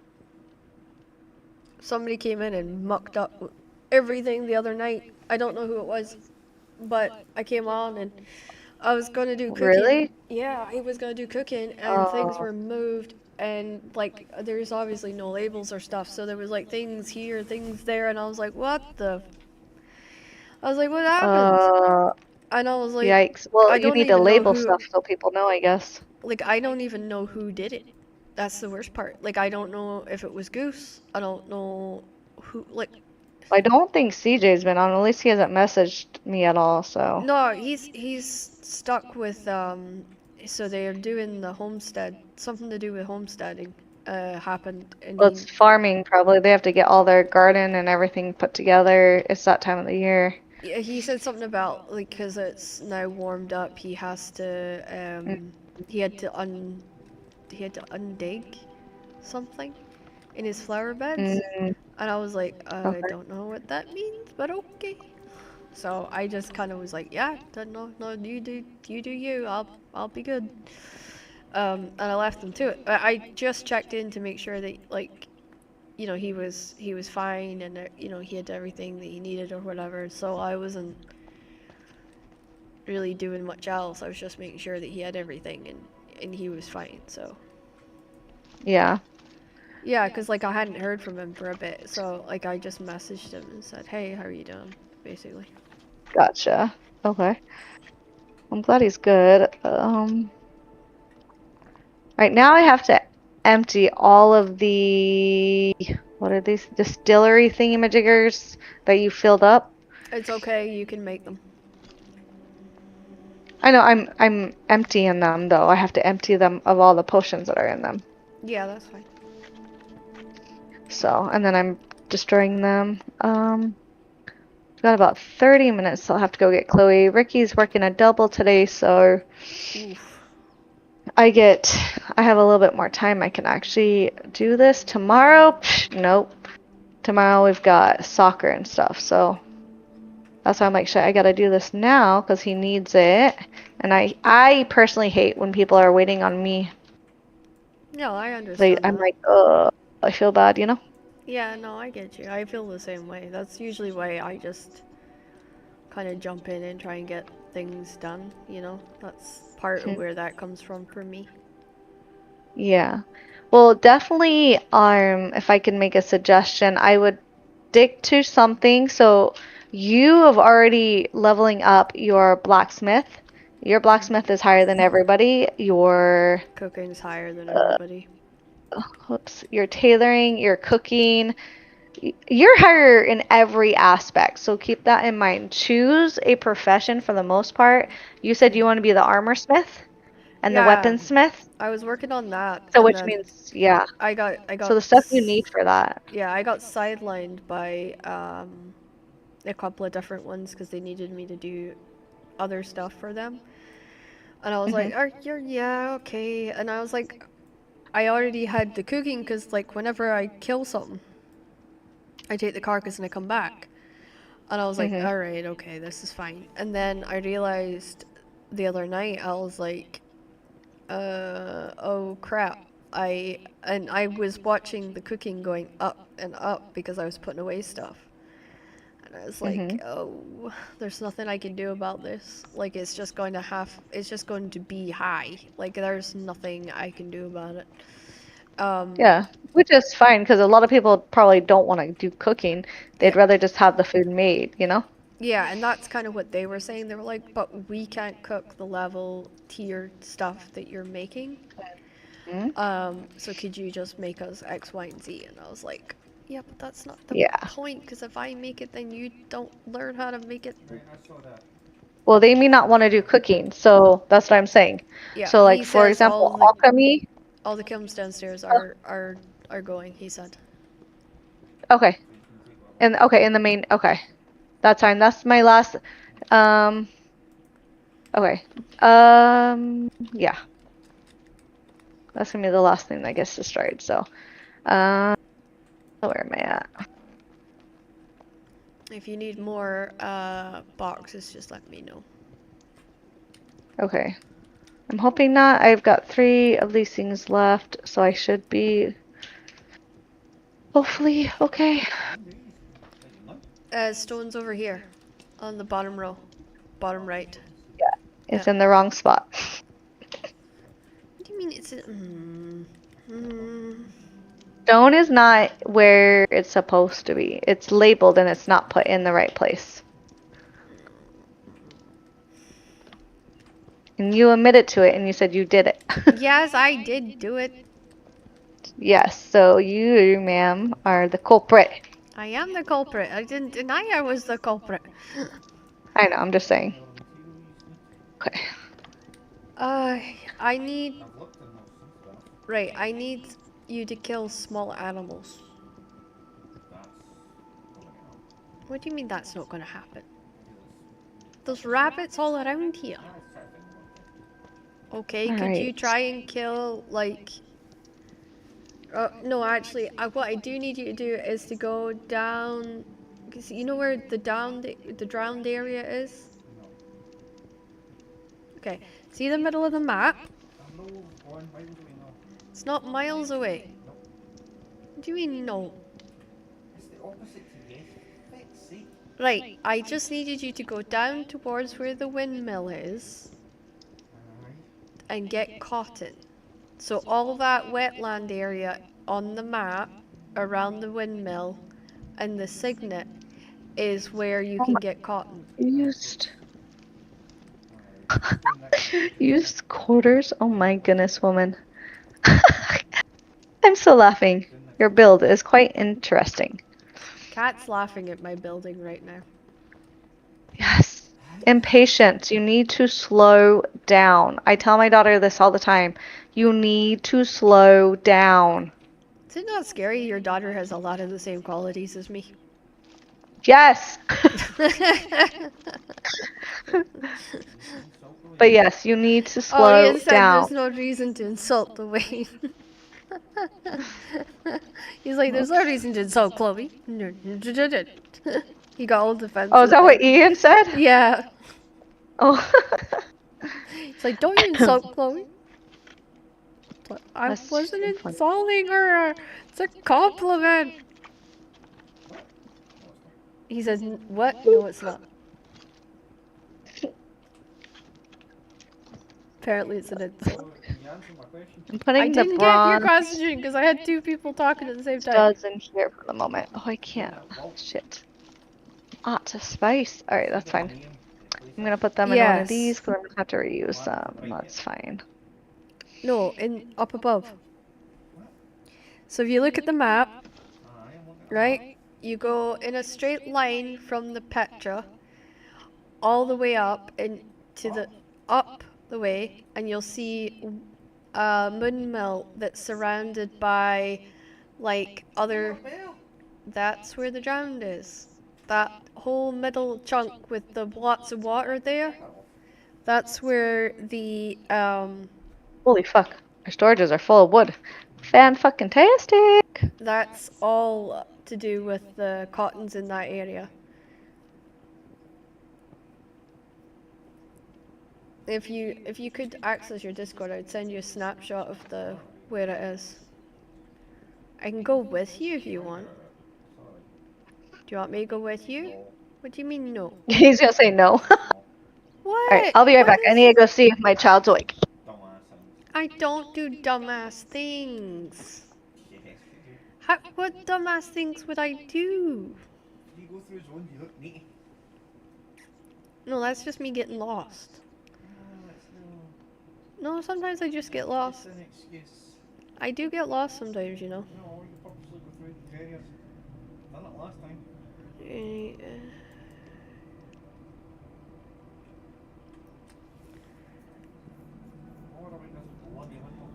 Somebody came in and mucked up everything the other night. I don't know who it was, but I came on and I was gonna do cooking. Really? Yeah, I was gonna do cooking, and things Oh. were moved, and like there's obviously no labels or stuff, so there was like things here, things there, and I was like, what the? I was like, what happened? And I was like, Yikes. Well, I you don't need to even know label who. stuff so people know, I guess. Like I don't even know who did it. That's the worst part. Like I don't know if it was Goose. I don't know who. Like I don't think CJ's been on. At least he hasn't messaged me at all, so. no, he's stuck with So they're doing the homestead. Something to do with homesteading happened, and Well, it's farming, probably. They have to get all their garden and everything put together. It's that time of the year. Yeah, he said something about like because it's now warmed up, he had to undig something in his flower beds, Mm, and I was like, I okay. don't know what that means, but okay. So I just kind of was like, yeah, no, you do you. I'll be good. And I left him to it. I just checked in to make sure that like he was fine and he had everything that he needed or whatever. So I wasn't really doing much else. I was just making sure that he had everything and he was fine. So Yeah. yeah, because like I hadn't heard from him for a bit, so like I just messaged him and said, hey, how are you doing, basically. Gotcha. Okay. I'm glad he's good. Right now I have to empty all of the, what are these? Distillery thingamajiggers that you filled up. It's okay, you can make them. I know I'm emptying them though. I have to empty them of all the potions that are in them. Yeah, that's fine. So, and then I'm destroying them. Got about 30 minutes, so I'll have to go get Chloe. Ricky's working a double today, so Oof. I have a little bit more time. I can actually do this tomorrow. Nope. Tomorrow we've got soccer and stuff, so that's why I'm like, shit, I gotta do this now because he needs it. And I personally hate when people are waiting on me. No, I understand I'm that. like, I feel bad, you know? Yeah, no, I get you. I feel the same way. That's usually why I just kind of jump in and try and get things done. That's part of where that comes from for me. Yeah. Well, definitely, if I can make a suggestion, I would stick to something. So you have already leveling up your blacksmith. Your blacksmith is higher than everybody. Cooking's higher than everybody. Your tailoring, your cooking, you're higher in every aspect. So keep that in mind. Choose a profession for the most part. You said you want to be the armor smith and the Yeah, weaponsmith. I was working on that, So and which then means, yeah. I So got the stuff you need for that. yeah, I got sidelined by a couple of different ones because they needed me to do other stuff for them. And I was Hmm. like, yeah, okay. And I was like, I already had the cooking because, like, whenever I kill something, I take the carcass and I come back. And I was like, Hmm. alright, okay, this is fine. And then I realized the other night, I was like, oh crap. I was watching the cooking going up and up because I was putting away stuff. And I was Hmm. like, oh, there's nothing I can do about this. Like, it's just going to be high. Like, there's nothing I can do about it. Yeah, which is fine because a lot of people probably don't want to do cooking. Yeah. They'd rather just have the food made, you know? Yeah, and that's kind of what they were saying. They were like, but we can't cook the level tier stuff that you're making. Mhm. So could you just make us X, Y, and Z? And I was like, yeah, but that's not the Yeah. point, because if I make it, then you don't learn how to make it. Right, I saw that. Well, they may not want to do cooking, so that's what I'm saying. Yeah, So, like, he for says example, alchemy. all the kilns downstairs Oh, are going, he said. okay. So you can take that And one. okay, in the main. Okay, that's fine. That's my last. Um. Okay. Yeah. That's gonna be the last thing that gets destroyed. So, um, where am I at? If you need more boxes, just let me know. Okay. I'm hoping not. I've got 3 of these things left, so I should be hopefully okay. What are these? Like mud? Stone's over here, on the bottom row, bottom Oh, right. these. Yeah, Yeah. it's in the wrong spot. What do you mean it's in? Stone is not where it's supposed to be. It's labeled and it's not put in the right place. And you admitted to it and you said you did it. Yes, I did do it. Yes, so you, ma'am, are the culprit. I am the culprit. I didn't deny I was the culprit. I know, I'm just saying. Any other material you just need? Okay. Uh, I need I've looked and there's some stuff. right. I need you to kill small animals. That's not gonna help. What do you mean that's not gonna happen? Because There's rabbits all around here. I'll try to find one. Okay, could you Alright. try and kill, like... no, actually, what I do need you to do is to go down... Because you know where the drowned area is? No. Okay, see the middle of the map? I'm no going miles away now. It's not miles away. Nope. What do you mean, no? It's the opposite to yes. For feck's sake. Right, I just needed you to go down towards where the windmill is Aye. and get cotton. So all that wetland area on the map around the windmill and the signet is where you can get cotton. Used Aye. Doing that. used quarters. Oh my goodness, woman. I'm still laughing. Your build is quite interesting. Cat's laughing at my building right now. Yes. Impatience. You need to slow down. I tell my daughter this all the time. You need to slow down. Is it not scary? Your daughter has a lot of the same qualities as me. Yes. But yes, you need to Oh, slow he said down. there's no reason to insult the way. He's like, there's no reason to insult Chloe. He got all defensive. Oh, is that what Ian said? Yeah. Oh. It's like, don't you insult Chloe. It's like, I That's wasn't funny. insulting her. It's a compliment. He says, what? No, it's not. Apparently it's an insult. So, can you answer my question? I'm putting I the didn't get your bronze question because I had two people talking at the same time. studs in here for the moment. Oh, I can't. Shit. Lots of space. Alright, that's fine. I'm gonna put them in one of Yes. these because I'm gonna have to reuse them. That's fine. No, up above. So if you look at the map, Aye, I'm looking at right, you go in a straight line from the Petra all the way up and to the up the way, and you'll see a moon mill that's surrounded by like other. That's where the drowned is. That whole middle chunk with the lots of water there. That's where the Holy fuck. Our storages are full of wood. Fan-fucking-tastic! that's all to do with the cottons in that area. If you could access your Discord, I'd send you a snapshot of where it is. I can go with you if you want. Do you want me to go with you? What do you mean no? He's gonna say no. What? Alright, I'll be right What back. I is- need to go see if my child's awake. Dumbass things. I don't do dumbass things. Yes, you do. What dumbass things would I do? If you go through zones, you look neat. No, that's just me getting lost. No, it's No, sometimes I just get no. lost. It's an excuse. I do get lost sometimes, you know. No, you purposely go through these areas. Done it last time. Or about this bloody window.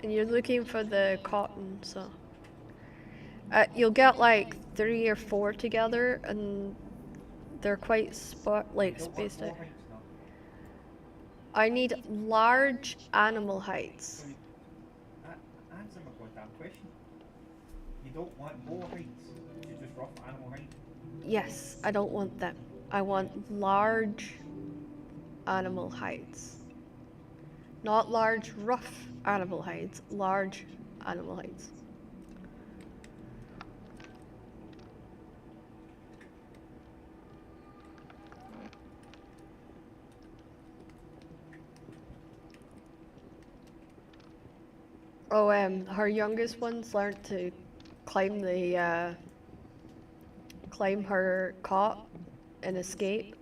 And you're looking for the cotton, so you'll get like 3 or 4 together, and they're quite Don't spaced want out. more heights now. I need large animal heights. So answer my goddamn question. You don't want more heights. You just rough animal height. Yes, I don't want them. I want large animal heights. Not large, rough animal heights. Large animal heights. Oh, her youngest one's learned to climb climb her cot and escape.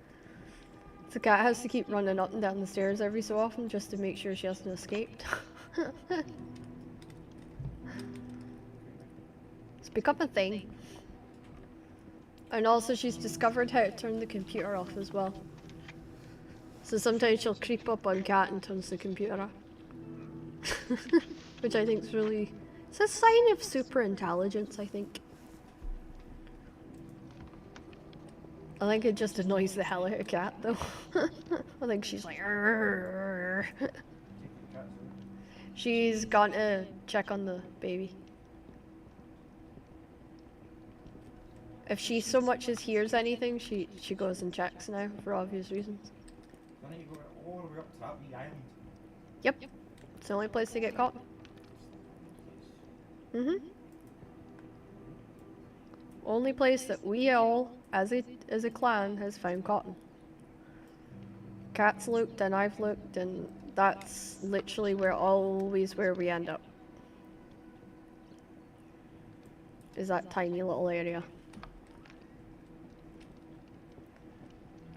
The cat has to keep running up and down the stairs every so often just to make sure she hasn't escaped. It's become a thing. And also she's discovered how to turn the computer off as well. So sometimes she'll creep up on Cat and turns the computer off. Which I think is really... It's a sign of super intelligence, I think. I think it just annoys the hell out of Cat though. I think she's like, "Arr." Take the cats out. She's gone to check on the baby. If she so much as hears anything, she goes and checks now for obvious reasons. So I need to go all the way up to that wee island. Yep, it's the only place to get caught. Mhm. Only place that we all, as a clan, has found cotton. Cat's looked and I've looked, and that's literally always where we end up. Is that tiny little area.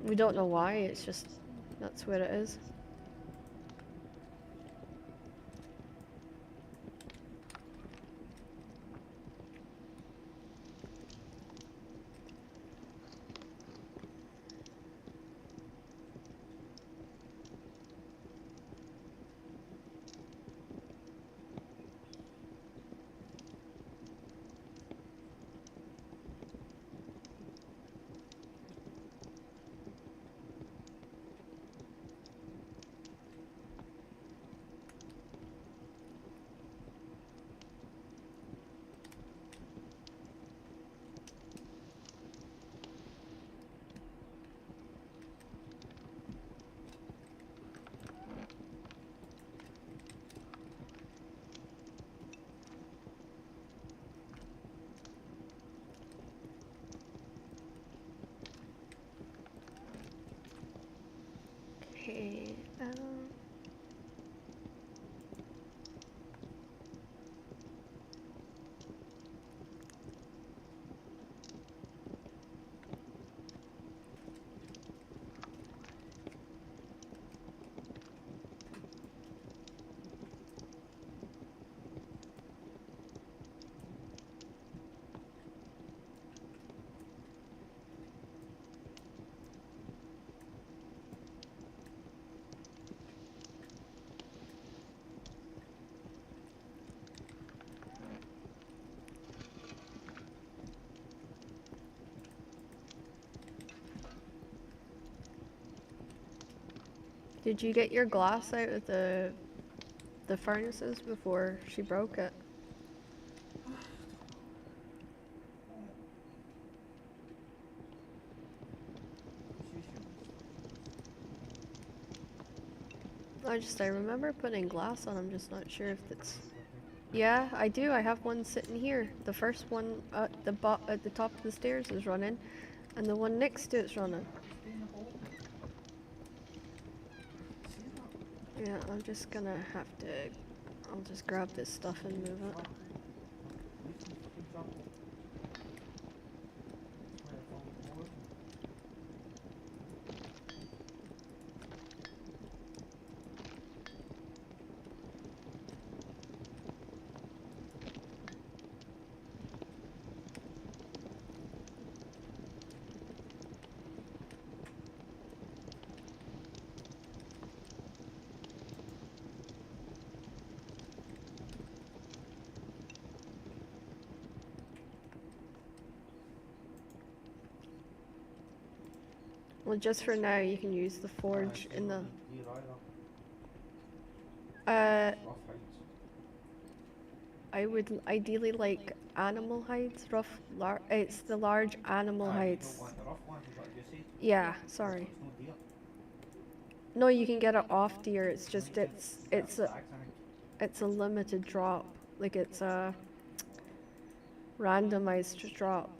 We don't know why, it's just that's where it is. Okay, did you get your glass out of the furnaces before she broke it? I remember putting glass on, I'm just not sure if it's... Yeah, I do, I have one sitting here. The first one at the top of the stairs is running, and the one next to it's running. Yeah, I'm just gonna have to... I'll just grab this stuff and move it. Well, just for now, you can use the forge in the... I would ideally like animal hides, it's the large animal hides. Yeah, sorry. No, you can get it off deer, it's just, it's a limited drop. Like, it's a randomized drop.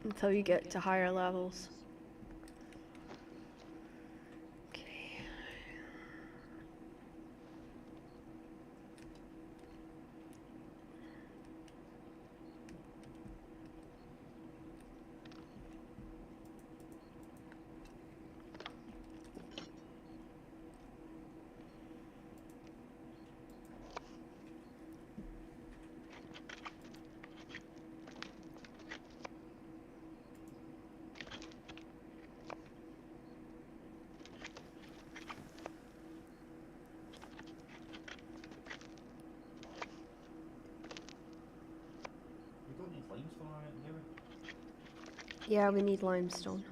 Until you get to higher levels. Okay. Yeah, we need limestone.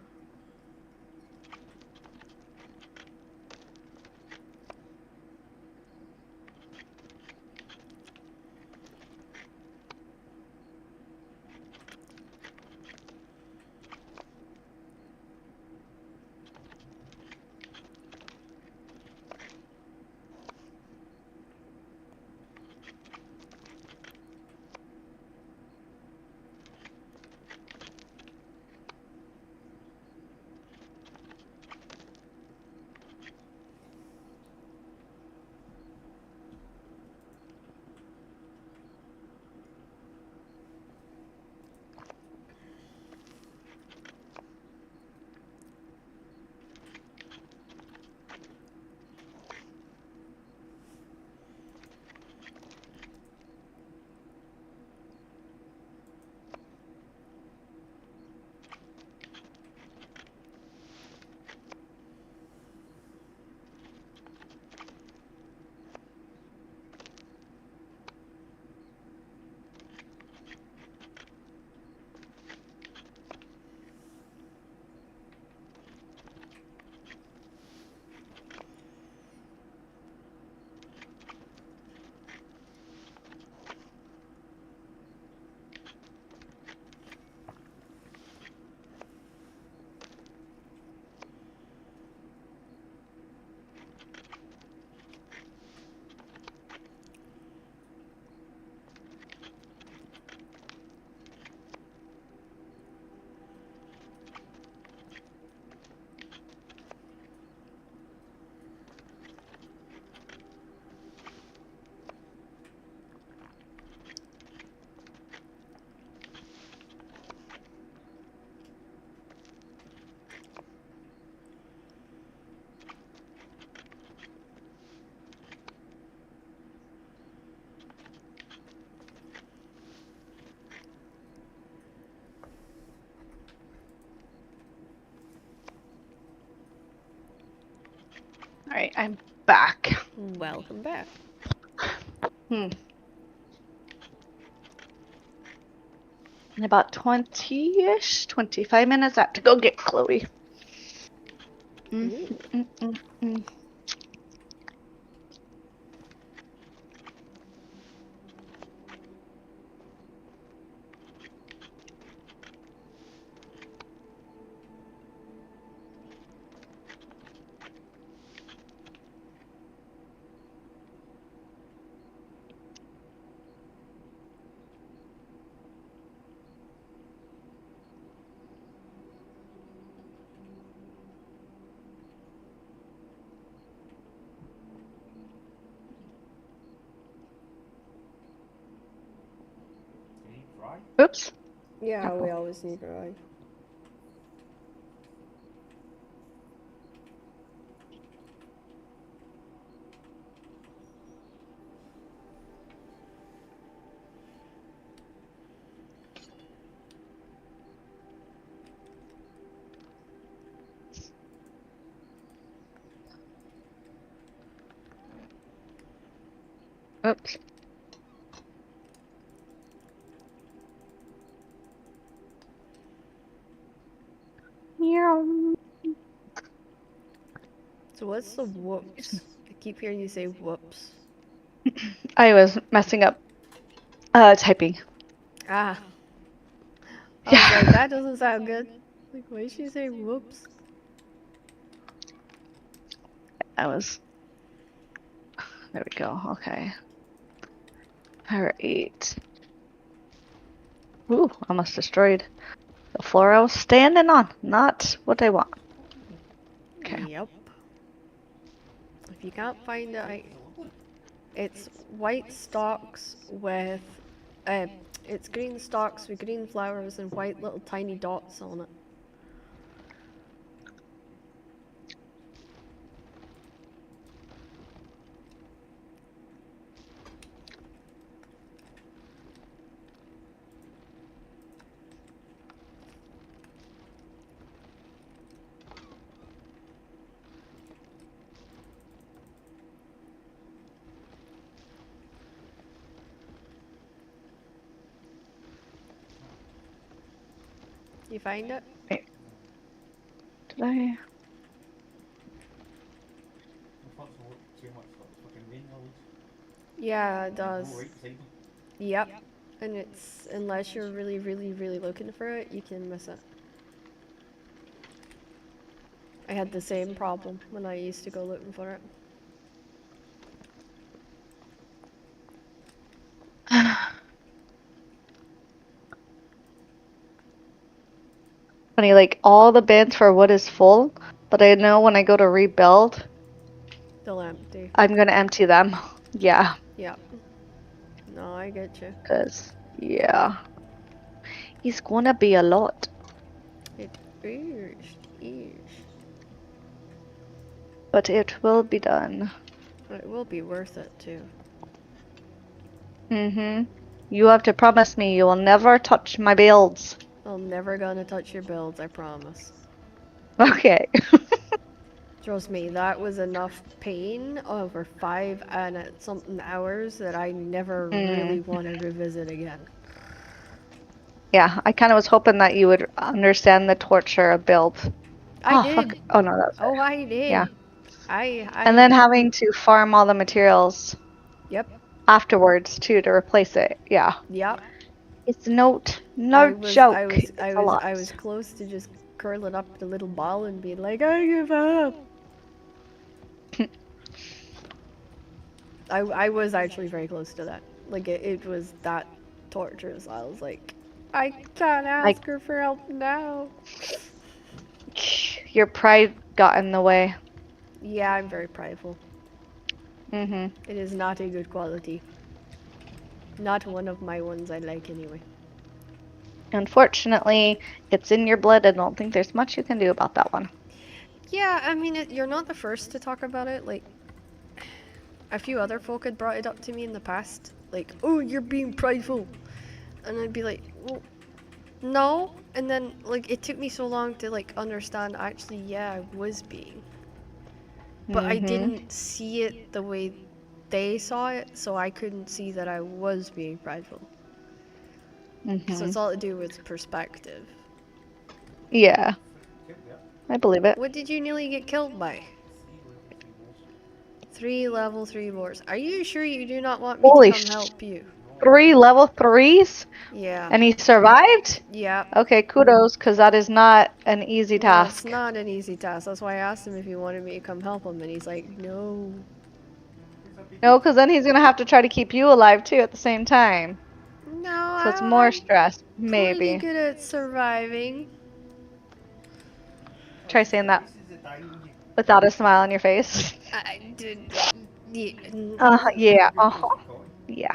All right, I'm back. Welcome back. Hmm. In about 20-ish, 25 minutes, I have to go get Chloe. Ooh. Mm. You need fry? Oops. Yeah, Careful. we always need rye. Oops. Meow. So what's the whoops? I keep hearing you say whoops. I was messing up typing. Ah, I was like, Yeah. that doesn't sound good. Like, why did she say whoops? I was. There we go. Okay. All right. Ooh, almost destroyed the floor I was standing on. Not what I want. Okay. Yep. If you can't find it, It's lovely. it's white stalks with, uh, it's green stalks with green flowers and white little tiny dots on it. You find it? Wait, did I? I thought it looked too much like fucking rain lilies. Yeah, it Go does. right beside them. Yep. And it's, unless you're really, really, really looking for it, you can miss it. I had the same problem when I used to go looking for it. Funny, like all the bins for wood is full, but I know when I go to rebuild, Still empty. I'm gonna empty them. Yeah, Yep. No, I get you. cause yeah, it's gonna be a lot. It is. Is. But it will be done. It will be worth it too. Mm-hmm. You have to promise me you will never touch my builds. I'm never gonna touch your builds, I promise. Okay. Trust me, that was enough pain over 5 and something hours that I never really Mm. want to revisit again. Yeah, I kind of was hoping that you would understand the torture of build. I Oh, fuck. did. Oh, no, that's Oh, it. I Yeah. did. And then having to farm all the materials Yep, afterwards, too, to replace it. Yeah. yep. It's no I was, I joke. was, I It's a was, lot. I was close to just curling up the little ball and being like, I give up. I was actually very close to that. Like, it was that torturous. I was like, I can't Like, ask her for help now. your pride got in the way. Yeah, I'm very prideful. Mm-hmm. It is not a good quality. Not one of my ones I like anyway. Unfortunately, it's in your blood. I don't think there's much you can do about that one. Yeah, I mean, you're not the first to talk about it. Like, a few other folk had brought it up to me in the past. Like, oh, you're being prideful. And I'd be like, well, no. And then, like, it took me so long to, like, understand actually, yeah, I was being. But I Mm-hmm. didn't see it the way they saw it, so I couldn't see that I was being prideful. So Mm-hmm. it's all to do with perspective. Yeah, Yep, yep. I believe it. What did you nearly get killed by? 3 level 3 boars. Are you sure you do not want me to Holy come help you? 3 level 3s? Yeah. And he survived? Yeah. Okay, kudos, because that is not an easy No, it's task. not an easy task. That's why I asked him if he wanted me to come help him, and he's like, no. No, because then he's gonna have to try to keep you alive too at the same time. No, So it's more I'm stress, pretty maybe. good at surviving. Try saying that without a smile on your face. I did. Yeah. Yeah, uh-huh. Yeah.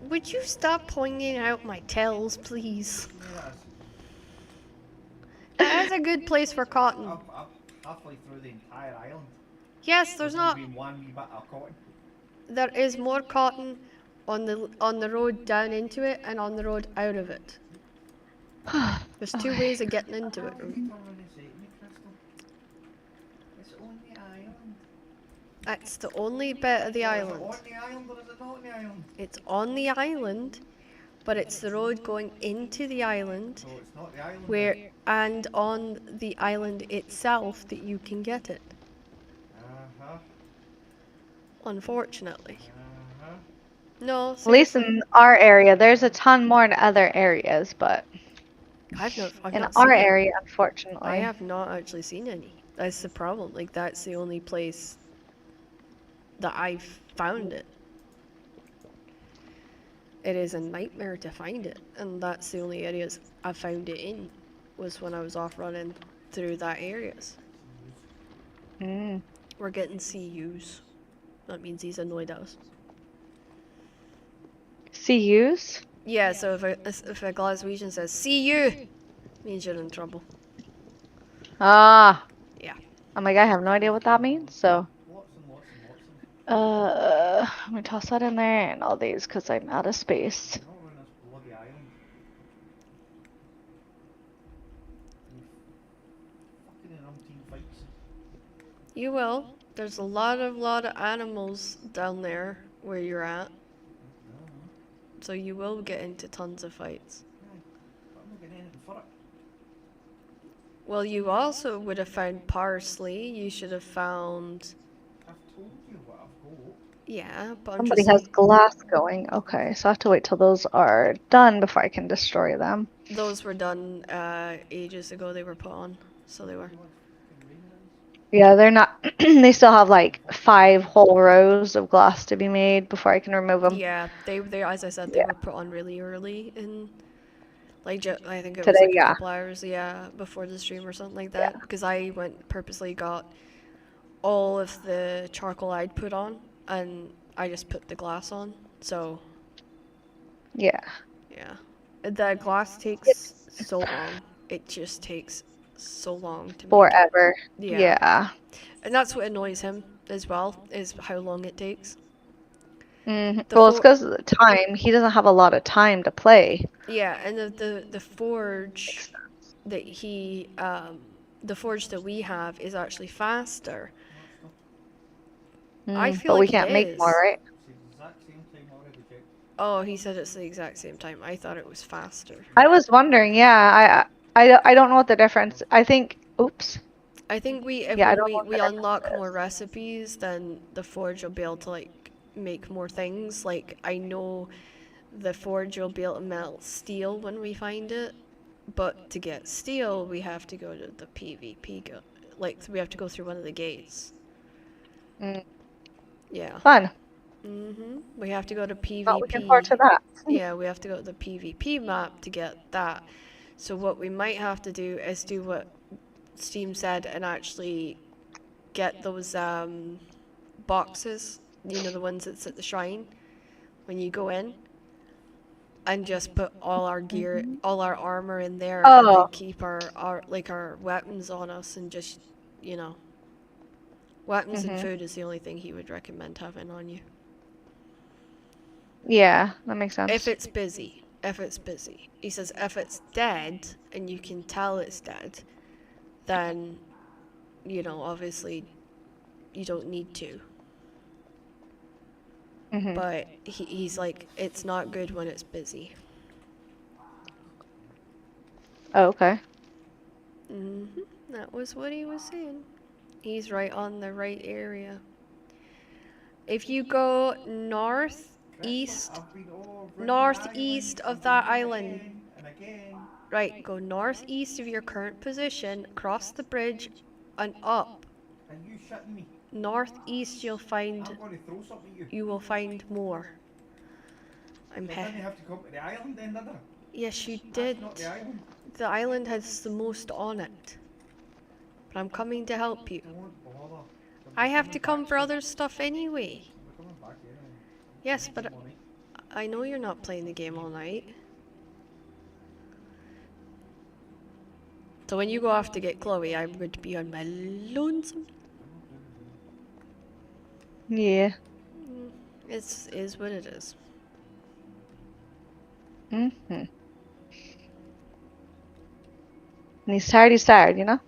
Would you stop pointing out my tails, please? That's a good place for cotton. Up halfway through the entire island. Yes, there's not. Been one wee bit of cotton. There is more cotton on the road down into it and on the road out of it. There's 2 ways of getting into it. It's on the island. That's the only bit of the island. On the island or is it not on the island? It's on the island, but it's the road going into the island, So it's not the island. where and on the island itself that you can get it. Uh-huh. Unfortunately. Uh-huh. No, At least seriously. in our area, there's a ton more in other areas, but I've in not our seen it. area, I unfortunately. have not actually seen any. That's the problem. Like, that's the only place that I've found it. It is a nightmare to find it, and that's the only areas I found it in, was when I was off running through that areas. Mm. We're getting CUs. That means he's annoyed at us. CUs? Yeah, so if a Glaswegian says CU, means you're in trouble. Ah. Yeah. I'm like, I have no idea what that means, so. Lots and lots and lots of them. Let me toss that in there and all these because I'm out of space. Not on this bloody island. Fucking umpteen fights. You will. There's a lot of animals down there where you're at, so you will get into tons of fights. But I'm not getting anything for it. Well, you also would have found parsley. You should have found. I've told you what I've got. Yeah, but I'm Somebody just has saying. glass going. Okay, so I have to wait till those are done before I can destroy them. Those were done ages ago. They were put on, so they were. You want fucking rain it is? Yeah, they're not. They still have like 5 whole rows of glass to be made before I can remove them. Yeah, they as I said, they Yeah, were put on really early in like I think it was today, like a yeah, couple hours, yeah, before the stream or something like yeah, that. Because I went purposely got all of the charcoal I'd put on, and I just put the glass on. So yeah. yeah, the glass takes so long. It just takes so long to make it. Forever. Yeah, Yeah. and that's what annoys him as well, is how long it takes. The Well, it's for because of the time. He doesn't have a lot of time to play. Yeah, and the forge that the forge that we have is actually faster. What's the I feel But we like it can't make more, is. right? it's the exact same time already checked. Oh, he said it's the exact same time. I thought it was faster. I was wondering. Yeah, I don't know what the difference. I think. Oops. I think if Yeah, I when don't know what we the difference unlock more is. recipes, then the forge will be able to like make more things. Like I know the forge will be able to melt steel when we find it, but to get steel, we have to go to the PvP like we have to go through one of the gates. Mm, Yeah. fun. We have to go to Not looking forward to PvP. that. Yeah, we have to go to the PvP map to get that. So what we might have to do is do what Steam said and actually get those boxes, you know, the ones that's at the shrine when you go in, and just put all our gear, all our armor in there, and then Oh, keep our weapons on us, and just, you know, weapons and hmm food is the only thing he would recommend having on you. Yeah, that makes sense. If it's busy. If it's busy. He says if it's dead and you can tell it's dead, then, you know, obviously you don't need to. But he's like, it's not good when it's busy. Oh, okay. That was what he was saying. He's right on the right area. If you go northeast, I've been over northeast the of island that again island, and again. right, go northeast of your current position, cross the bridge, and up. Are you shitting me? Northeast, I'm going to throw something at you. you will find more. I'm So I didn't have to come to the island then, did I? Yes, you That's did. not the island. The island has the most on it. But I'm coming to help you. Don't bother. I have to come for other stuff anyway. We're coming back here. Yes, but I know you're not playing the game all night. So when you go off to get Chloe, I'm going to be on my lonesome. Yeah. It is what it is. And he's tired, you know?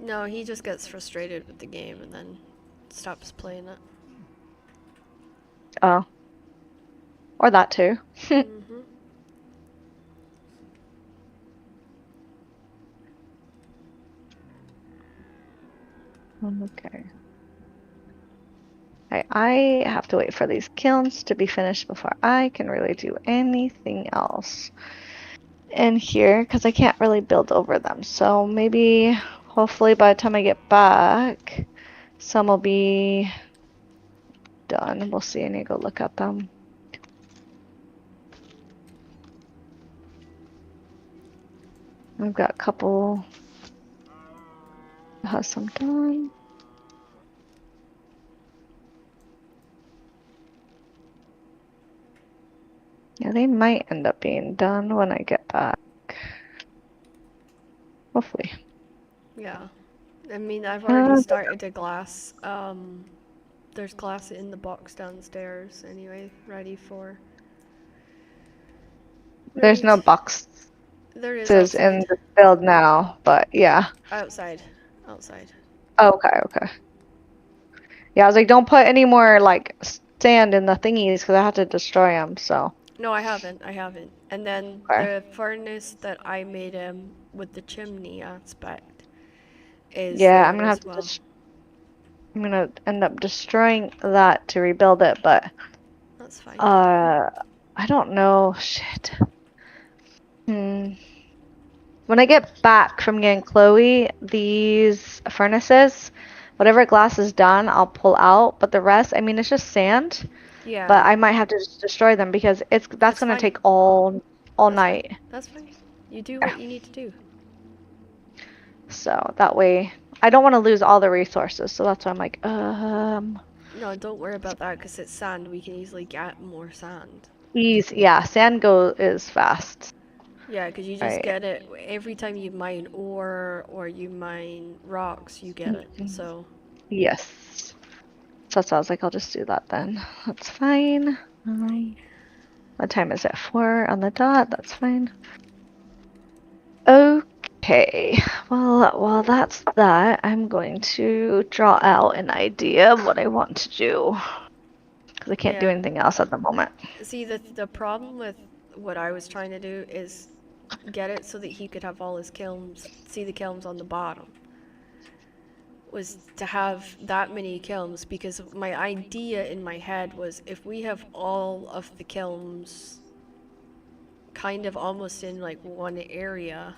No, he just gets frustrated with the game and then stops playing it. Oh. Or that too. Okay. I have to wait for these kilns to be finished before I can really do anything else in here because I can't really build over them. So maybe, hopefully, by the time I get back, some will be done. We'll see. I need to go look at them. I've got a couple. Has some done. Yeah, they might end up being done when I get back. Hopefully. Yeah. I mean, I've already started a glass. There's glass in the box downstairs anyway, ready for. There's no boxes There is in outside. the build now, but yeah. Outside. Outside. Okay, okay. Yeah, I was like, don't put any more like sand in the thingies because I have to destroy them. So. No, I haven't. I haven't. And then Okay. the furnace that I made with the chimney aspect is Yeah, there I'm gonna as have to well. I'm gonna end up destroying that to rebuild it, but That's fine. I don't know. Shit. Hmm. When I get back from getting Chloe these furnaces, whatever glass is done, I'll pull out. But the rest, I mean, it's just sand. Yeah, But I might have to just destroy them because that's that's gonna fine. take all That's fine. night. That's fine. You do Yeah. what you need to do. So that way, I don't want to lose all the resources. So that's why I'm like, No, don't worry about that because it's sand. We can easily get more sand. easy. Yeah, sand go is fast. Yeah, because you just Right. get it every time you mine ore or you mine rocks, you get it. Mhm. So, Yes. So I was like, I'll just do that then. That's fine. What time is it? 4 on the dot. That's fine. Okay. Well, while that's that, I'm going to draw out an idea of what I want to do because I can't do yeah. anything else at the moment. See, the problem with what I was trying to do is get it so that he could have all his kilns, see the kilns on the bottom. Was to have that many kilns because my idea in my head was if we have all of the kilns kind of almost in like one area,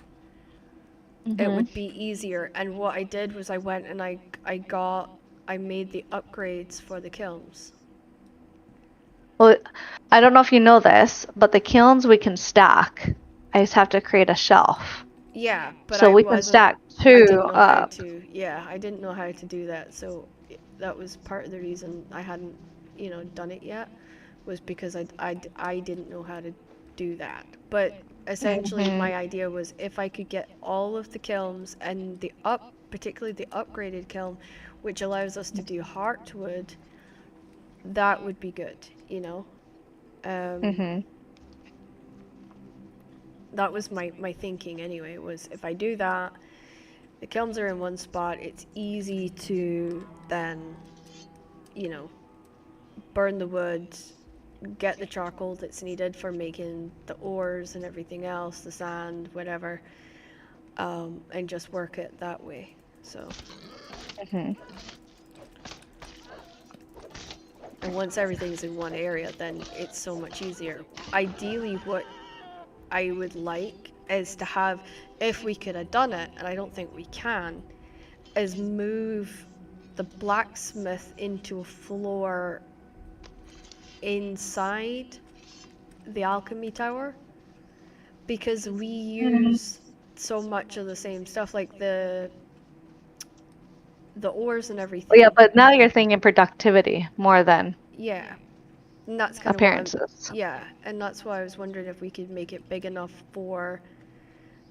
it Mm-hmm. would be easier. And what I did was I went and I made the upgrades for the kilns. Well, I don't know if you know this, but the kilns we can stack. I just have to create a shelf. Yeah, but So I we can wasn't. stack I 2 didn't know how up. to. Yeah, I didn't know how to do that. So that was part of the reason I hadn't, done it yet, was because I didn't know how to do that. But essentially, Mm-hmm. my idea was if I could get all of the kilns and particularly the upgraded kiln, which allows us to do heartwood, that would be good. Um, Mm-hmm. that was my thinking anyway. Was if I do that, the kilns are in one spot. It's easy to then, you know, burn the wood, get the charcoal that's needed for making the ores and everything else, the sand, whatever, and just work it that way. So, Mm-hmm. and once everything's in one area, then it's so much easier. Ideally, what I would like is to have, if we could have done it, and I don't think we can, is move the blacksmith into a floor inside the alchemy tower because we use so much of the same stuff like the ores and Well, yeah, everything. but now you're thinking productivity more than Yeah, and that's kind of what I'm. appearances. Yeah, and that's why I was wondering if we could make it big enough for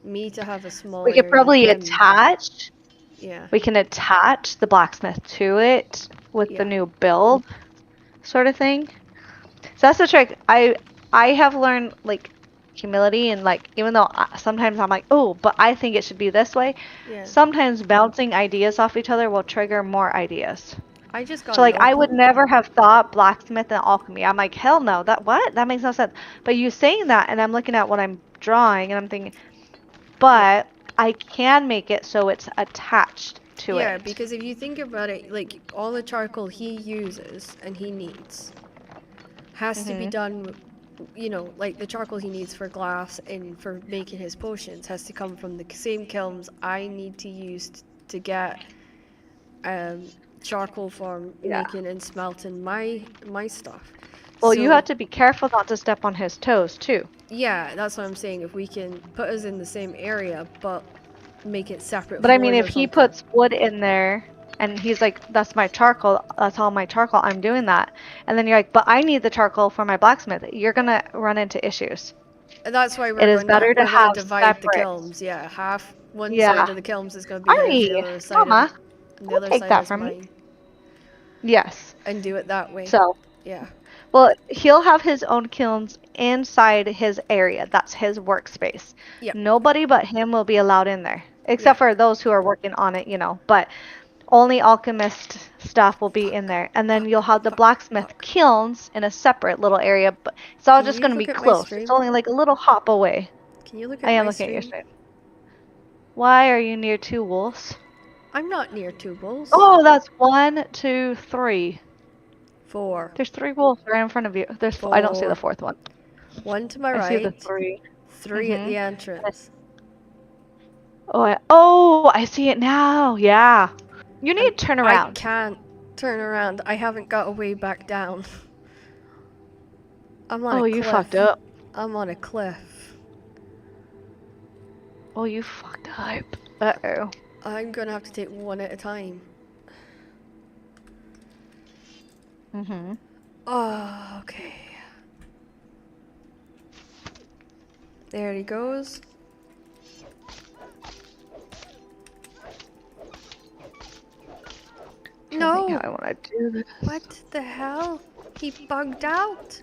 me to have a small We could area and probably him. attach. Yeah, We can attach the blacksmith to it with the yeah, new build, sort of thing. So that's the trick. I have learned like humility and like even though sometimes I'm like, oh, but I think it should be this way. yeah. Sometimes bouncing ideas off each other will trigger more ideas. I just got So an like I oak. would never have thought blacksmith and alchemy. I'm like, hell no, that what? That makes no sense. But you saying that and I'm looking at what I'm drawing and I'm thinking, Yeah. but I can make it so it's attached to Yeah, it. because if you think about it, like all the charcoal he uses and he needs has to be Mhm. done, like the charcoal he needs for glass and for making his potions has to come from the same kilns I need to use to get um, charcoal for Yeah. making and smelting my stuff. Well, you So have to be careful not to step on his toes too. yeah, that's what I'm saying. If we can put us in the same area, but make it separate But I mean, floors if or he something. puts wood in there and he's like, that's my charcoal, that's all my charcoal, I'm doing that. And then you're like, but I need the charcoal for my blacksmith. You're gonna run into issues. And that's why It is better to we're gonna have divide the separate. kilns. Yeah, half one side Yeah. of the kilns is gonna be his, the Aye, other side of Mama, the don't other take side that is from me. mine, Yes. and do it that way. So, Yeah, well, he'll have his own kilns inside his area. That's his workspace. yep, Nobody but him will be allowed in there, yeah. except for those who are working on it, you know. But only alchemist stuff will be in there. And then you'll have the blacksmith Fuck. kilns in a separate little area, but it's all Can just you going to be look at my close. It's stream? only like a little hop away. Can you look I at am my looking at your stream? stream. Why are you near 2 wolves? I'm not near 2 wolves. Oh, that's 1, 2, 3. 4. There's 3 wolves right in front of you. There's I don't see the 4. 4th one. 1 to my I see the right. 3. 3 at the entrance. Oh, I see it now. Yeah. You need And to turn I around. can't turn around. I haven't got a way back down. I'm on Oh, a you cliff. fucked up. I'm on a cliff. Oh, you fucked up. Uh-oh. I'm gonna have to take one at a time. Mm-hmm. Oh, okay. There he goes. Trying to think No! how I want to do this. What the hell? He bugged out.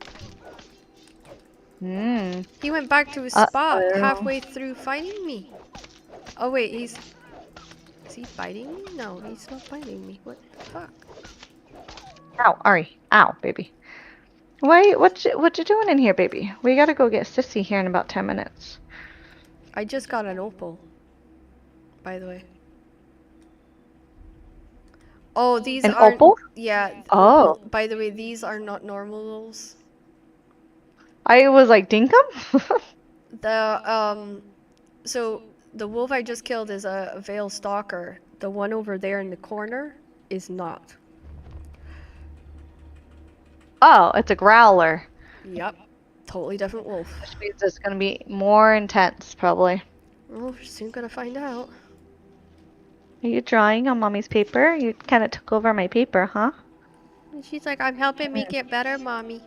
Hmm. He went back to his spot Uh-oh. halfway through finding me. Oh wait, is he biting me? No, he's not biting me. What the fuck? Ow, Ari. Ow, baby. Why, what you doing in here, baby? We gotta go get Sissy here in about 10 minutes. I just got an opal, by the way. Oh, these An aren't. opal? Yeah, Oh. opal. By the way, these are not normal wolves. I was like, dinkum? So the wolf I just killed is a veil stalker. The one over there in the corner is not. Oh, it's a growler. Yep, totally different wolf. Which means it's gonna be more intense, probably. Oh, we're soon gonna find out. Are you drawing on mommy's paper? You kind of took over my paper, huh? And she's like, I'm helping me get better, mommy.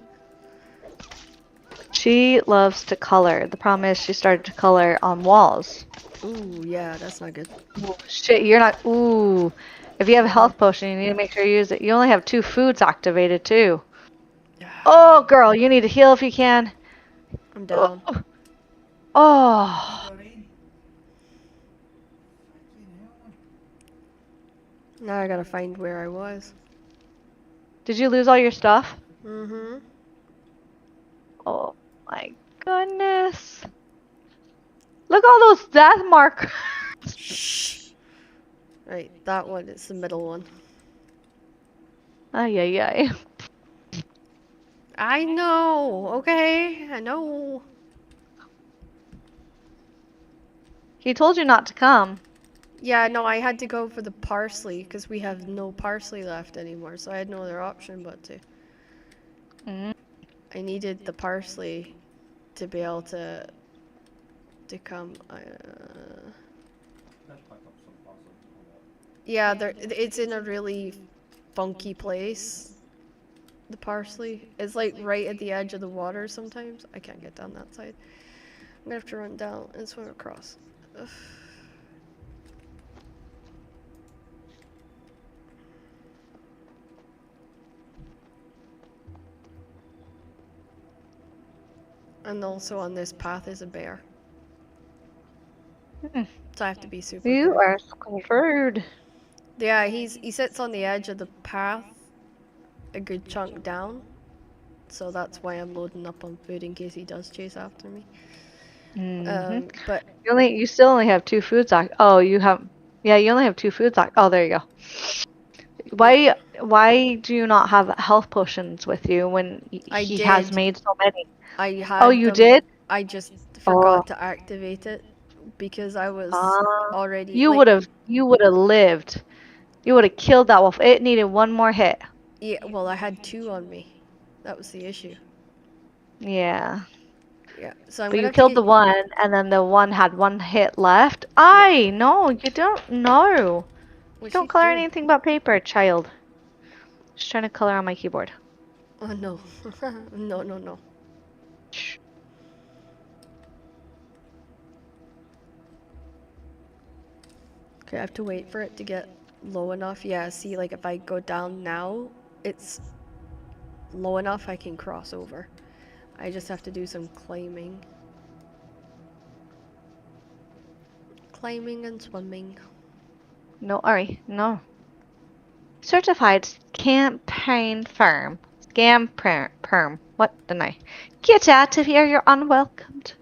She loves to color. The problem is she started to color on walls. Ooh, yeah, that's not good. Ooh, shit, you're not. Ooh. If you have a health potion, you need to make sure you use it. You only have 2 foods activated, too. Oh, girl, you need to heal if you can. I'm down. Oh. Lorraine. Fucking hell. Now I gotta find where I was. Did you lose all your stuff? Mm-hmm. Oh my goodness. Look at all those death markers. Shh. Right, that one is the middle one. Ay, ay, ay. I know, okay? I know. He told you not to come. Yeah, no, I had to go for the parsley because we have no parsley left anymore, so I had no other option but to. Mm. I needed the parsley to be able to come. Let's pick up some parcels. Yeah, it's in a really funky place. The parsley. It's like right at the edge of the water sometimes. I can't get down that side. I'm gonna have to run down and swim across. Ugh. And also on this path is a bear. Mm. So I have to be super You careful. are screwed. Yeah, he sits on the edge of the path a good chunk down. So that's why I'm loading up on food in case he does chase after me. But You still only have 2 foods. Oh, you have. Yeah, you only have 2 foods. Oh, there you go. Why do you not have health potions with you when I he has did. made so many? I had Oh, you them. did? I just Oh. forgot to activate it because I was Ah. already You like, would have lived. You would have killed that wolf. It needed 1 more hit. yeah, well, I had 2 on me. That was the issue. Yeah. Yeah, so I'm But gonna you have to killed get. the one, and then the one had 1 hit left. No, you don't know. You What's don't she color doing? anything but paper, child. Just trying to color on my keyboard. Oh no, no, no, no. Shh. Okay, I have to wait for it to get low enough. Yeah, see, like if I go down now, it's low enough I can cross over. I just have to do some climbing. Climbing and swimming. No, Ari, no. Certified campaign firm. Scam perm. What didn't I? Get out of here, you're unwelcomed.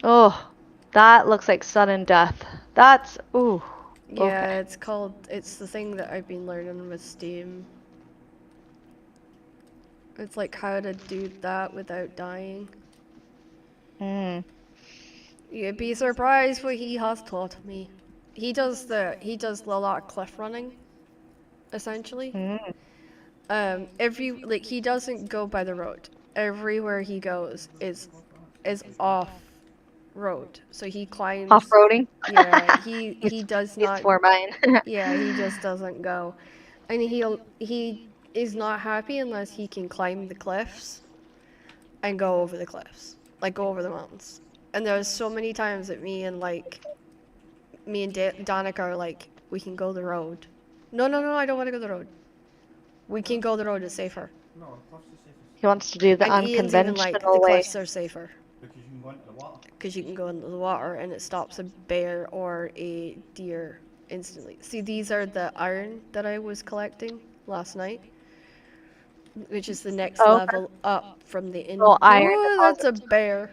Oh, that looks like sudden death. That's ooh. Yeah, Okay. it's the thing that I've been learning with Steam. It's like how to do that without dying. Mm. You'd be surprised what he has taught me. He does a lot of cliff running, essentially. Mm. Every like he doesn't go by the road. Everywhere he goes is off road. So he climbs. Off-roading. Yeah, he's he does he's not. for mine. Yeah, he just doesn't go, and he is not happy unless he can climb the cliffs and go over the cliffs, like go over the mountains. And there's so many times that me and Danica are like, we can go the road. No, no, no, I don't want to go the road. We can go the road, it's safer. No, the cliff's the safest. He wants to do the And Ian's even like, the unconventional way. cliffs are safer. Because you can go into the water. Because you can go into the water and it stops a bear or a deer instantly. See, these are the iron that I was collecting last night, which is the next Oh, level up from the little iron Ooh, that's a deposit. bear.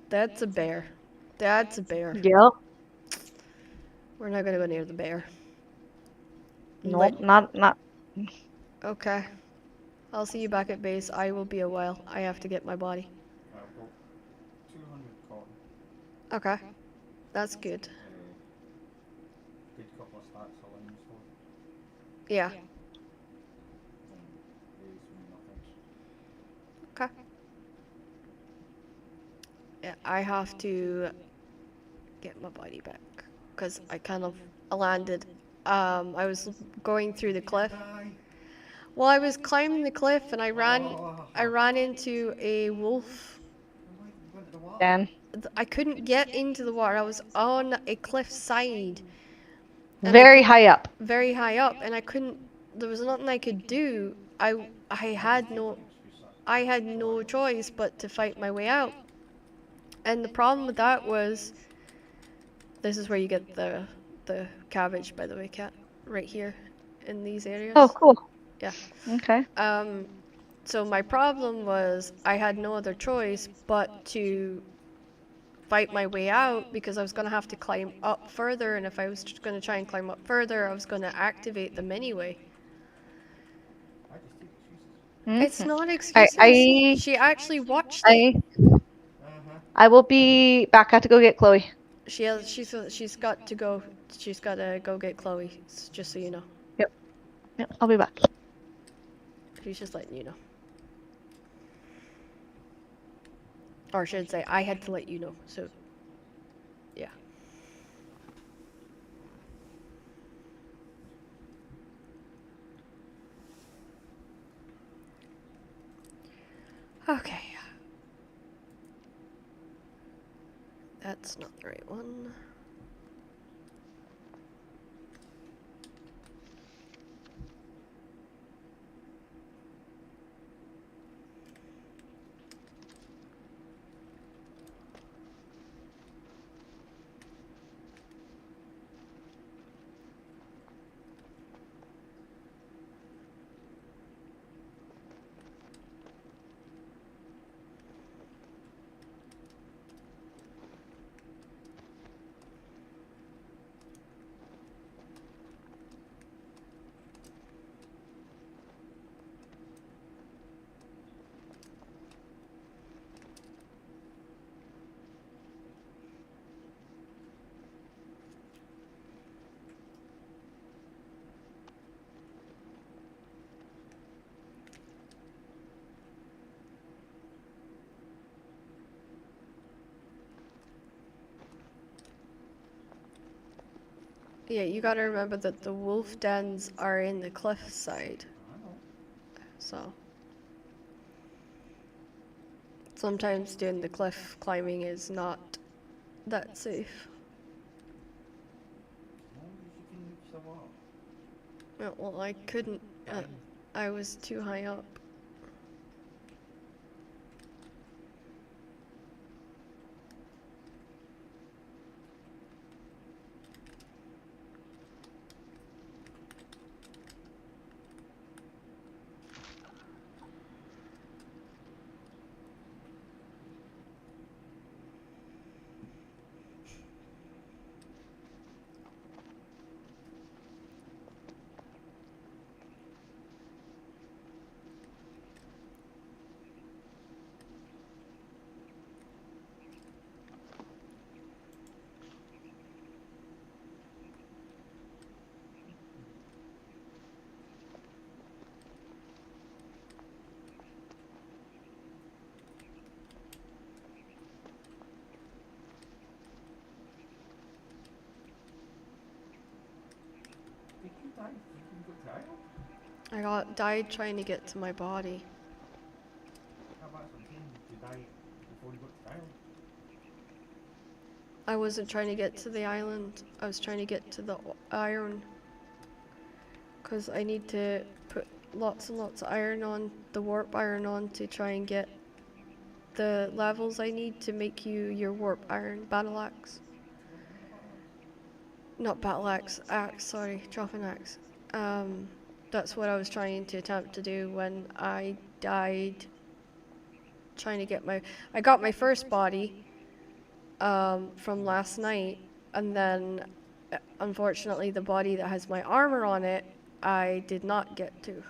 That's a bear. That's a bear. Yep. We're not gonna go near the bear. Nope, But not. okay, I'll see you back at base. I will be a while. I have to get my body. I've got 200 cotton. Okay, that's good. Good couple of stacks of lime stone. Yeah. And these nothings. Okay. Yeah, I have to get my body back because I kind of landed. I was going through the cliff. Well, I was climbing the cliff and I ran into a wolf. And why did you go into the water? Dan. I couldn't get into the water. I was on a cliff side and Very high up. very high up, and I couldn't. There was nothing I could do. I had no I had no choice but to fight my way out. And the problem with that was, this is where you get the cabbage, by the way, cat, right here in these areas. Oh, cool. Yeah. Okay. So my problem was I had no other choice but to fight my way out because I was going to have to climb up further, and if I was going to try and climb up further, I was going to activate them anyway. I just take excuses. It's Mhm. not Alright, excuses. She actually watched it. I will be back. I have to go get Chloe. She's got to go. She's got to go get Chloe. Just so you know. Yep. Yep. I'll be back. She's just letting you know. Or I should say, I had to let you know. So, yeah. Okay. That's not the right one. Yeah, you gotta remember that the wolf dens are in the cliff side. I know. So sometimes doing the cliff climbing is not that safe. As long as you can reach the water. Yeah, well, I couldn't. I was too high up. died? You didn't go to the island? died trying to get to my body. That's what I'm saying. You died before you got to the island. I wasn't trying to get to the island. I was trying to get to the iron. Because I need to put lots and lots of iron on, the warp iron on, to try and get the levels I need to make you your warp iron battle axe. Not battle axe, axe, sorry, dropping axe. That's what I was trying to attempt to do when I died. Trying to get I got my first body from last night, and then unfortunately the body that has my armor on it, I did not get to.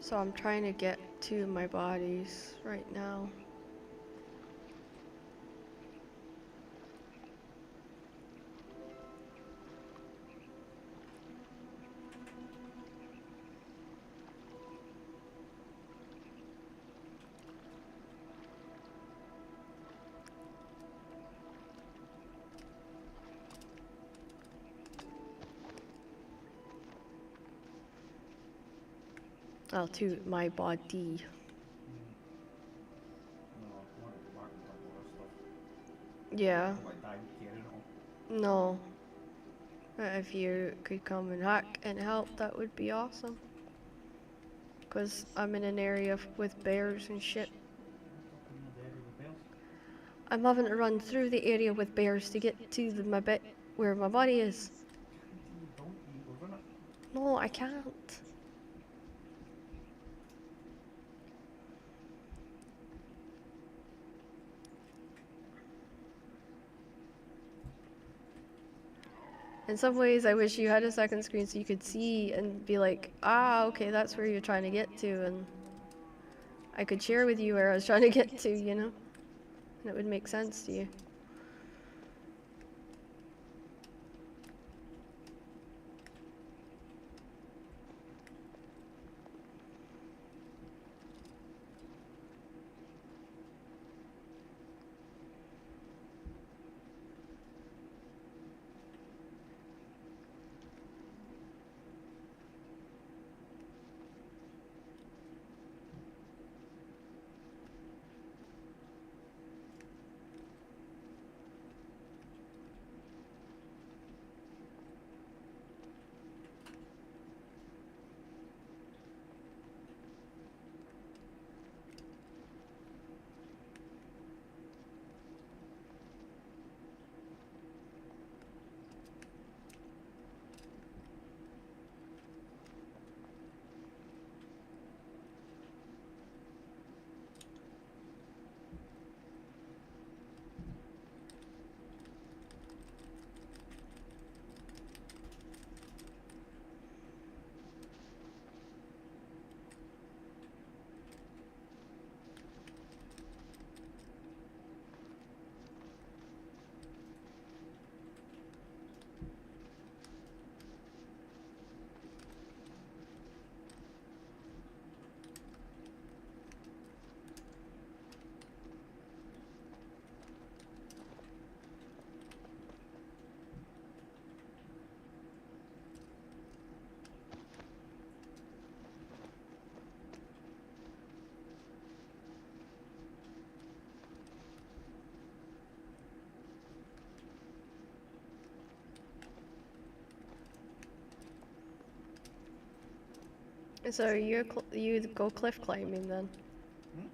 So I'm trying to get to my bodies right now. Oh, to my body. No, I want to go back and dump all this stuff. Yeah. I died carrying it all. No. If you could come and hack and help, that would be awesome. Because I'm in an area with bears and shit. Fucking in the area with bears. I'm having to run through the area with bears to get to my bit where my body is. You don't, you live in it. No, I can't. In some ways, I wish you had a second screen so you could see and be like, ah, okay, that's where you're trying to get to, and I could share with you where I was trying to get to, you know? And it would make sense to you. So you go cliff climbing then? Hmm?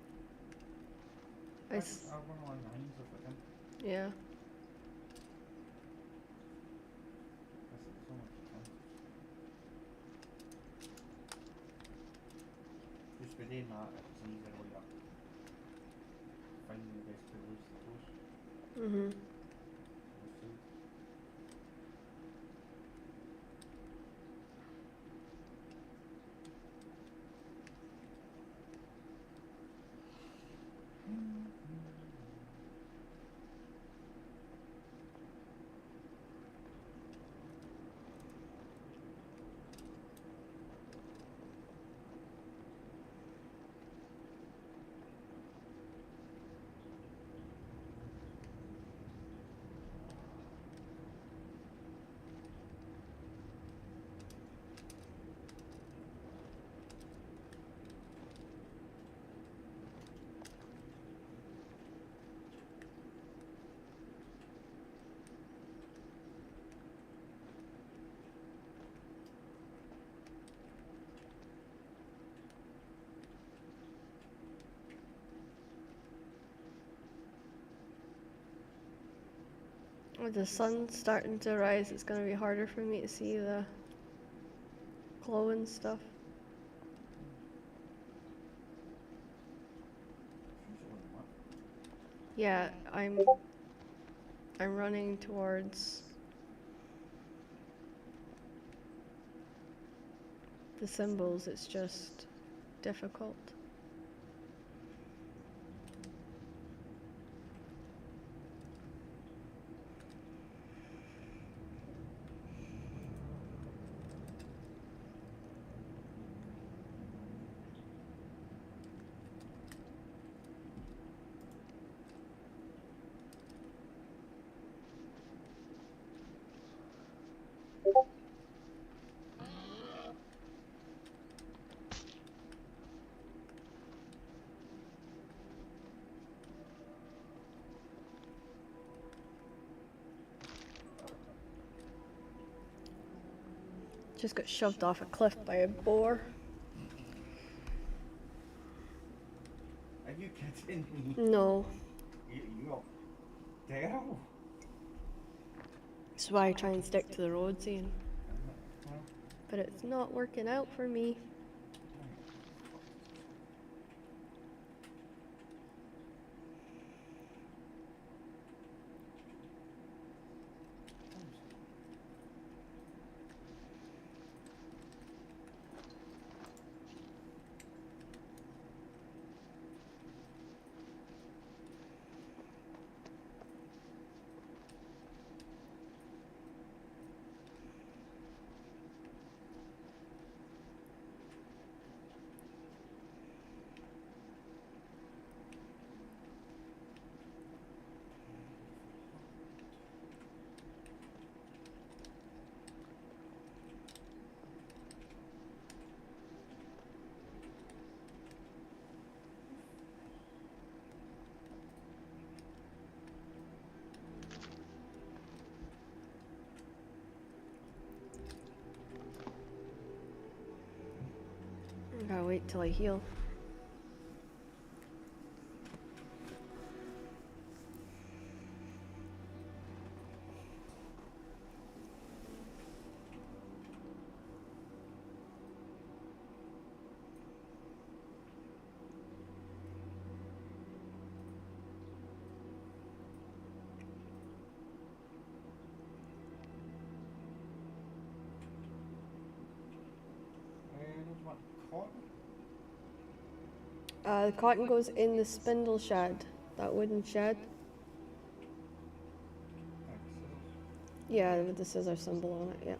I'll run along the lines if I can. Yeah. Guess it's so much fun. Just by doing that, it's an easier way up. Finding the best pillars to close. Mhm. With the sun starting to rise, it's gonna be harder for me to see the glowing stuff. Yeah, I'm running towards the symbols. It's just difficult. Just got shoved off a cliff by a boar. Are you kidding me? No. You're terrible. That's why I try and stick to the roads, Ian. Well, But it's not working out for me. I gotta wait till I heal. there's one cotton. The cotton goes in the spindle shed, that wooden shed. Yeah, with the scissor symbol on it, yeah.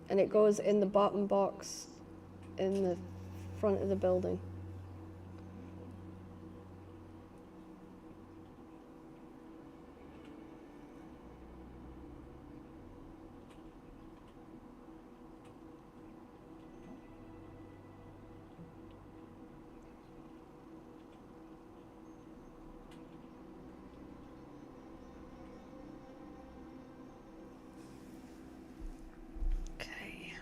And it goes in the bottom box in the front of the building. Okay.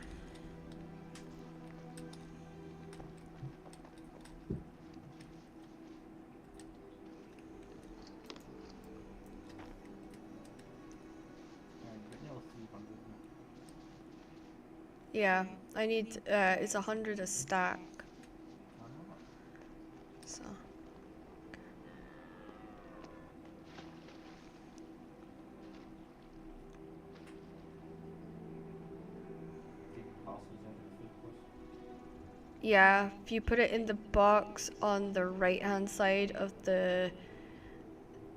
Yeah, I need, it's 100 a stack, I know it. so. Take parcels out of the food place. Yeah, if you put it in the box on the right hand side of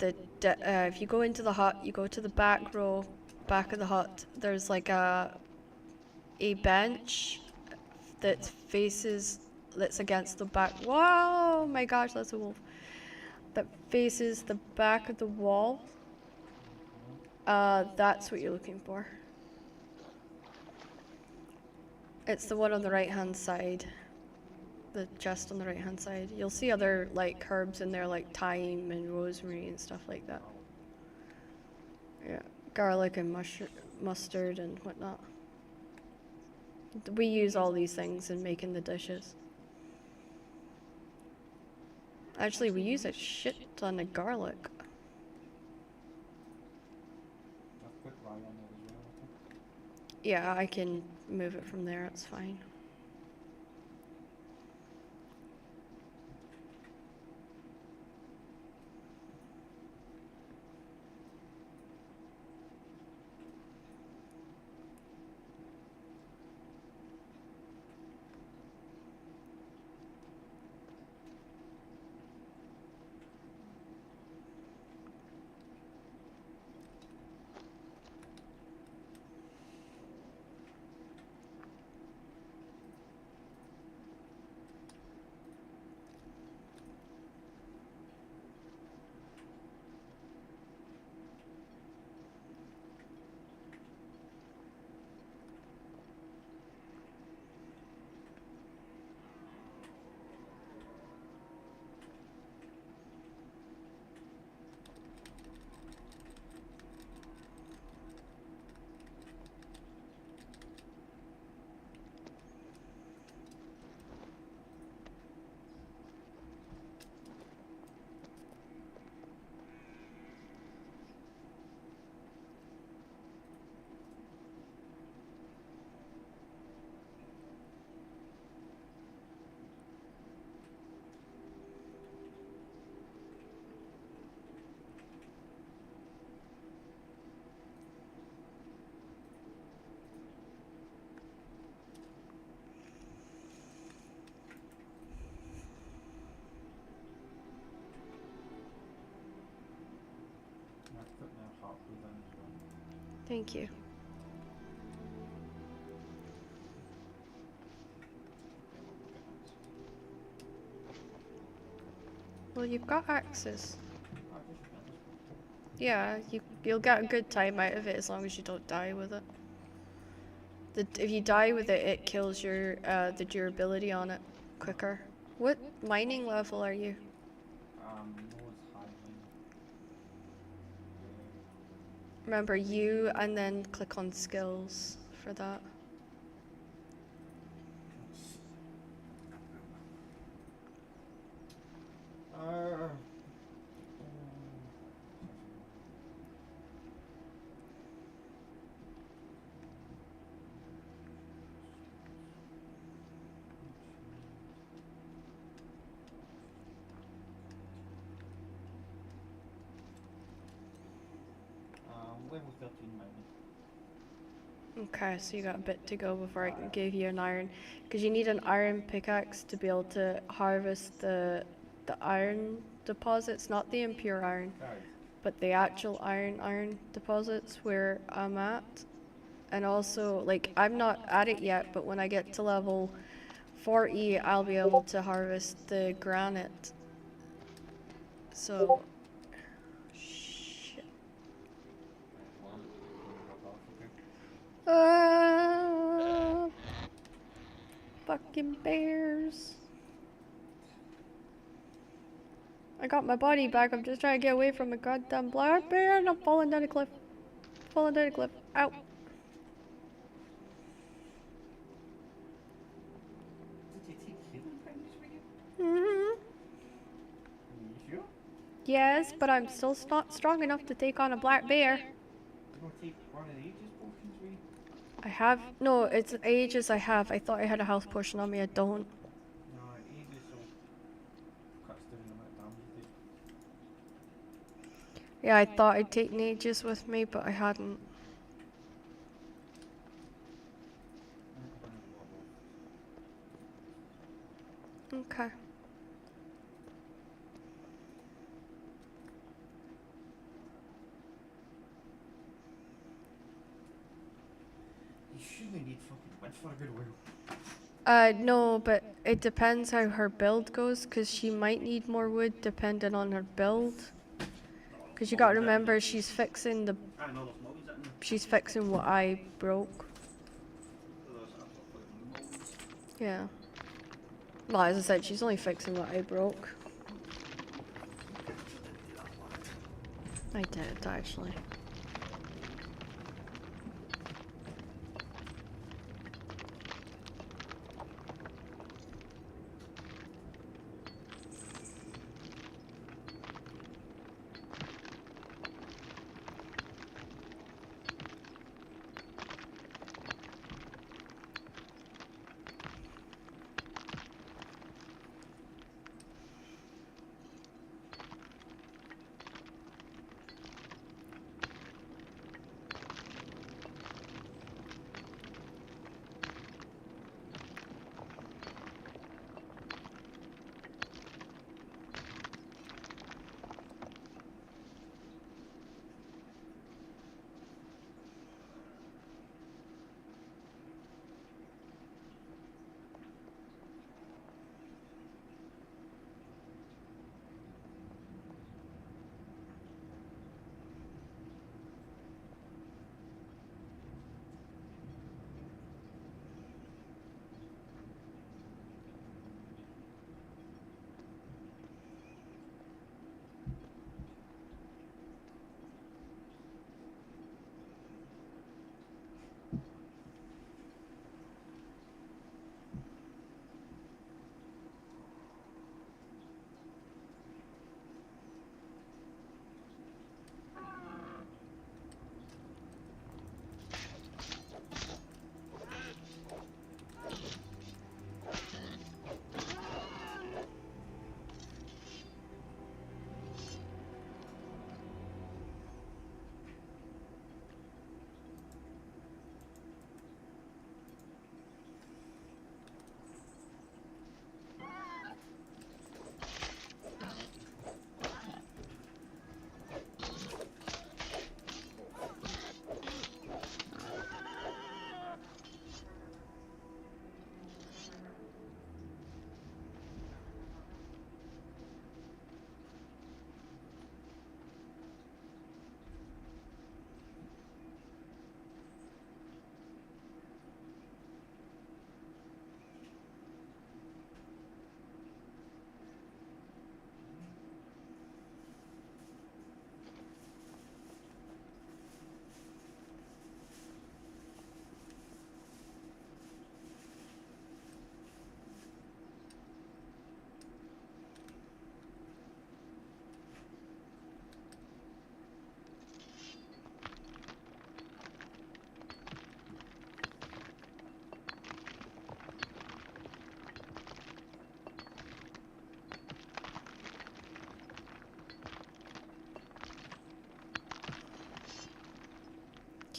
if you go into the hut, you go to the back row, back of the hut, there's like a bench that faces, that's against the back. Whoa, my gosh, that's a wolf. That faces the back of the wall. That's what you're looking for. It's the one on the right hand side. The chest on the right hand side. You'll see other like herbs in there like thyme and rosemary and stuff like that. Yeah, garlic and mustard and whatnot. We use all these things in making the dishes. Actually, we use a shit ton of garlic. I've put rye in there as well, I think. Yeah, I can move it from there, it's fine. And I've put my heartwood in as well. Thank you. Well, you've got axes. I just finished. Yeah, you'll get a good time out of it as long as you don't die with it. If you die with it, it kills your the durability on it quicker. What mining level are you? No, it's high mine. Remember you, and then click on skills for that. Uh, level 13 mining. Okay, so you got a bit to go before I can give you an iron, because you need an iron pickaxe to be able to harvest the iron deposits, not the impure iron, Aye. but the actual iron deposits where I'm at. And also, like, I'm not at it yet, but when I get to level 40, I'll be able to harvest the granite. So, shit. Well, I'm gonna drop off, okay? Fucking bears. I got my body back. I'm just trying to get away from a goddamn black bear, and I'm falling down a cliff. Falling down a cliff. Ow. Did you take healing things for you? Mhm. Are you sure? Yes, but I'm still not strong enough to take on a black bear. You gonna take one of the Aegis potions for you? I have no. It's ages. I have. I thought I had a health potion on me. I don't. No, ages will cuts down the amount of damage you do. Yeah, I thought I'd taken ages with me, but I hadn't. I think I've only got a lot left. Okay. You surely need fucking wood for a good while. No, but it depends how her build goes, because she might need more wood depending on her build. Because you gotta remember, she's fixing the. I know there's mollies in there. She's fixing what I broke. There's absolutely mollies. Yeah. Well, as I said, she's only fixing what I broke. I did, actually.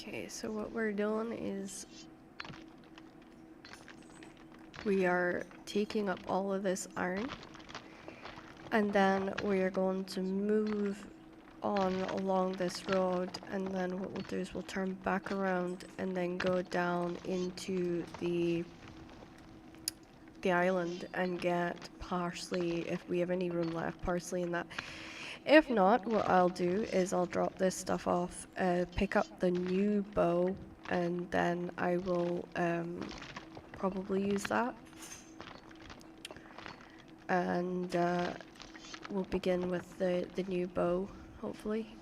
Okay, so what we're doing is we are taking up all of this iron, and then we are going to move on along this road, and then what we'll do is we'll turn back around and then go down into the island and get parsley if we have any room left, parsley and that. If not, what I'll do is I'll drop this stuff off, pick up the new bow, and then I will probably use that. And we'll begin with the new bow, hopefully.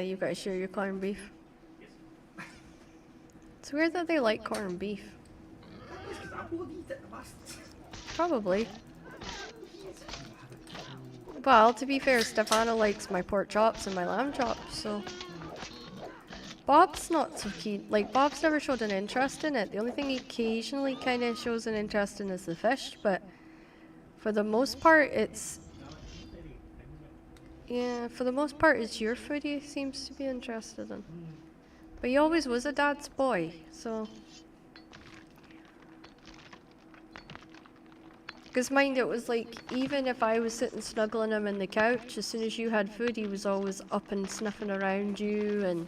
you guys share your corned beef. It's weird that they like corned beef. It's 'cause I won't eat it, the bastards. Probably. Well, to be fair, Stefano likes my pork chops and my lamb chops, so... Bob's not so keen. Like, Bob's never showed an interest in it. The only thing he occasionally kind of shows an interest in is the fish, but for the most part, it's... Yeah, for the most part, it's your food he seems to be interested in. But he always was a dad's boy, so... Because mind, it was like, even if I was sitting snuggling him in the couch, as soon as you had food, he was always up and sniffing around you, and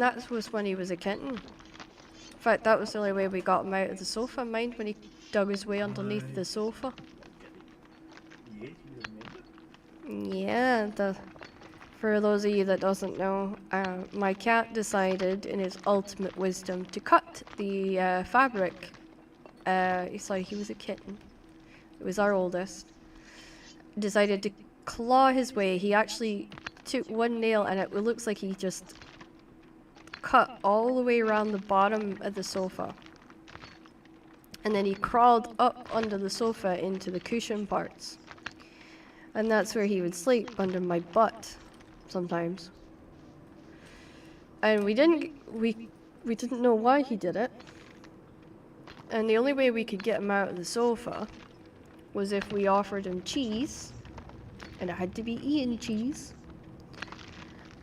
that was when he was a kitten. In fact, that was the only way we got him out of the sofa, mind, when he dug his way underneath the sofa. Yeah, for those of you that doesn't know, my cat decided, in his ultimate wisdom, to cut the fabric. Sorry, he was a kitten. It was our oldest. Decided to claw his way. He actually took one nail and it looks like he just cut all the way around the bottom of the sofa. And then he crawled up under the sofa into the cushion parts. And that's where he would sleep, under my butt, sometimes. And we didn't know why he did it. And the only way we could get him out of the sofa was if we offered him cheese, and it had to be eaten cheese,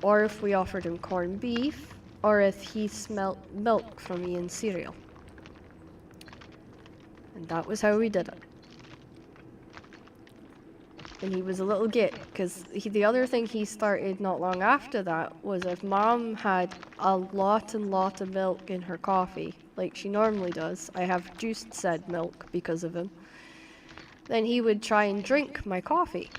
or if we offered him corned beef, or if he smelt milk from Ian's cereal. And that was how we did it. And he was a little git, because the other thing he started not long after that was if Mom had a lot of milk in her coffee, like she normally does, I have juiced said milk because of him, then he would try and drink my coffee.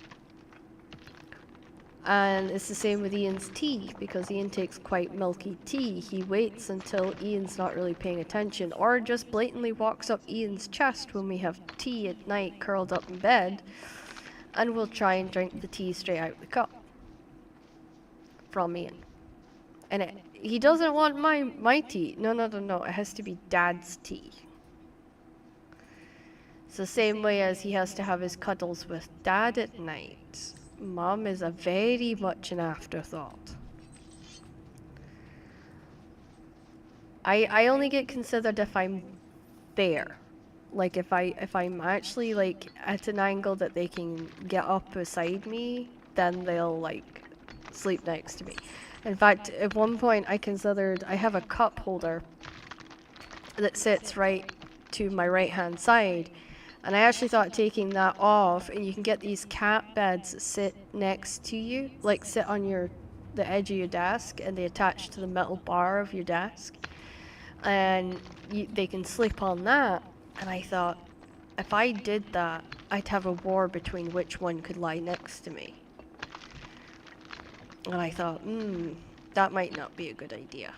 And it's the same with Ian's tea, because Ian takes quite milky tea. He waits until Ian's not really paying attention, or just blatantly walks up Ian's chest when we have tea at night curled up in bed, and will try and drink the tea straight out the cup from Ian. And he doesn't want my tea. No, it has to be Dad's tea. It's the same way as he has to have his cuddles with Dad at night. Mom is a very much an afterthought. I only get considered if I'm there. Like if I'm actually like at an angle that they can get up beside me, then they'll like sleep next to me. In fact, at one point I have a cup holder that sits right to my right hand side, and I actually thought taking that off, and you can get these cat beds that sit next to you, like sit on the edge of your desk, and they attach to the metal bar of your desk, and they can sleep on that. And I thought, if I did that, I'd have a war between which one could lie next to me. And I thought, that might not be a good idea.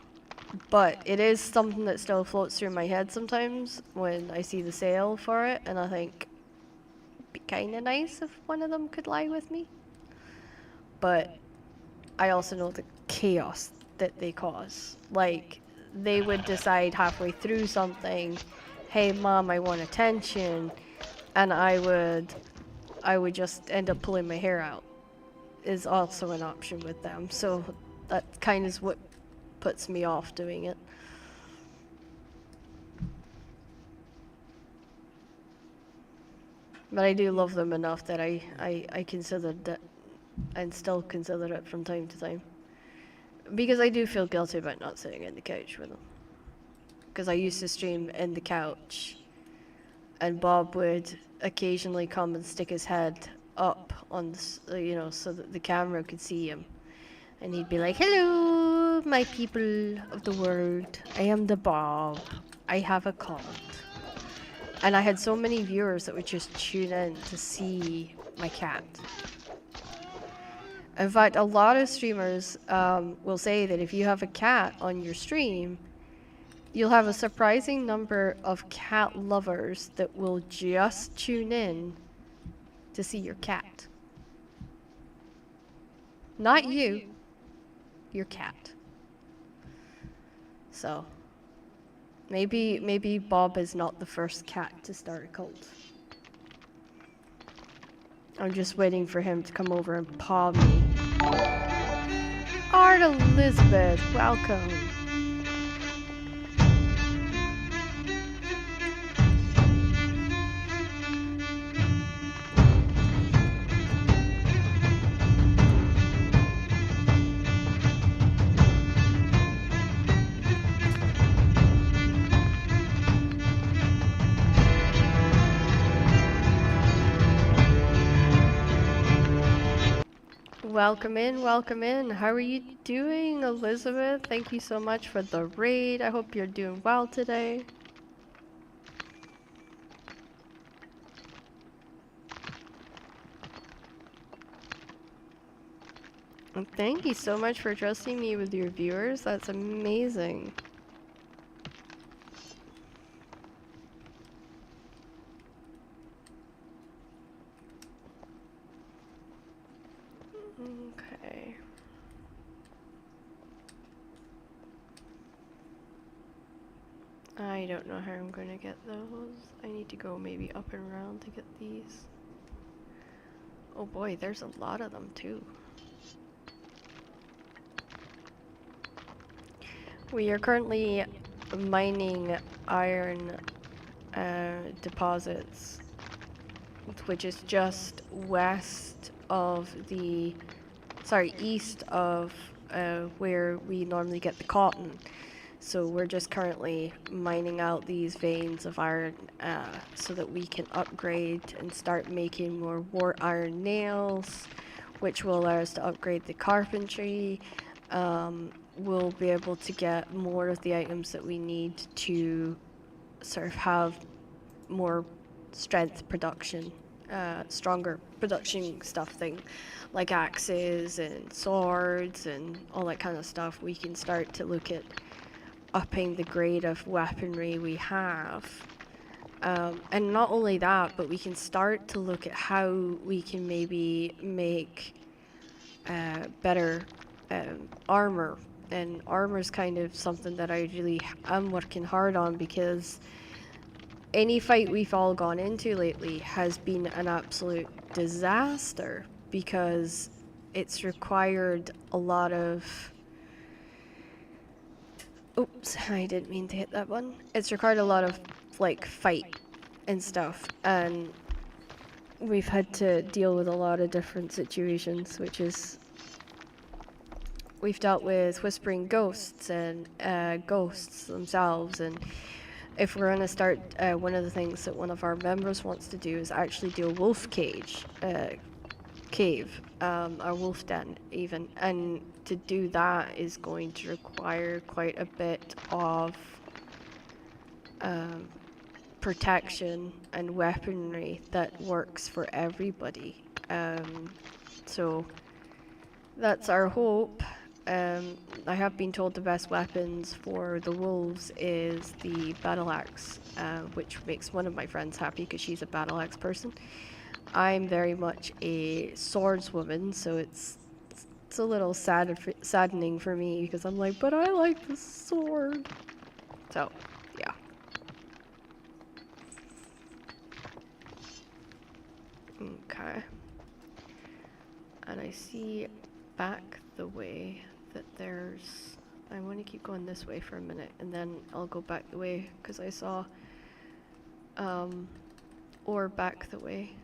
But it is something that still floats through my head sometimes when I see the sale for it, and I think, it'd be kind of nice if one of them could lie with me. But I also know the chaos that they cause. Like, they would decide halfway through something, hey Mom, I want attention, and I would just end up pulling my hair out, is also an option with them. So that kind of is what puts me off doing it. But I do love them enough that I considered it, and still consider it from time to time. Because I do feel guilty about not sitting on the couch with them. Because I used to stream in the couch, and Bob would occasionally come and stick his head up on, so that the camera could see him. And he'd be like, "Hello, my people of the world. I am the Bob. I have a cult." And I had so many viewers that would just tune in to see my cat. In fact, a lot of streamers will say that if you have a cat on your stream, you'll have a surprising number of cat lovers that will just tune in to see your cat. Not you, your cat. So maybe Bob is not the first cat to start a cult. I'm just waiting for him to come over and paw me. Art Elizabeth, welcome. Welcome in, welcome in. How are you doing, Elizabeth? Thank you so much for the raid. I hope you're doing well today. And thank you so much for trusting me with your viewers. That's amazing. Okay. I don't know how I'm going to get those. I need to go maybe up and around to get these. Oh boy, there's a lot of them too. We are currently mining iron deposits, which is just east of where we normally get the cotton. So we're just currently mining out these veins of iron so that we can upgrade and start making more wrought iron nails, which will allow us to upgrade the carpentry. We'll be able to get more of the items that we need to sort of have more strength production, stronger production like axes and swords and all that kind of stuff. We can start to look at upping the grade of weaponry we have. And not only that, but we can start to look at how we can maybe make better armor. And armor is kind of something that I really am working hard on, because any fight we've all gone into lately has been an absolute disaster, because it's required a lot of... Oops, I didn't mean to hit that one. It's required a lot of, like, fight and stuff, and we've had to deal with a lot of different situations, which is... We've dealt with whispering ghosts and ghosts themselves, and if we're gonna start, one of the things that one of our members wants to do is actually do a wolf cave, a wolf den even, and to do that is going to require quite a bit of protection and weaponry that works for everybody. So that's our hope. I have been told the best weapons for the wolves is the battle axe, which makes one of my friends happy because she's a battle axe person. I'm very much a swordswoman, so it's a little saddening for me, because I'm like, but I like the sword. So, yeah. Okay. And I see back the way that there's... I want to keep going this way for a minute, and then I'll go back the way, because I saw or back the way.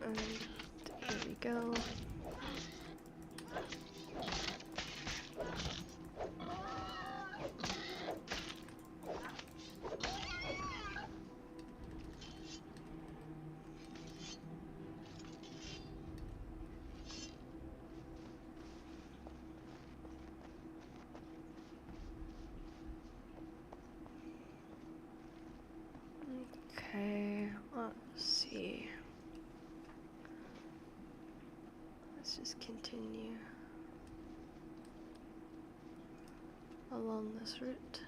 And here we go. Okay, let's see. Let's just continue along this route.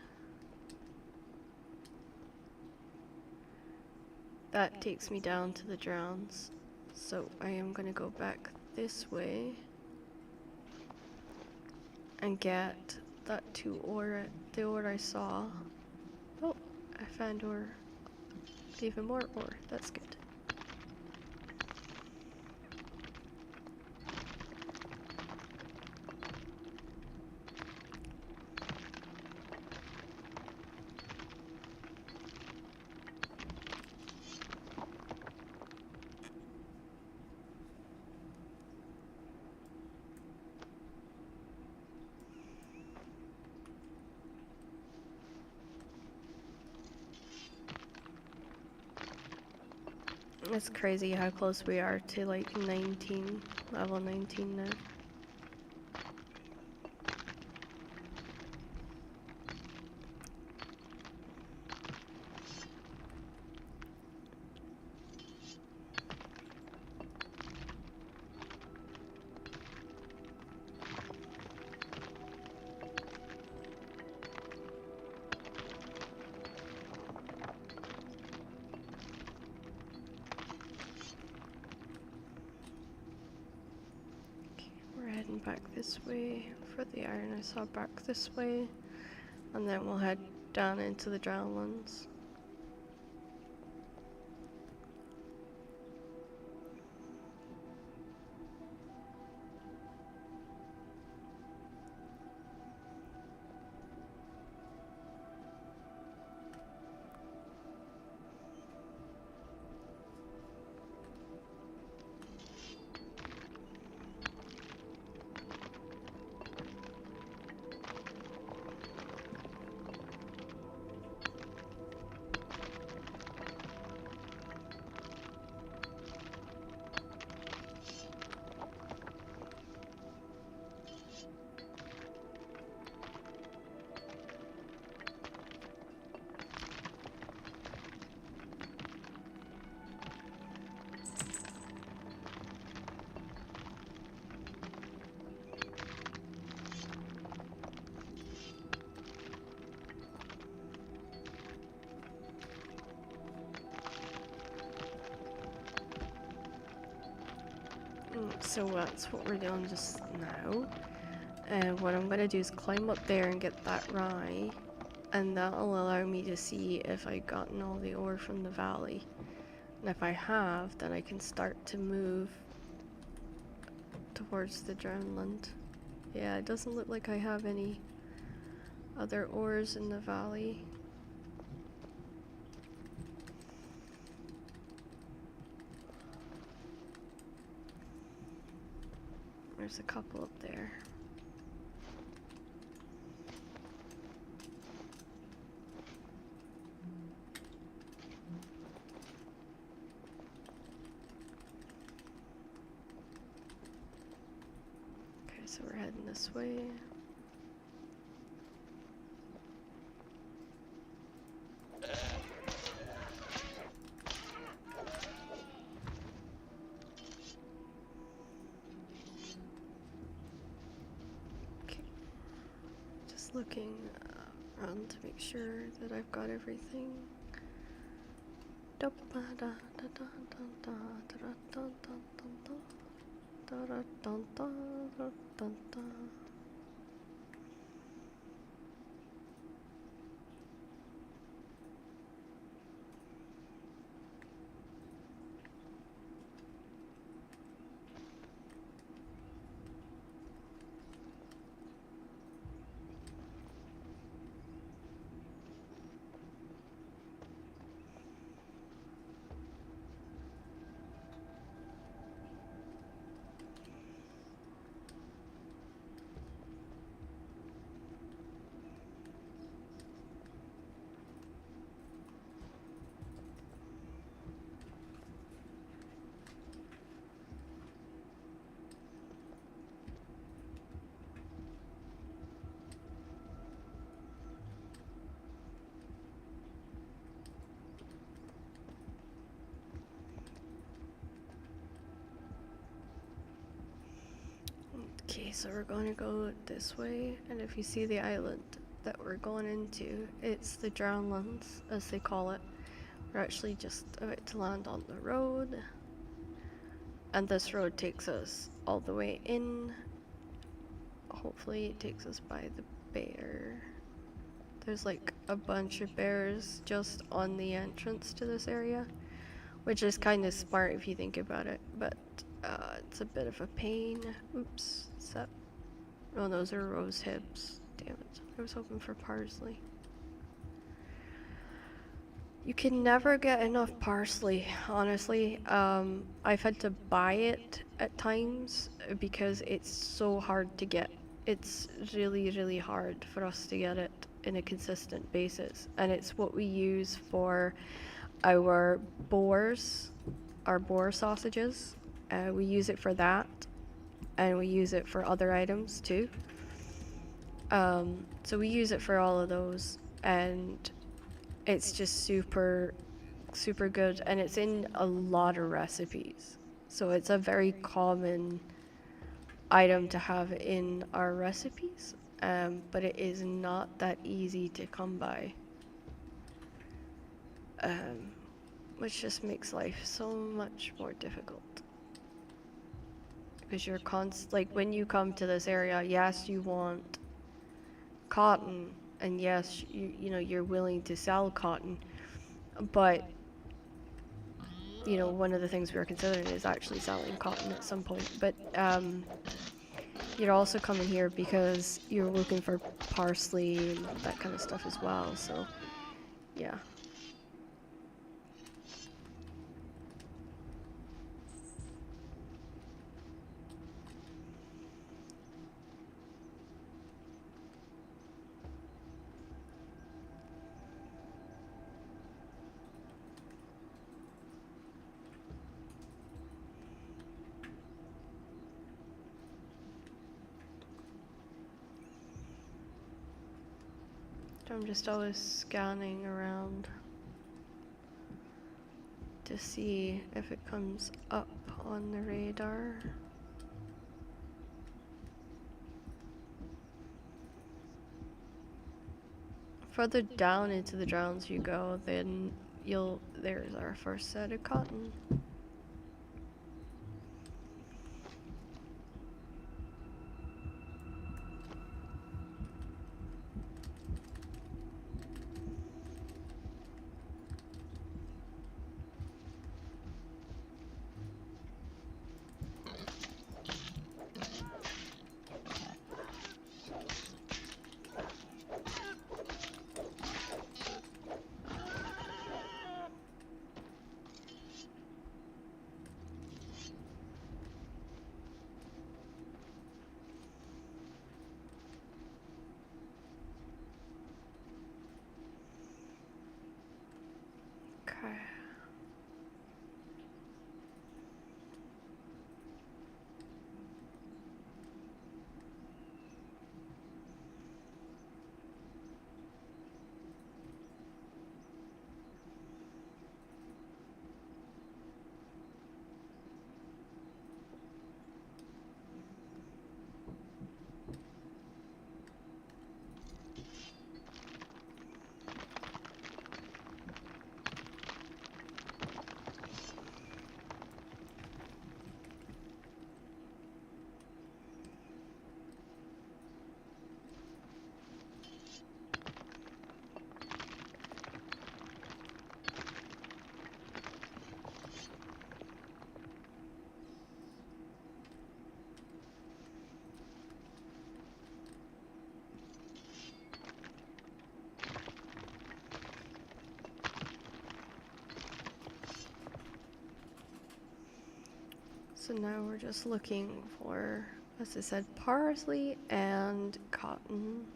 that takes me down to the drowns. So I am gonna go back this way and get that the ore I saw. Oh, I found ore. Even more ore, that's good. It's crazy how close we are to like 19, level 19 now. We're heading back this way for the iron I saw back this way, and then we'll head down into the drownlands. So that's what we're doing just now. And what I'm gonna do is climb up there and get that rye, and that'll allow me to see if I've gotten all the ore from the valley. And if I have, then I can start to move towards the drownland. Yeah, it doesn't look like I have any other ores in the valley. There's a couple up there. Okay, so we're heading this way. Looking around to make sure that I've got everything. Okay, so we're going to go this way, and if you see the island that we're going into, it's the Drownlands, as they call it, We're actually just about to land on the road. And this road takes us all the way in. Hopefully it takes us by the bear. There's like a bunch of bears just on the entrance to this area, which is kind of smart if you think about it, but it's a bit of a pain. Oops, what's that? Oh, those are rose hips. Damn it, I was hoping for parsley. You can never get enough parsley, honestly. I've had to buy it at times because it's so hard to get. It's really, really hard for us to get it in a consistent basis. And it's what we use for our boars, our boar sausages. We use it for that, and we use it for other items too. So we use it for all of those, and it's just super, super good, and it's in a lot of recipes. So it's a very common item to have in our recipes, but it is not that easy to come by, which just makes life so much more difficult. Because you're like when you come to this area, yes, you want cotton, and yes, you know you're willing to sell cotton, but you know, one of the things we were considering is actually selling cotton at some point. But you're also coming here because you're looking for parsley and that kind of stuff as well. So, yeah. I'm just always scanning around to see if it comes up on the radar. Further down into the drowns you go, then there's our first set of cotton. Okay. So now we're just looking for, as I said, parsley and cotton.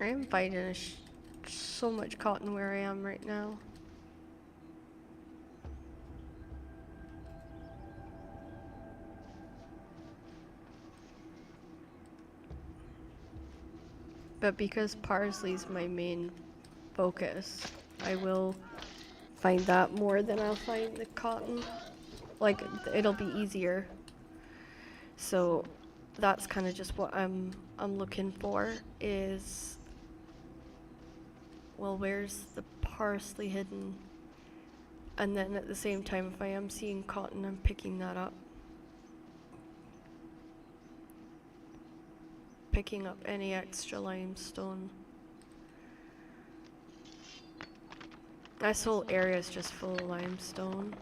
I am finding so much cotton where I am right now. But because parsley's my main focus, I will find that more than I'll find the cotton. Like, it'll be easier. So that's kind of just what I'm looking for is, well, where's the parsley hidden? And then at the same time, if I am seeing cotton, I'm picking that up. Picking up any extra limestone. This whole area is just full of limestone.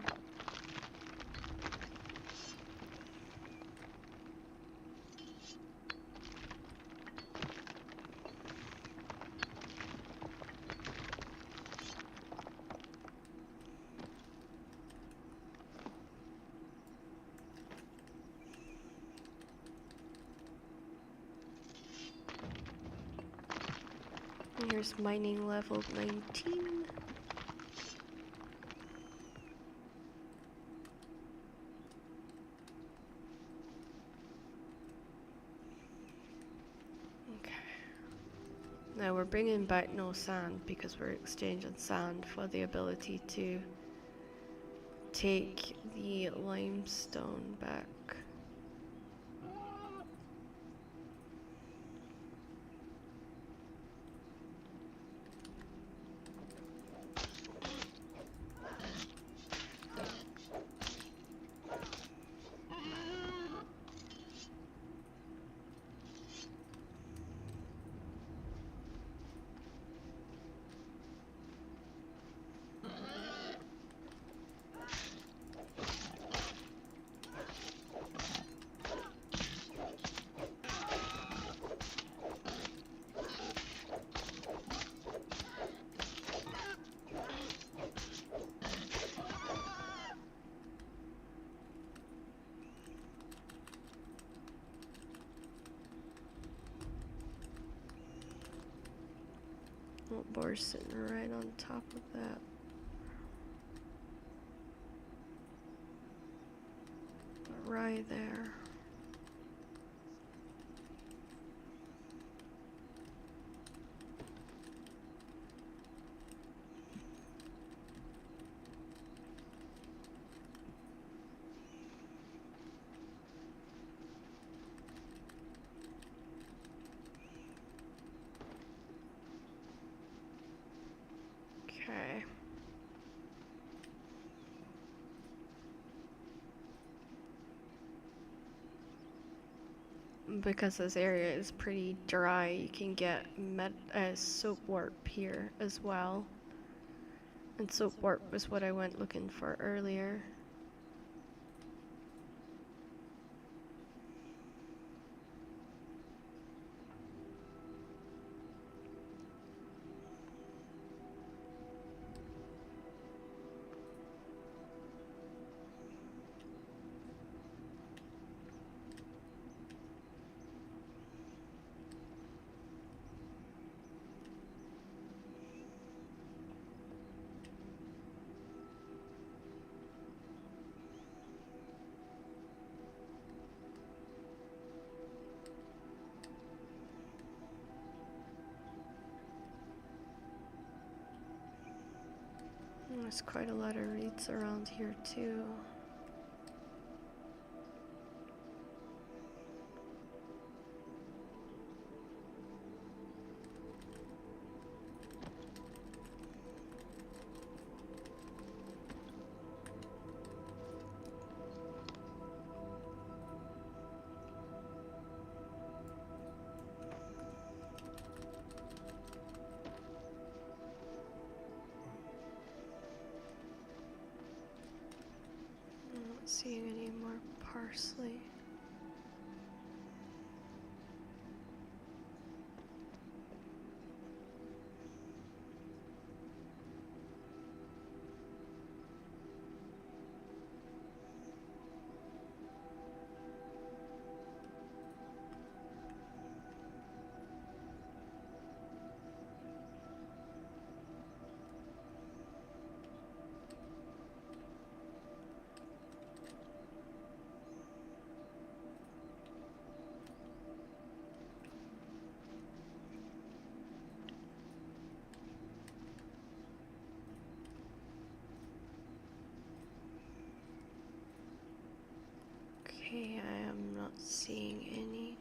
And here's mining level 19. Now we're bringing back no sand because we're exchanging sand for the ability to take the limestone back. Oh, boar's sitting right on top of that. Right there. Okay. Because this area is pretty dry, you can get soapwort here as well. And soapwort was what I went looking for earlier. There's quite a lot of reeds around here too. I'm not seeing any more parsley. Okay, I am not seeing any.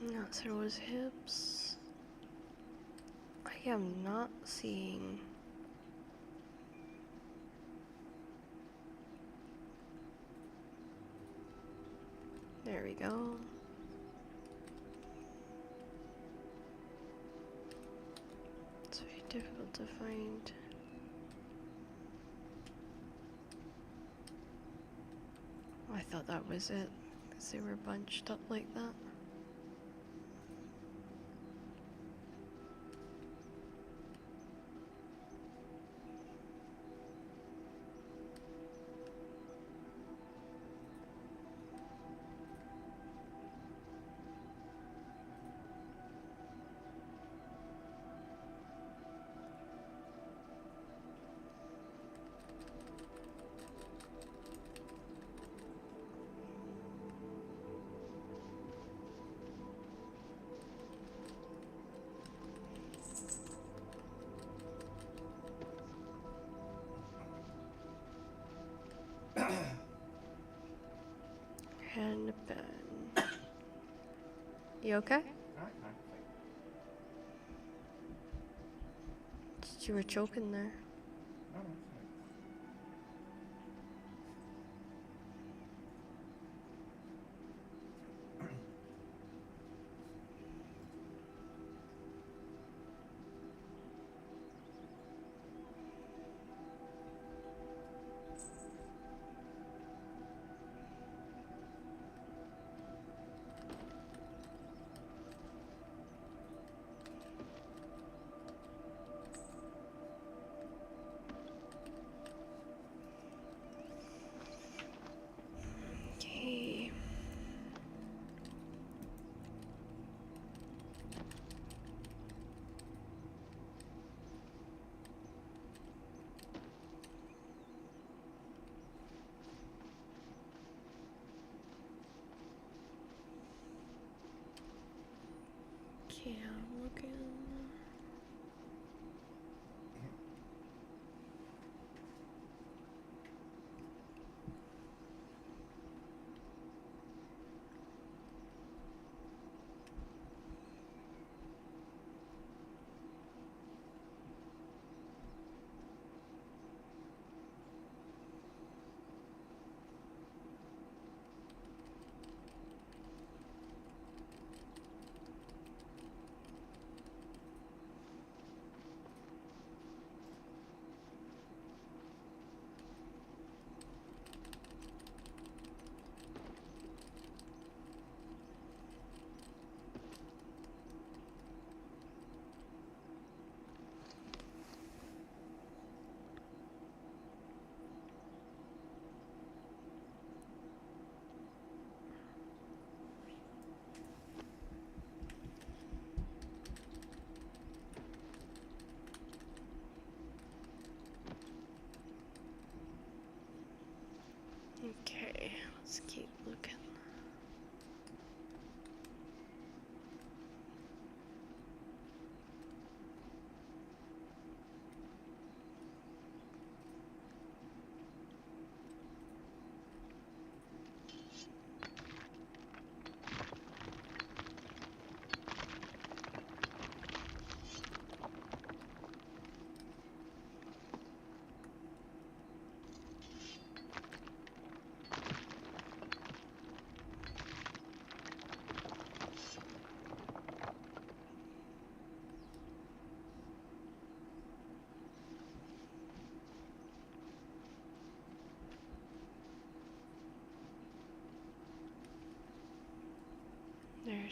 That's Rose hips. I am not seeing. There we go. It's very difficult to find. I thought that was it, because they were bunched up like that. And Ben. You okay? Aye, aye, fine. You were choking there. No, no, it's fine. Okay. Okay, I'm looking.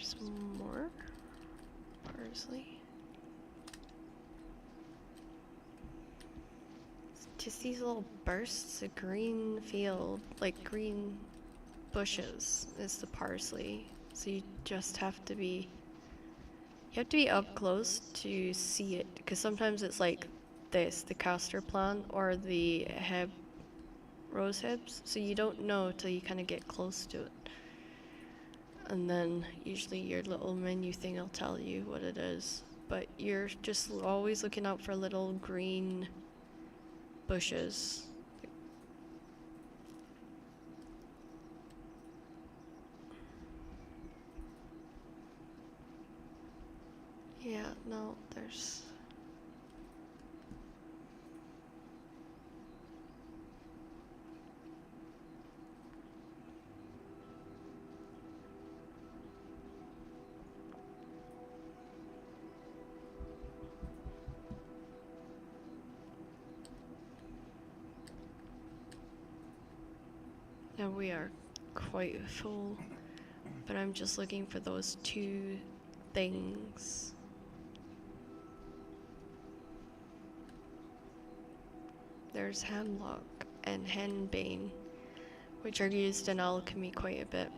There's more parsley. It's just these little bursts of green field, like green bushes, is the parsley. So you just have to be, you have to be up close to see it, because sometimes it's like this, the castor plant or the rose hips, so you don't know till you kind of get close to it. And then usually your little menu thing will tell you what it is. But you're just always looking out for little green bushes. Yeah, no, there's... Now we are quite full, but I'm just looking for those two things. There's hemlock and henbane, which are used in alchemy quite a bit.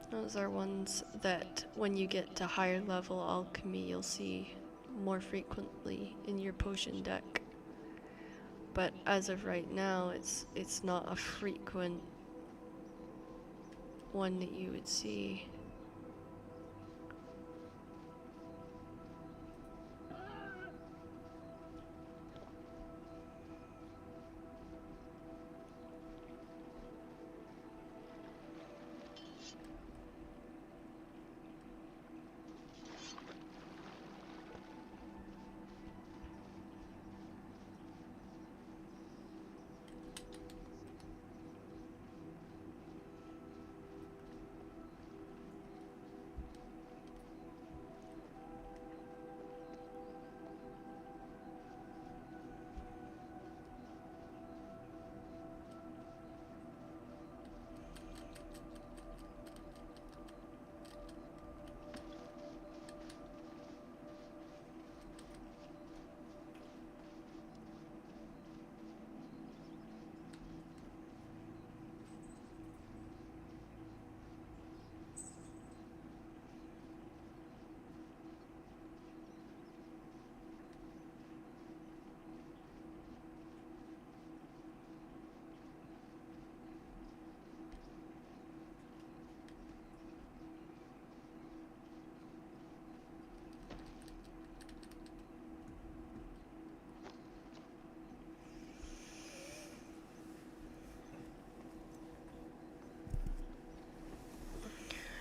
Those are ones that when you get to higher level alchemy you'll see more frequently in your potion deck. But as of right now it's not a frequent one that you would see.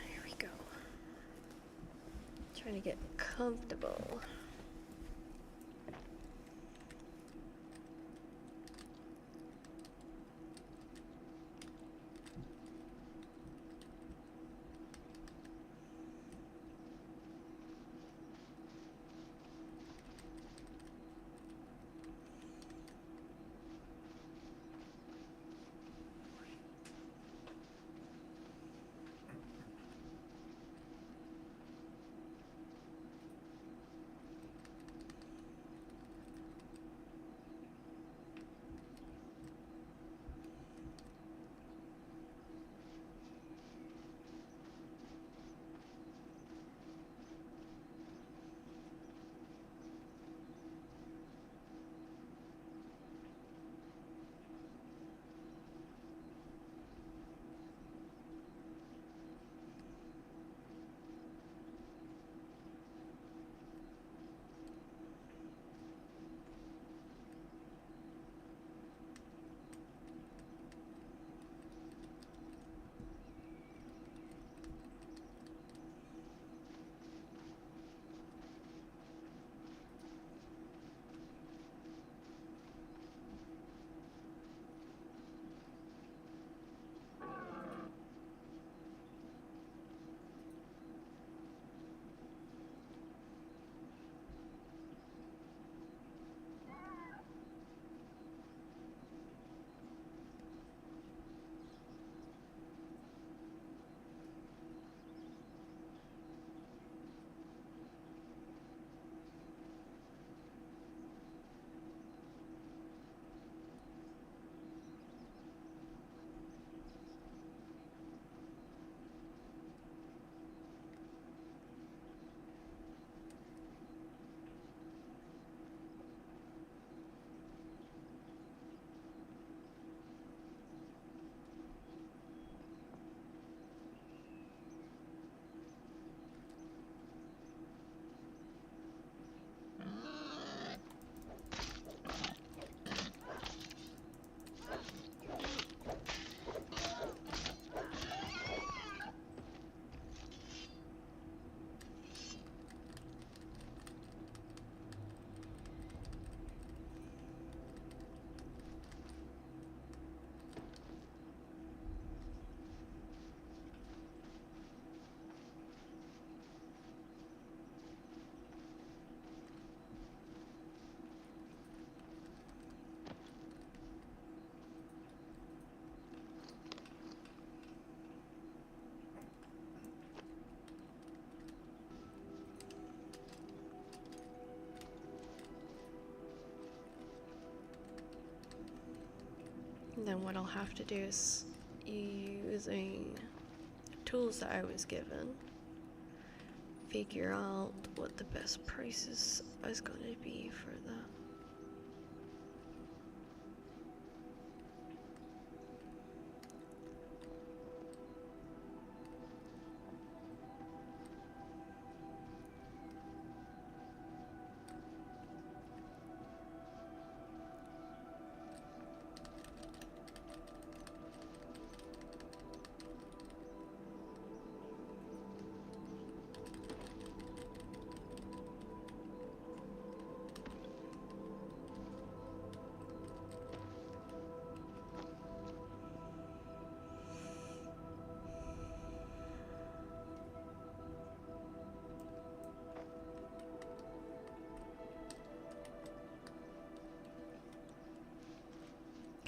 Here we go. Trying to get comfortable. then what I'll have to do is using tools that I was given, figure out what the best prices is going to be for that.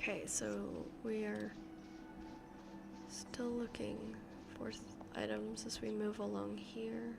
Okay, so we are still looking for items as we move along here.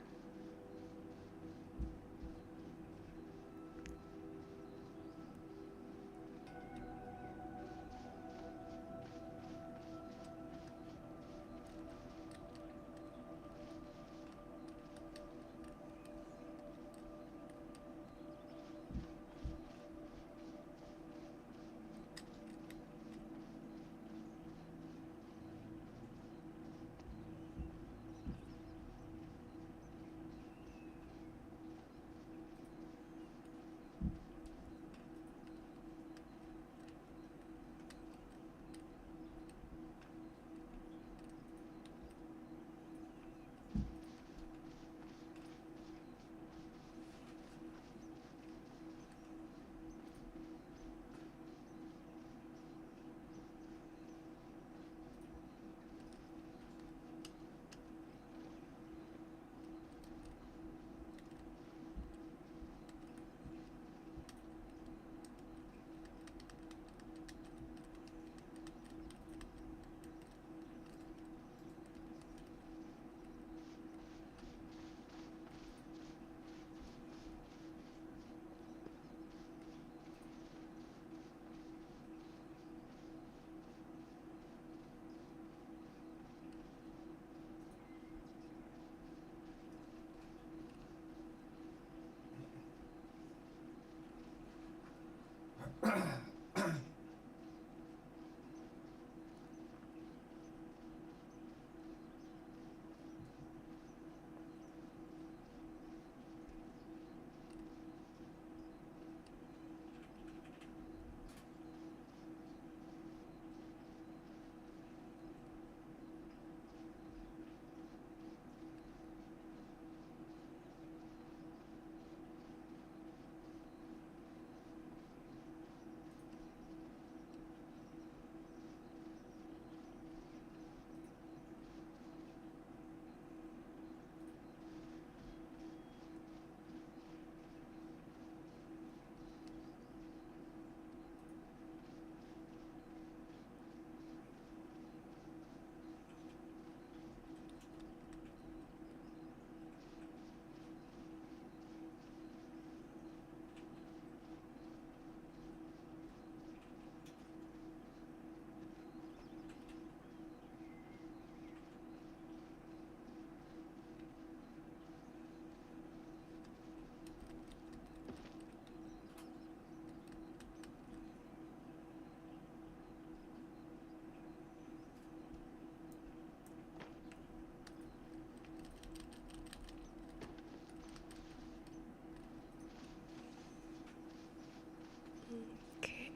Okay.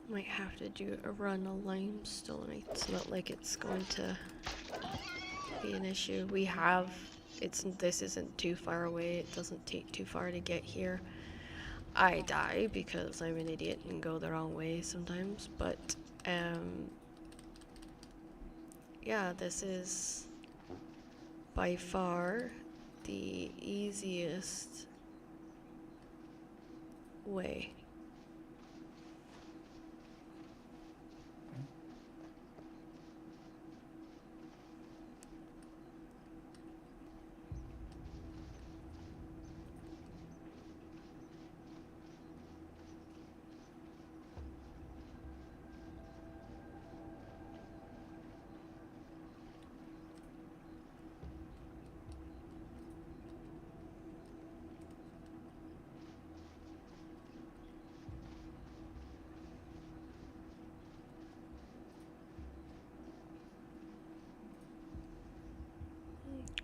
Might have to do a run of limestone. It's not like it's going to be an issue. We have, this isn't too far away. It doesn't take too far to get here. I die because I'm an idiot and go the wrong way sometimes, but yeah, this is by far the easiest way.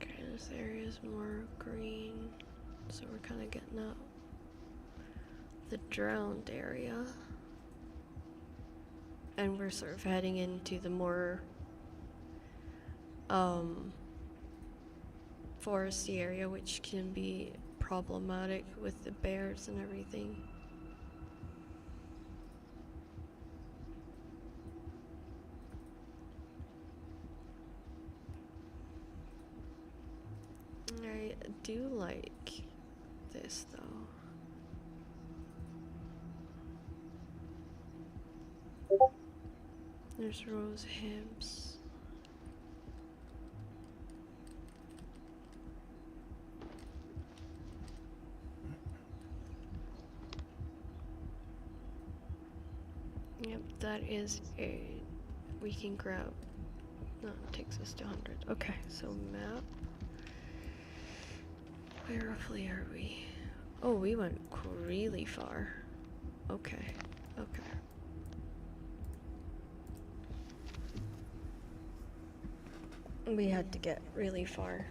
Okay, this area is more green, so we're kind of getting up the drowned area. And we're sort of heading into the more foresty area, which can be problematic with the bears and everything. I do like this though. There's rose hips. Yep, that is a... we can grab... no, it takes us to 100. Okay, so map. Where roughly are we? Oh, we went really far. Okay, okay. We had to get really far.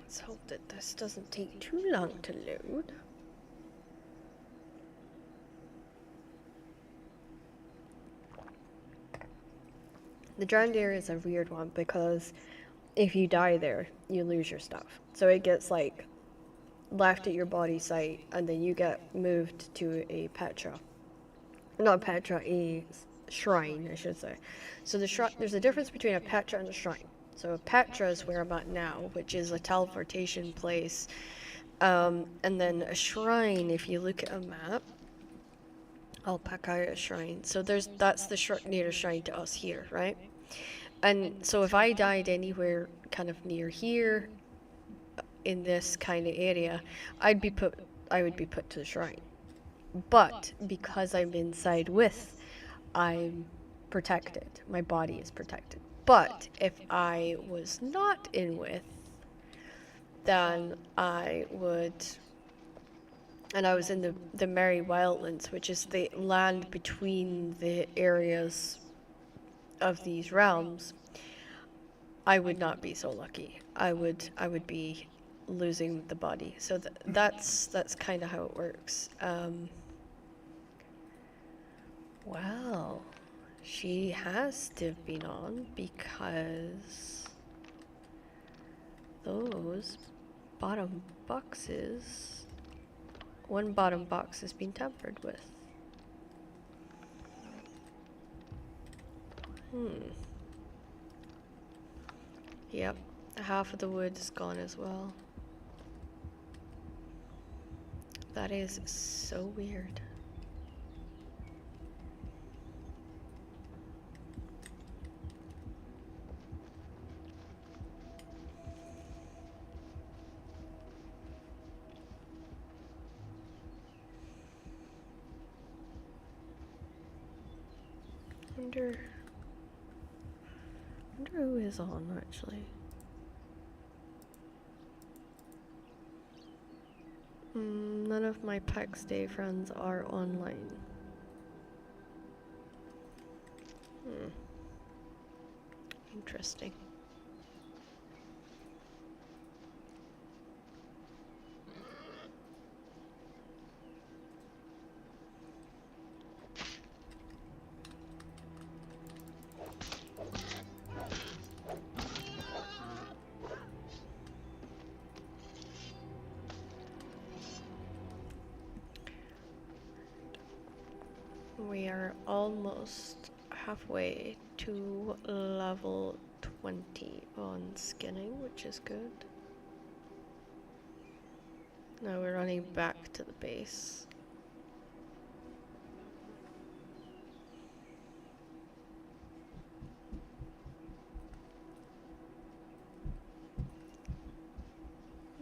Let's hope that this doesn't take too long to load. The drowned area is a weird one because if you die there, you lose your stuff. So it gets like left at your body site and then you get moved to a Petra. Not a Petra, a shrine, I should say. So there's a difference between a Petra and a shrine. So a Petra is where I'm at now, which is a teleportation place. And then a shrine, if you look at a map, I'll pack out a shrine. So that's the nearest shrine to us here, right? And so if I died anywhere kind of near here, in this kind of area, I would be put to the shrine. But because I'm inside with, I'm protected. My body is protected. But if I was not in with, then I would, and I was in the Merry Wildlands, which is the land between the areas of these realms, I would not be so lucky. I would be losing the body. So that's kind of how it works. Well, she has to have been on because those bottom boxes, one bottom box has been tampered with. Yep, half of the wood is gone as well. That is so weird. Wonder who is on actually. None of my Pax Dei friends are online. Interesting. We are almost halfway to level 20 on skinning, which is good. Now we're running back to the base.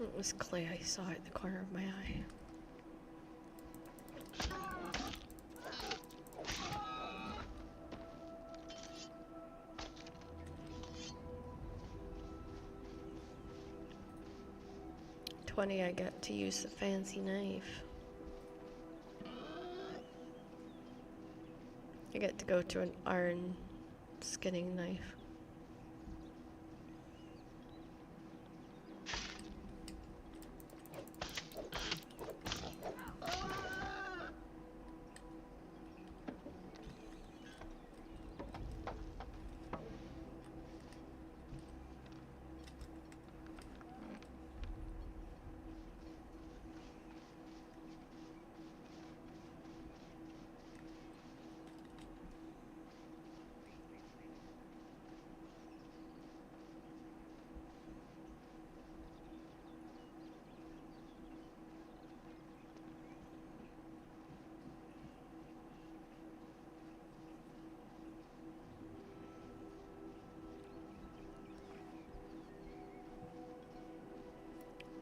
It was clay I saw at the corner of my eye. I get to use the fancy knife. I get to go to an iron skinning knife.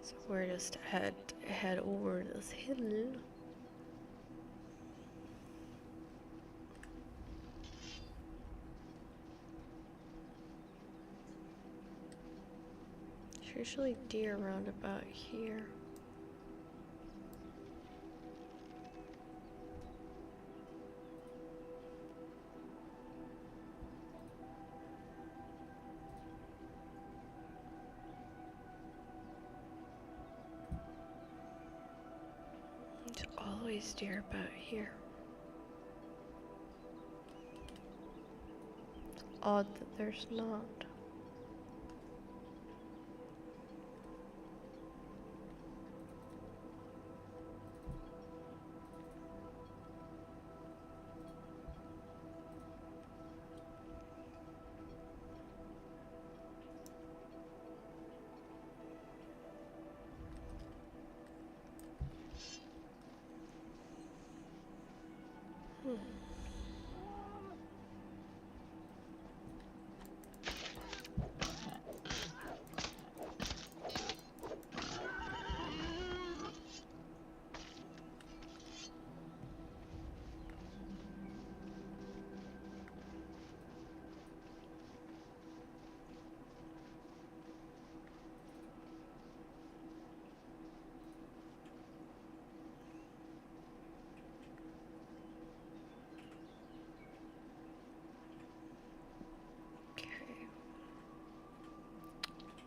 So we're just head over this hill. There's usually deer around about here. There's always deer about here. It's odd that there's not.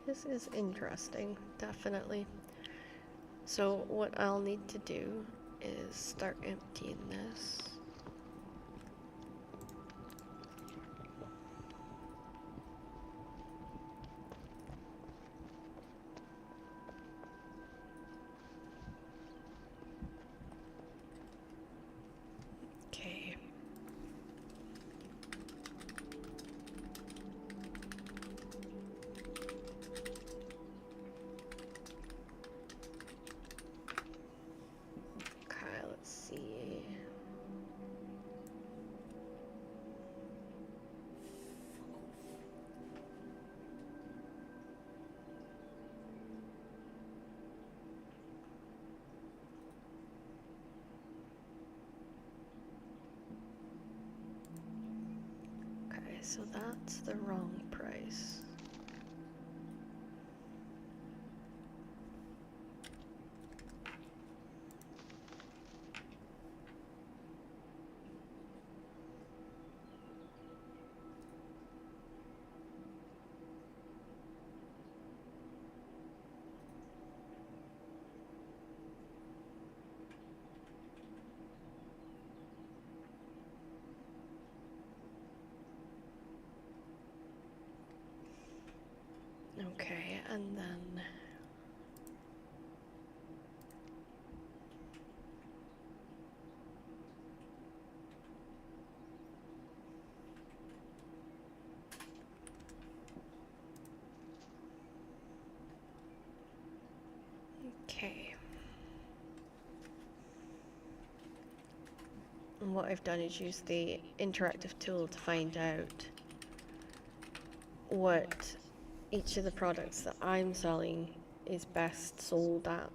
This is interesting, definitely. So what I'll need to do is start emptying this. Okay. Okay, let's see. so that's the wrong price. Okay, and then okay. And what I've done is use the interactive tool to find out what each of the products that I'm selling is best sold at.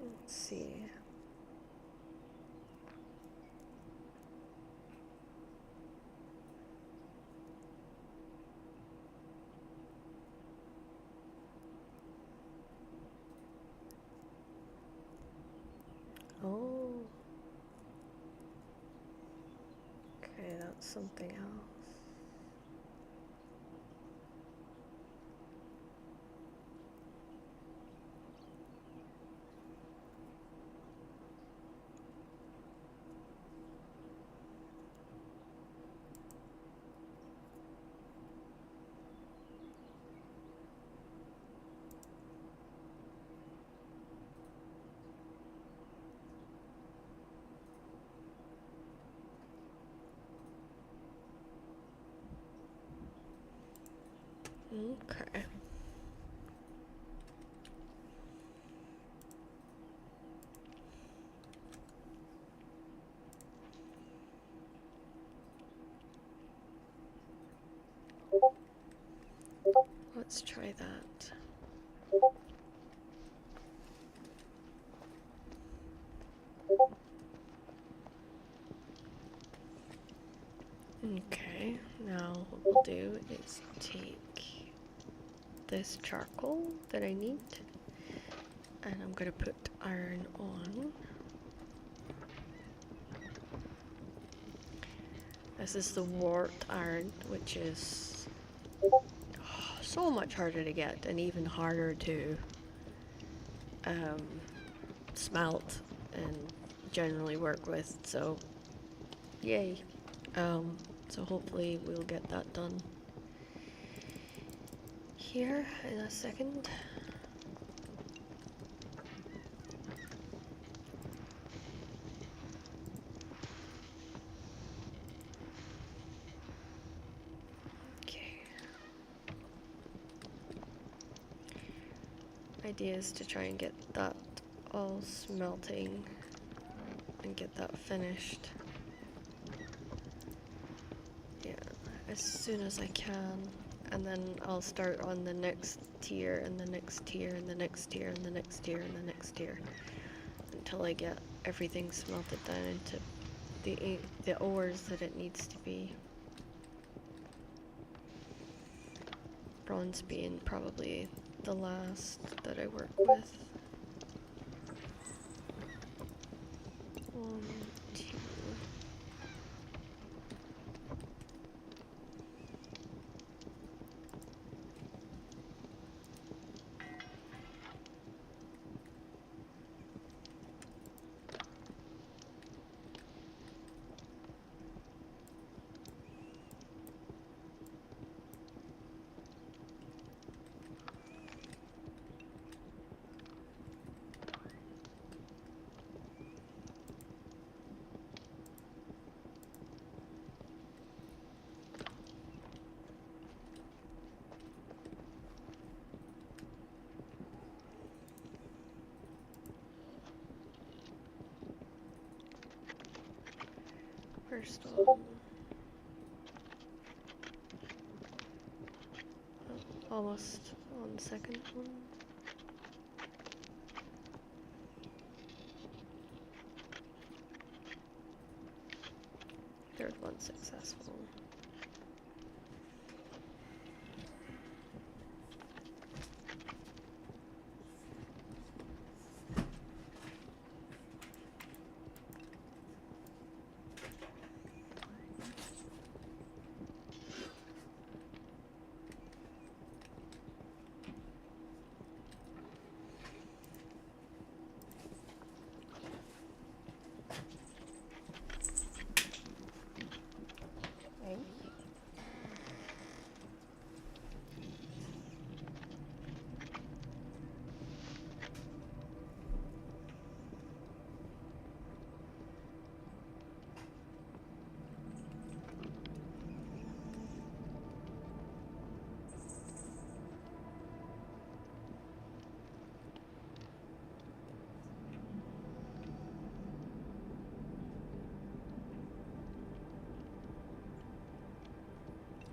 Let's see. Oh. Okay, that's something else. Okay. Let's try that. Okay, now what we'll do is take this charcoal that I need, and I'm gonna put iron on. This is the warped iron, which is so much harder to get and even harder to smelt and generally work with, so yay. So hopefully we'll get that done here in a second. Okay. Idea is to try and get that all smelting and get that finished. Yeah, as soon as I can. And then I'll start on the next tier and the next tier and the next tier and the next tier and the next tier until I get everything smelted down into the ores that it needs to be. Bronze being probably the last that I work with. 1, 2. first one. Oh, almost on the second one. Third one successful.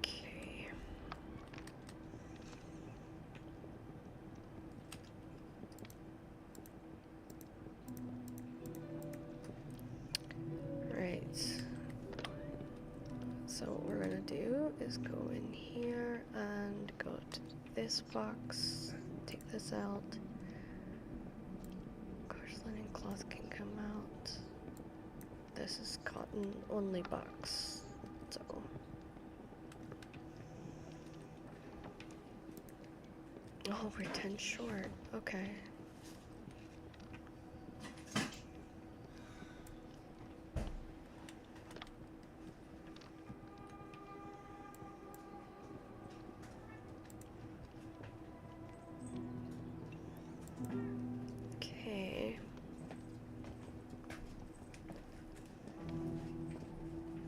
Okay. Right. So what we're gonna do is go in here and go to this box, take this out. Of course, linen cloth can come out. This is cotton only box, so. Oh, we're 10 short, okay. Okay.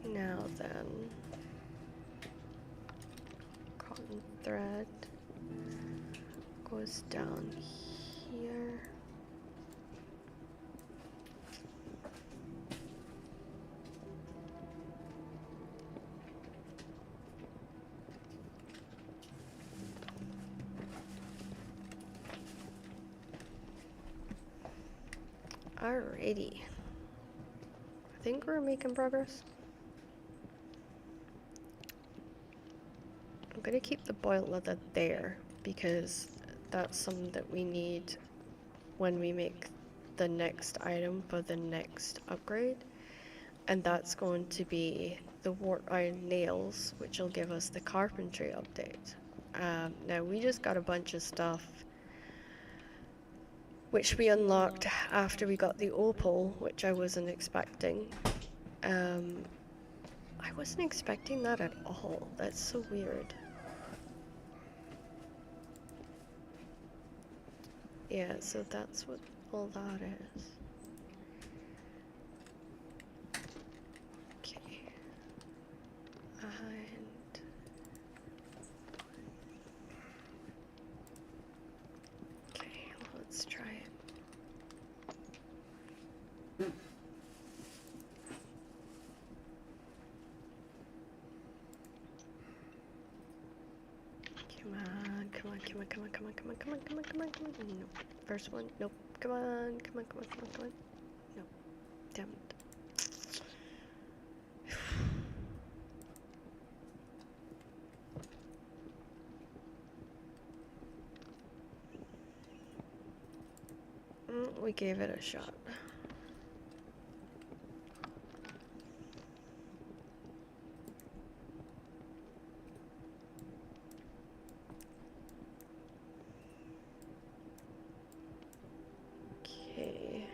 Now then, cotton thread goes down here. Alrighty. I think we're making progress. I'm gonna keep the boiled leather there because that's something that we need when we make the next item for the next upgrade. And that's going to be the wrought iron nails, which will give us the carpentry update. Now we just got a bunch of stuff which we unlocked after we got the opal, which I wasn't expecting. I wasn't expecting that at all. That's so weird. Yeah, so that's what all that is. Okay. And okay, let's try it. Come on, come on, come on, come on, come on, come on, come on, come on, come on, come on. Nope. First one, nope. Come on, come on, come on, come on, come on. Nope. Damn it. We gave it a shot. Okay.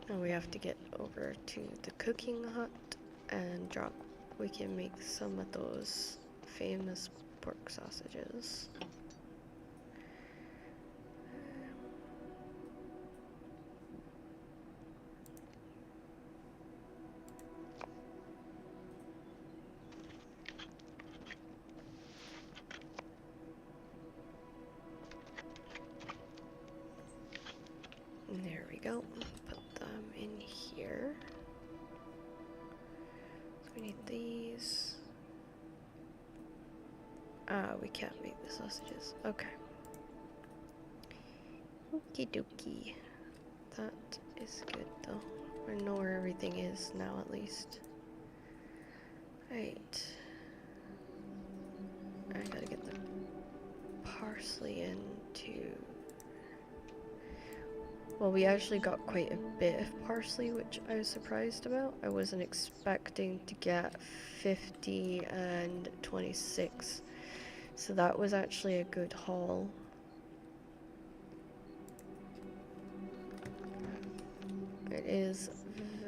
Now we have to get over to the cooking hut and drop. We can make some of those famous pork sausages. There we go. Put them in here. Ah, we can't make the sausages. Okay. Okie dokie. That is good though. I know where everything is now at least. Right. I gotta get the parsley in too. Well, we actually got quite a bit of parsley, which I was surprised about. I wasn't expecting to get 50 and 26. So that was actually a good haul. It is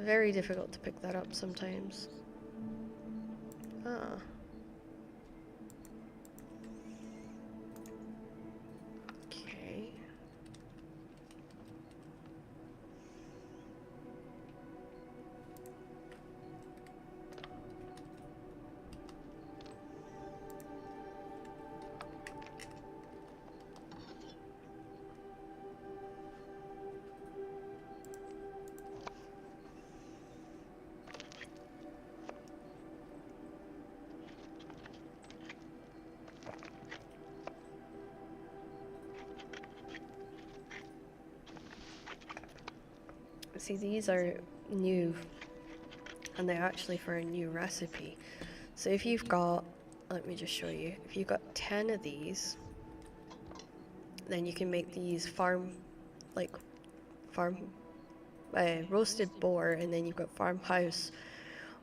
very difficult to pick that up sometimes. Ah. Okay. See, these are new, and they're actually for a new recipe. So if you've got, let me just show you, if you've got 10 of these, then you can make these farm roasted boar, and then you've got farmhouse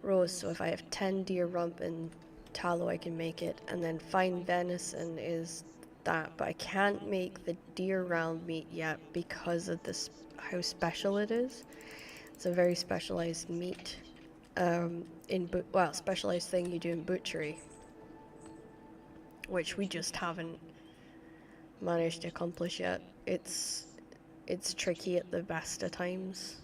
roast. So if I have 10 deer rump and tallow, I can make it, and then fine venison is that, but I can't make the deer round meat yet because of this, how special it is. It's a very specialized meat, specialized thing you do in butchery, which we just haven't managed to accomplish yet. It's tricky at the best of times.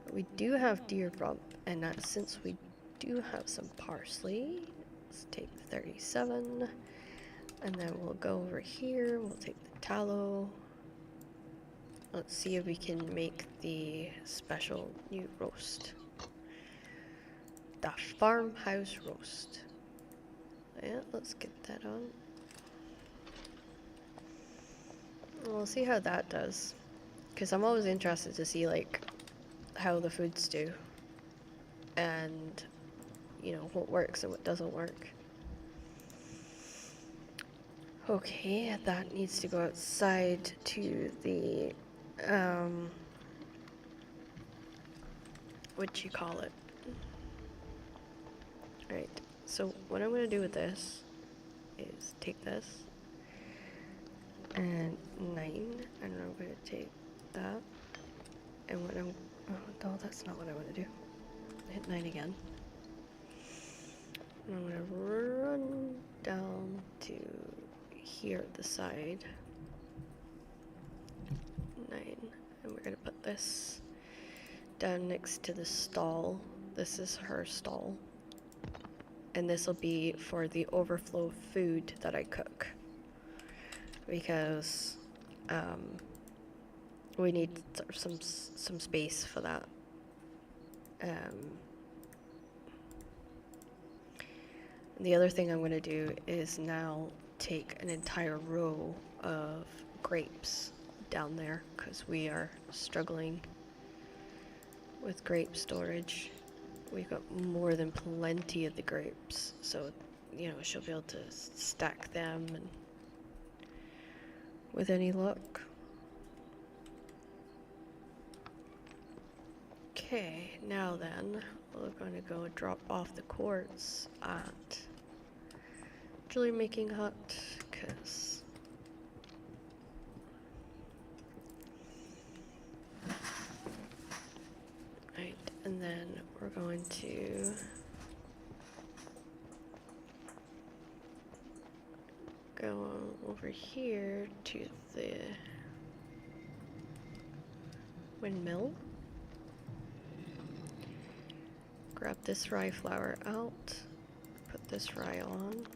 But we do have deer rump, and since we do have some parsley, let's take 37, and then we'll go over here, we'll take the tallow. Let's see if we can make the special new roast. The farmhouse roast. Yeah, let's get that on. We'll see how that does. Because I'm always interested to see, like, how the foods do. And, you know, what works and what doesn't work. Okay, that needs to go outside to the, what you call it? Alright, so what I'm going to do with this is take this and 9, and I'm going to take that, and what I'm, oh no, that's not what I want to do. Hit 9 again. And I'm going to run down to here at the side. 9, and we're going to put this down next to the stall. This is her stall. And this will be for the overflow food that I cook. Because we need sort of some space for that. The other thing I'm going to do is now take an entire row of grapes down there, because we are struggling with grape storage. We've got more than plenty of the grapes, so, you know, she'll be able to stack them and with any luck. Okay, now then, we're going to go drop off the quartz at jewelry making hut, because right, and then we're going to go over here to the windmill. Grab this rye flour out, put this rye on,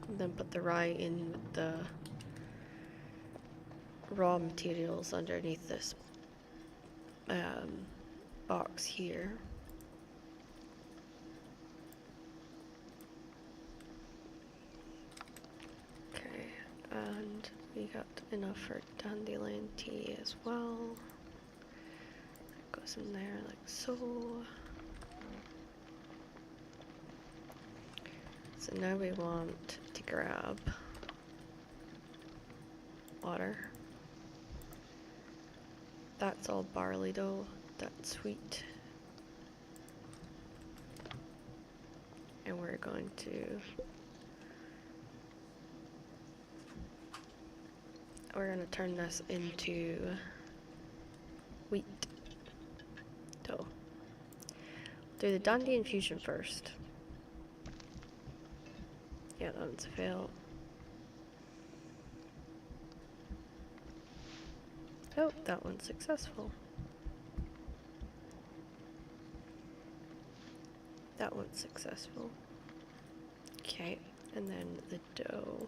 and then put the rye in with the raw materials underneath this box here. And we got enough for dandelion tea as well. That goes in there like so. So now we want to grab water. That's all barley though, that's sweet. And we're going to turn this into wheat dough. Do the dandy infusion first. Yeah, that one's a fail. Oh, that one's successful. That one's successful. Okay, and then the dough.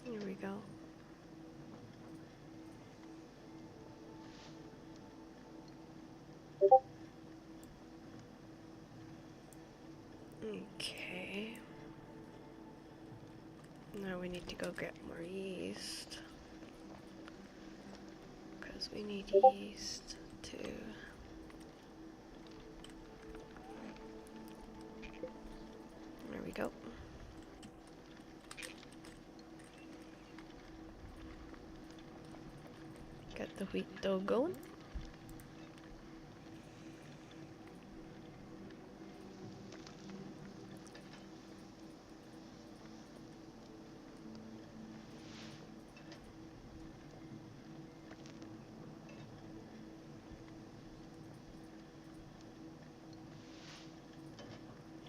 Here we go. Okay. Now we need to go get more yeast. Because we need yeast to... There we go. Get the wheat dough going.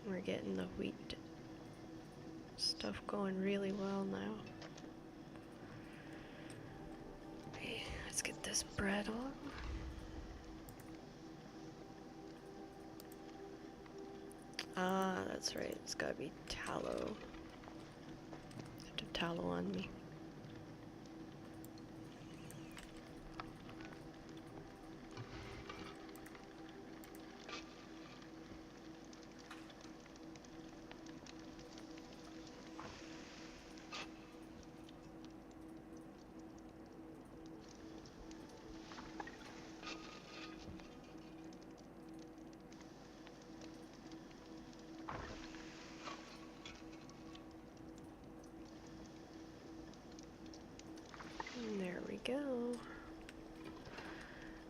We're getting the wheat stuff going really well now. Okay, let's get this bread on. Ah, that's right. It's gotta be tallow. I have to have tallow on me. And there we go.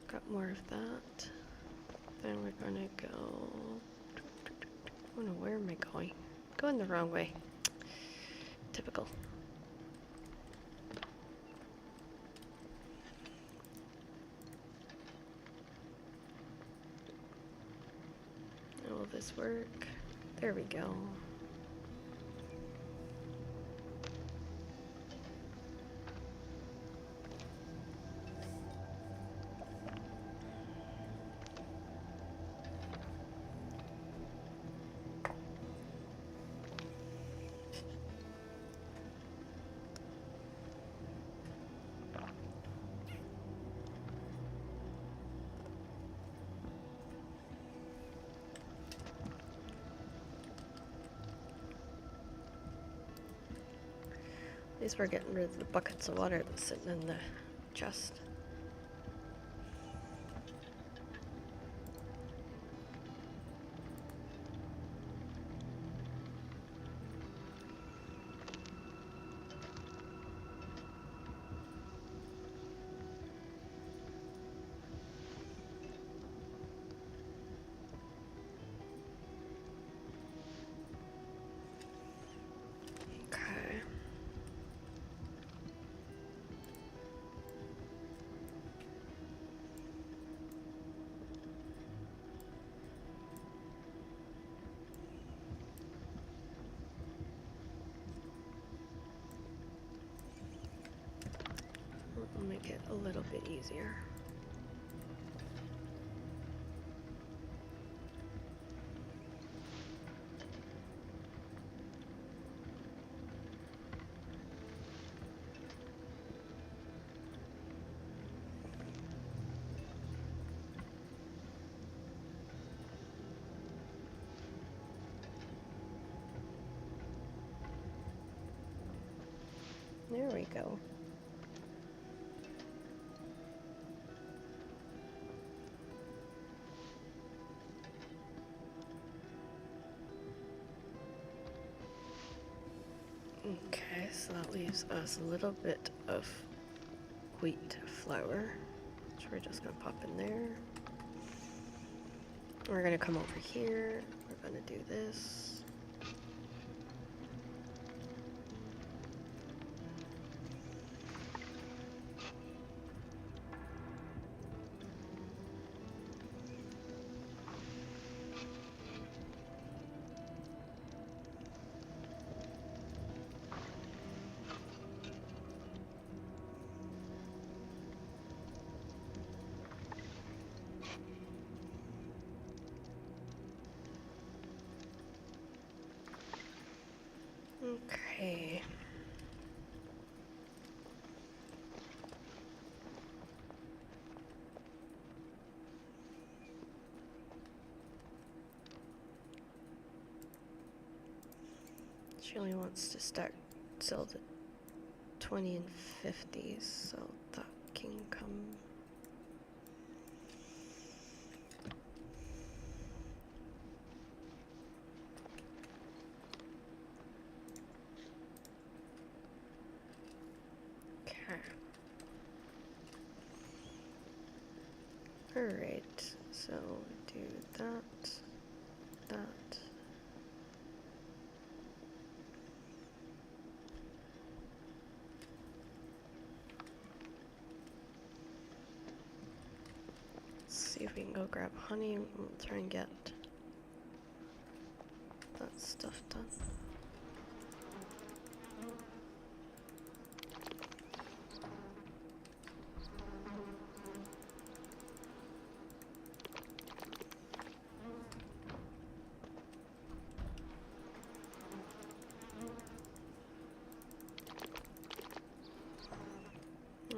Got more of that. Then we're gonna go... Oh no, where am I going? Going the wrong way. Typical. Will this work? There we go. At least we're getting rid of the buckets of water that's sitting in the chest. make it a little bit easier. There we go. Okay, so that leaves us a little bit of wheat flour, which we're just gonna pop in there. We're gonna come over here, we're gonna do this. Okay. She only wants to sell the 20 and 50s, so that can come. Okay. Alright, so do that, that. Let's see if we can go grab honey and we'll try and get that stuff done.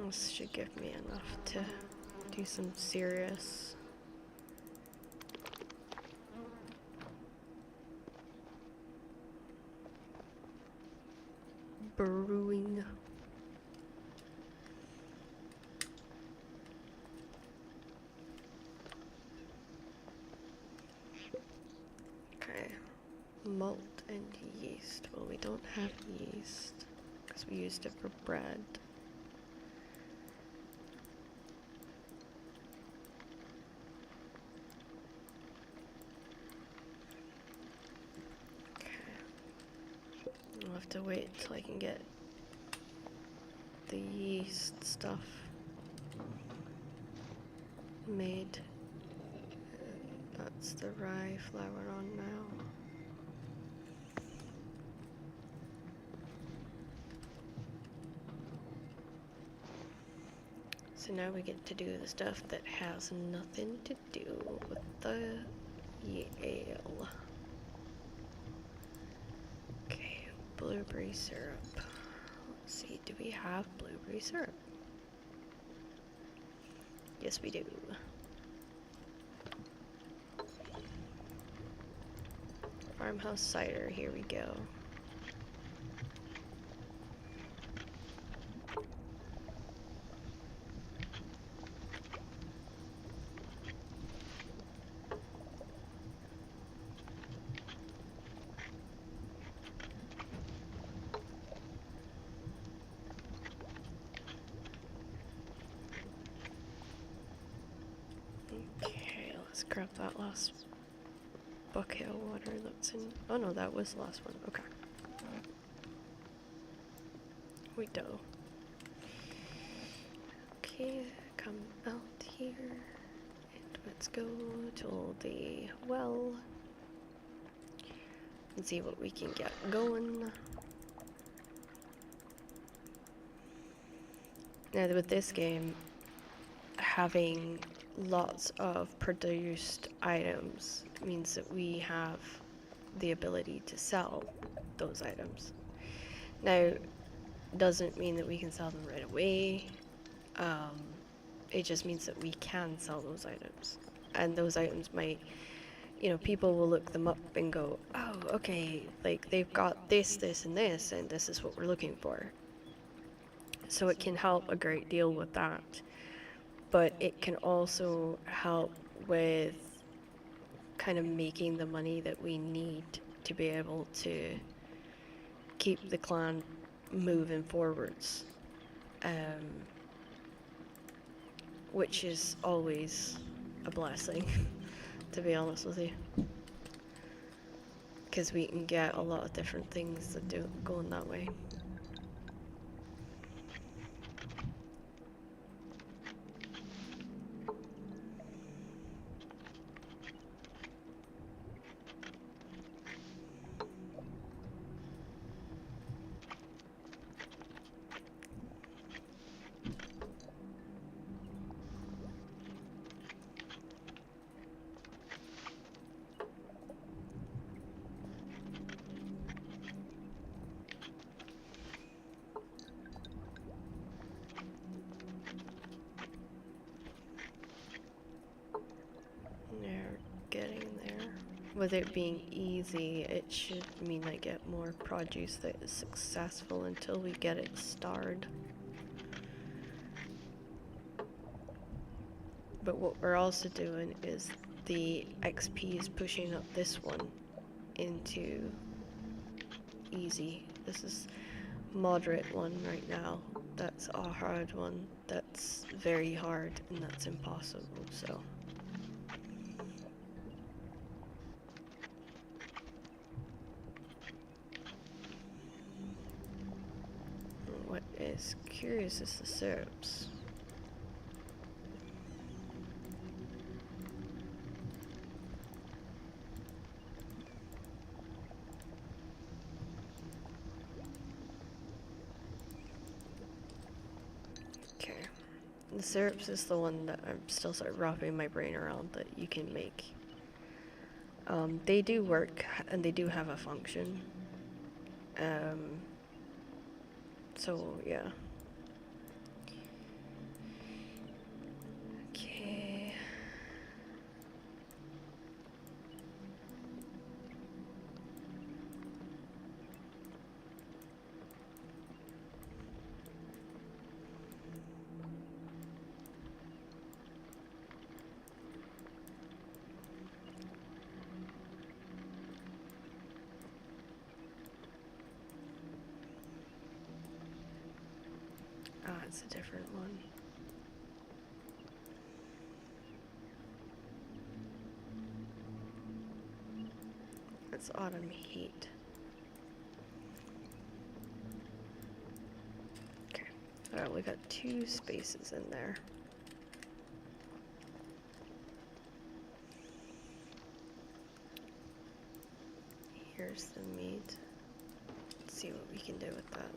This should give me enough to do some serious brewing. Okay, malt and yeast. Well, we don't have yeast because we used it for bread. I'll have to wait till I can get the yeast stuff made. That's the rye flour on now. So now we get to do the stuff that has nothing to do with the ale. Okay, blueberry syrup. Let's see, do we have blueberry syrup? Yes, we do. Farmhouse cider, here we go. Okay, let's grab that last bucket of water that's in. Oh no, that was the last one. Okay. We do. Okay, come out here. And let's go to the well and see what we can get going. Now, with this game, having lots of produced items means that we have the ability to sell those items. Now, doesn't mean that we can sell them right away. It just means that we can sell those items. And those items might, people will look them up and go, oh, okay, like they've got this, this, and this is what we're looking for. So it can help a great deal with that. But it can also help with kind of making the money that we need to be able to keep the clan moving forwards. Which is always a blessing, to be honest with you. Because we can get a lot of different things that do go in that way. They're getting there. With it being easy, it should mean I get more produce that is successful until we get it starred. But what we're also doing is the XP is pushing up this one into easy. This is moderate one right now. That's a hard one. That's very hard, and that's impossible, so. What is curious is the syrups. Okay. The syrups is the one that I'm still sort of wrapping my brain around that you can make. They do work and they do have a function. So yeah. Okay. Ah, it's a different one. It's autumn heat. Okay. Alright, we got 2 spaces in there. Here's the meat. Let's see what we can do with that.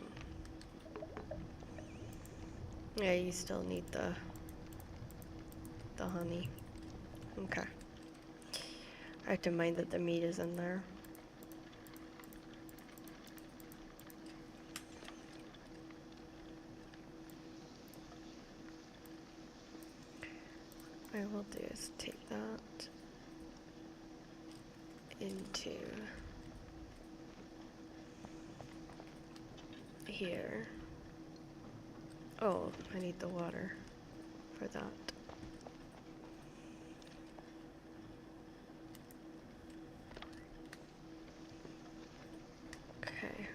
Yeah, you still need the honey. Okay. I have to mind that the meat is in there. What I will do is take that into here. Oh, I need the water for that. Okay.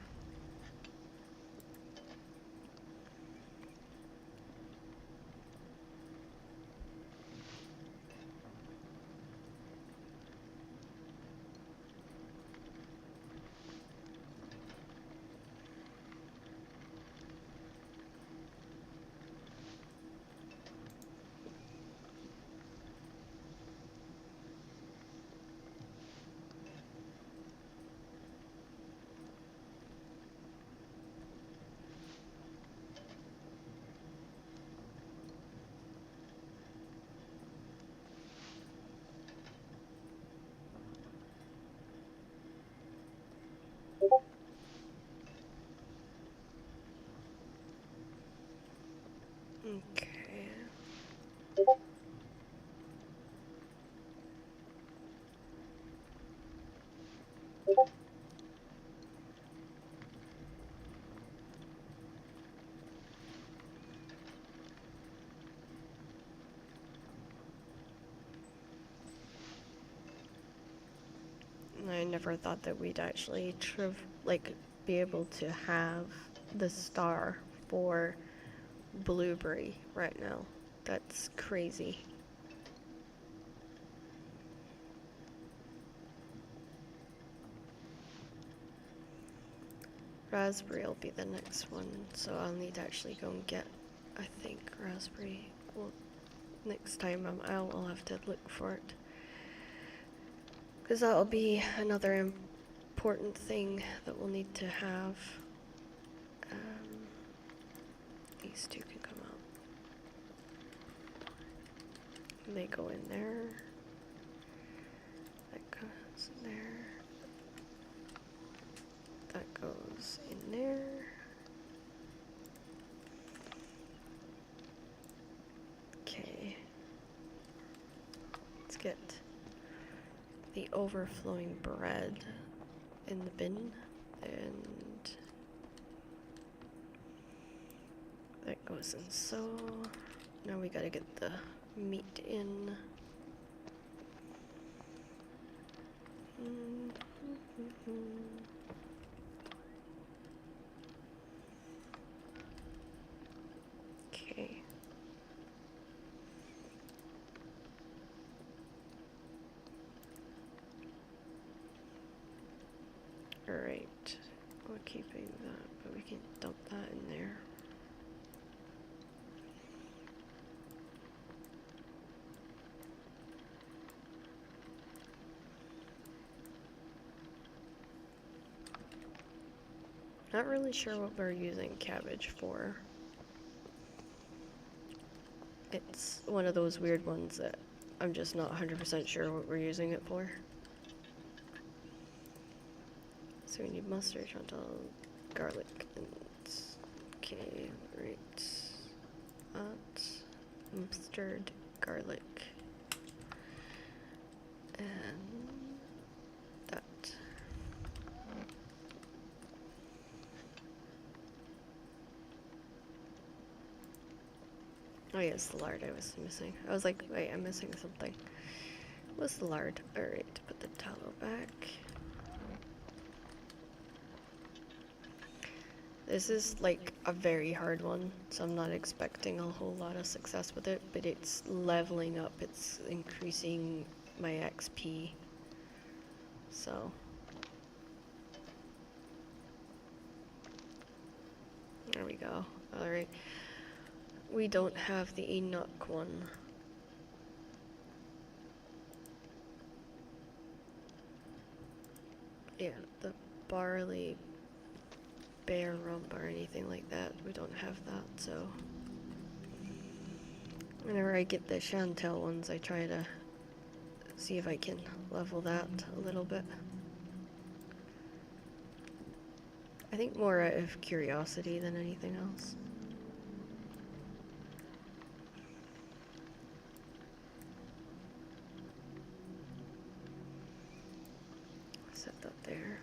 never thought that we'd actually like be able to have the star for blueberry right now. That's crazy. Raspberry will be the next one, so I'll need to actually go and get, I think, raspberry. Well, next time I'm out, I'll have to look for it. Because that'll be another important thing that we'll need to have. These two can come out. They go in there. That goes in there. That goes in there. Okay. Let's get the overflowing bread in the bin, and that goes in so. Now we gotta get the meat in. Okay. Alright, we're keeping that, but we can dump that in there. Not really sure what we're using cabbage for. It's one of those weird ones that I'm just not 100% sure what we're using it for. So we need mustard, chantal, garlic, and okay, right. That mustard, garlic, and that. Oh yeah, it's the lard I was missing. I was like, wait, I'm missing something. What's the lard? Alright, put the tallow back. This is like a very hard one, so I'm not expecting a whole lot of success with it, but it's leveling up, it's increasing my XP. So. There we go. Alright. We don't have the Enoch one. Yeah, the barley bear rump or anything like that. We don't have that, so whenever I get the Chantel ones, I try to see if I can level that a little bit. I think more out of curiosity than anything else. Set that there.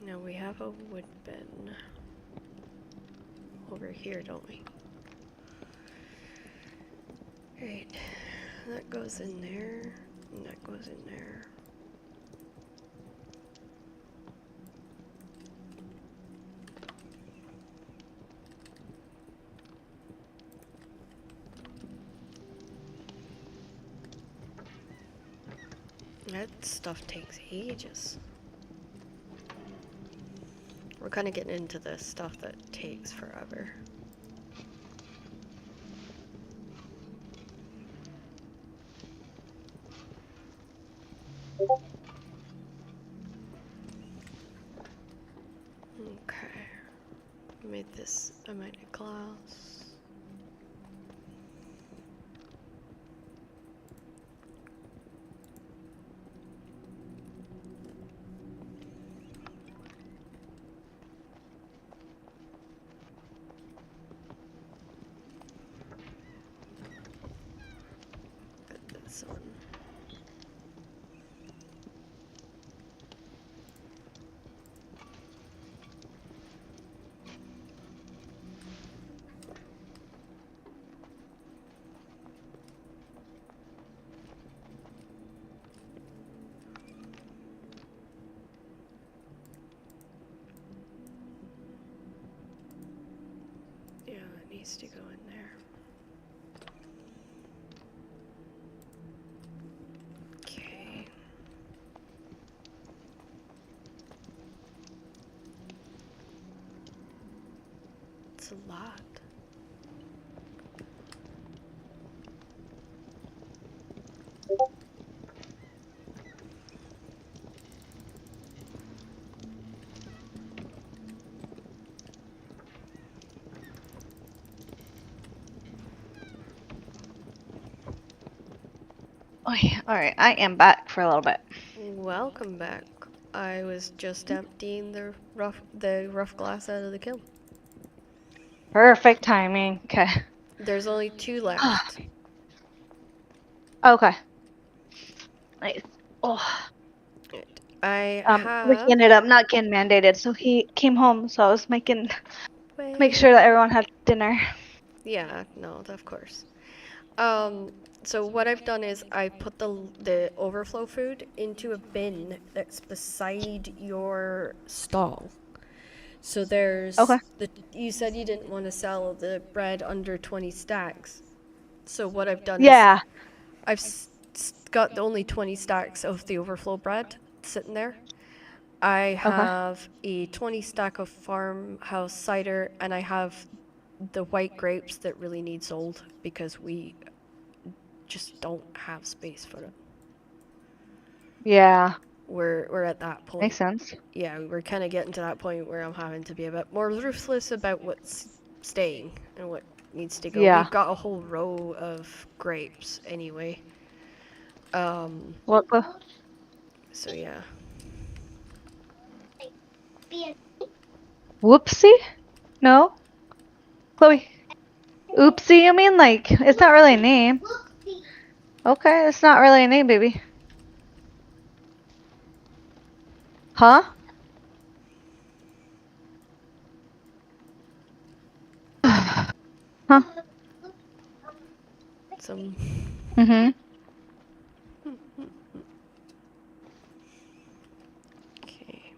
Now we have a wood bin over here, don't we? Right, that goes in there, and that goes in there. That stuff takes ages. We're kind of getting into the stuff that takes forever. Okay. Made this amount of glass. Put this on. needs to go in there. Okay. It's a lot. Oh, yeah. All right, I am back for a little bit. Welcome back. I was just emptying the rough glass out of the kiln. Perfect timing. Okay. There's only 2 left. Okay. Nice. Oh. Right. I Ricky have. ended up not getting mandated, so he came home. So I was make sure Well, that everyone had dinner. yeah, no, of course. So what I've done is I put the overflow food into a bin that's beside your stall. So Okay. there's you said you didn't want to sell the bread under 20 stacks. So what I've done is Yeah. I've got only 20 stacks of the overflow bread sitting there. I Okay. have a 20 stack of farmhouse cider, and I have the white grapes that really need sold because we just don't have space for it. Yeah. We're at that point. Makes sense. Yeah, we're kind of getting to that point where I'm having to be a bit more ruthless about what's staying and what needs to go. Yeah. We've got a whole row of grapes anyway. What? So yeah. Whoopsie? No. Chloe. Oopsie, you mean? Like, it's not really a name. Okay, it's not really a name, baby. Huh? Huh? Some. Mm-hmm. Okay.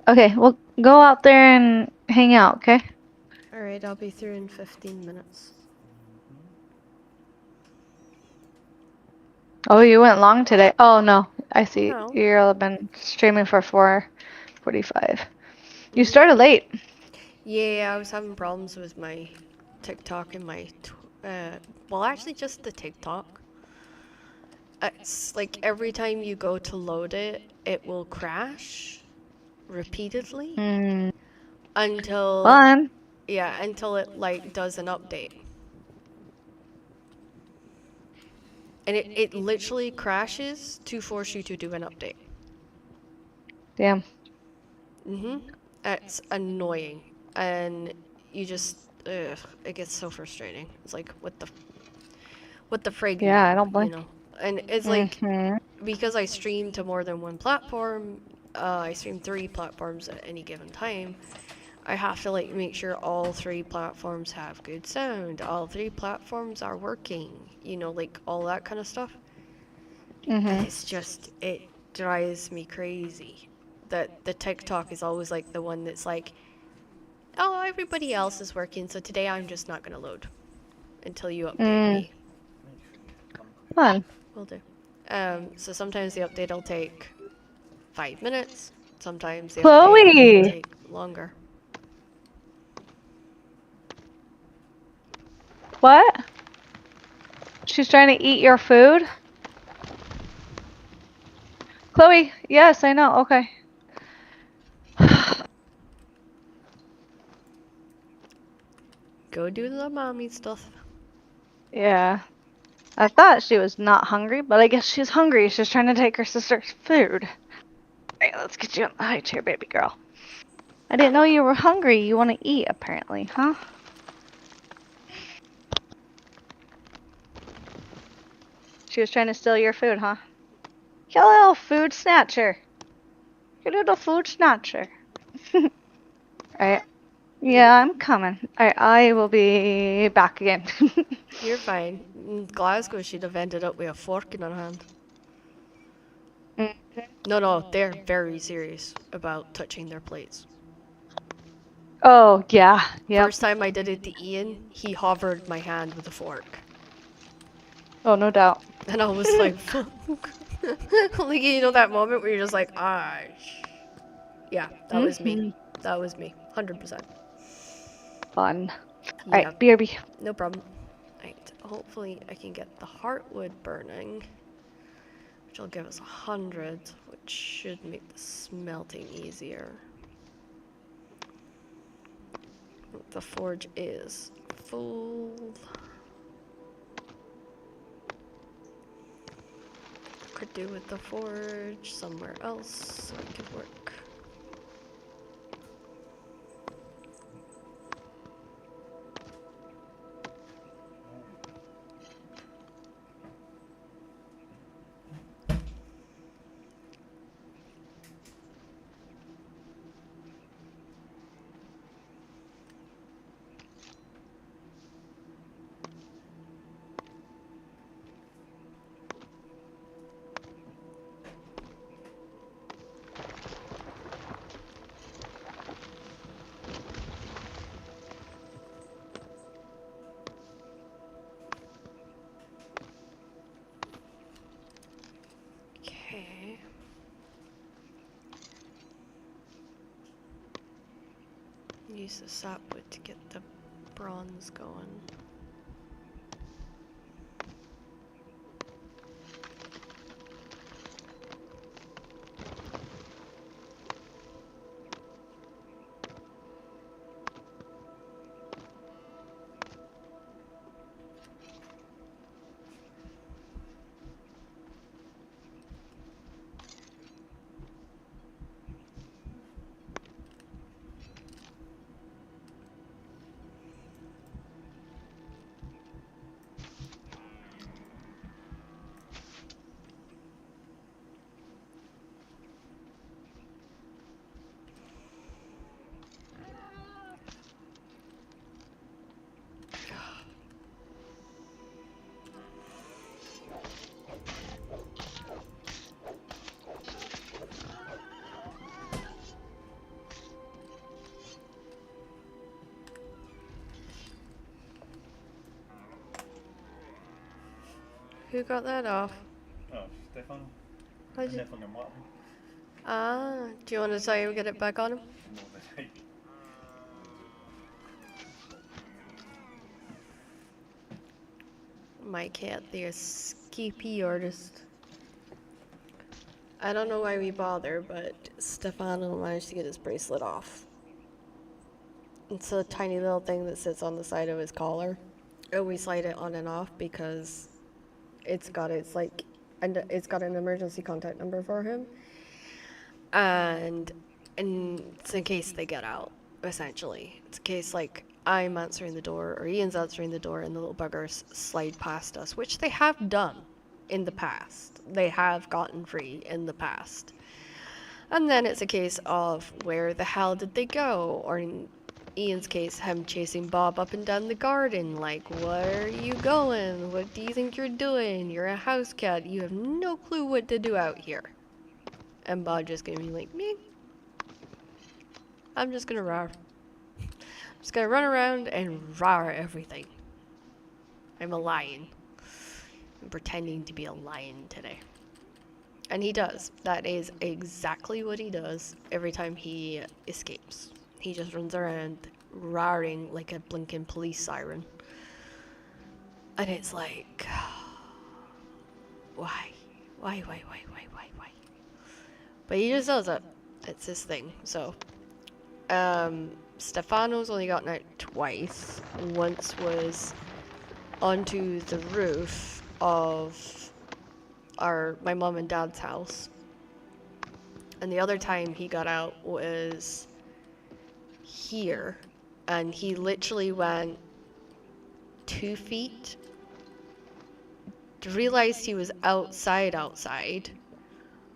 Okay, well, go out there and hang out, okay? All right, I'll be through in 15 minutes. Oh, you went long today. Oh, no. I see. No. You've been streaming for 4:45. You started late. Yeah, I was having problems with my TikTok and well, actually just the TikTok. It's like every time you go to load it, it will crash repeatedly Hmm. until, Fun. yeah, until it like does an update. And it literally crashes to force you to do an update. Damn. It's annoying. And you just, ugh, it gets so frustrating. It's like, what the frig Yeah, I now, don't you blame. know? And it's like, Mm-hmm. because I stream to more than one platform, I stream 3 platforms at any given time. I have to like make sure all 3 platforms have good sound, all 3 platforms are working, you know, like all that kind of stuff. And Mm-hmm. it's just, it drives me crazy that the TikTok is always like the one that's like, oh, everybody else is working, so today I'm just not gonna load until you update Mm. me. Fun. Will do. So sometimes the update will take 5 minutes. Sometimes the update will Chloe! take longer. What? She's trying to eat your food? Chloe, yes, I know. Okay. Go do the mommy stuff. Yeah. I thought she was not hungry, but I guess she's hungry. She's trying to take her sister's food. Alright, let's get you on the high chair, baby girl. I didn't know you were hungry. You want to eat, apparently, huh? She was trying to steal your food, huh? You little food snatcher. You little food snatcher. Alright. Yeah, I'm coming. Alright, I will be back again. You're fine. In Glasgow, she'd have ended up with a fork in her hand. No, they're very serious about touching their plates. Oh, yeah. Yep. First time I did it to Ian, he hovered my hand with a fork. Oh, no doubt. And I was like, fuck. Like, you know that moment where you're just like, ah, yeah, that was me. Mhm. That was me. 100%. Fun. All Yeah, right, BRB. no problem. Right, hopefully I can get the heartwood burning, which will give us 100, which should make the smelting easier. The forge is full. Could do with the forge somewhere else so it could work. Okay. Use the sapwood to get the bronze going. Who got that off? Oh, Stefan. How'd you... Stefan and Martin. Ah, do you want to try and get it back on him? No, that's right. My cat, the escapee artist. I don't know why we bother, but Stefano managed to get his bracelet off. It's a tiny little thing that sits on the side of his collar. And we slide it on and off because it's got it's got an emergency contact number for him. And it's in case they get out, essentially. It's in case like I'm answering the door or Ian's answering the door and the little buggers slide past us, which they have done in the past. They have gotten free in the past. And then it's a case of where the hell did they go? Or in Ian's case, him chasing Bob up and down the garden. Like, where are you going? What do you think you're doing? You're a house cat. You have no clue what to do out here. And Bob just gonna be like, me. I'm just gonna roar. I'm just gonna run around and roar everything. I'm a lion. I'm pretending to be a lion today. And he does. That is exactly what he does every time he escapes. He just runs around roaring like a blinking police siren. And it's like, why? Why? But he just does it. It's his thing. So, Stefano's only gotten out twice. Once was onto the roof of my mom and dad's house. And the other time he got out was here. And he literally went 2 feet, realized he was outside,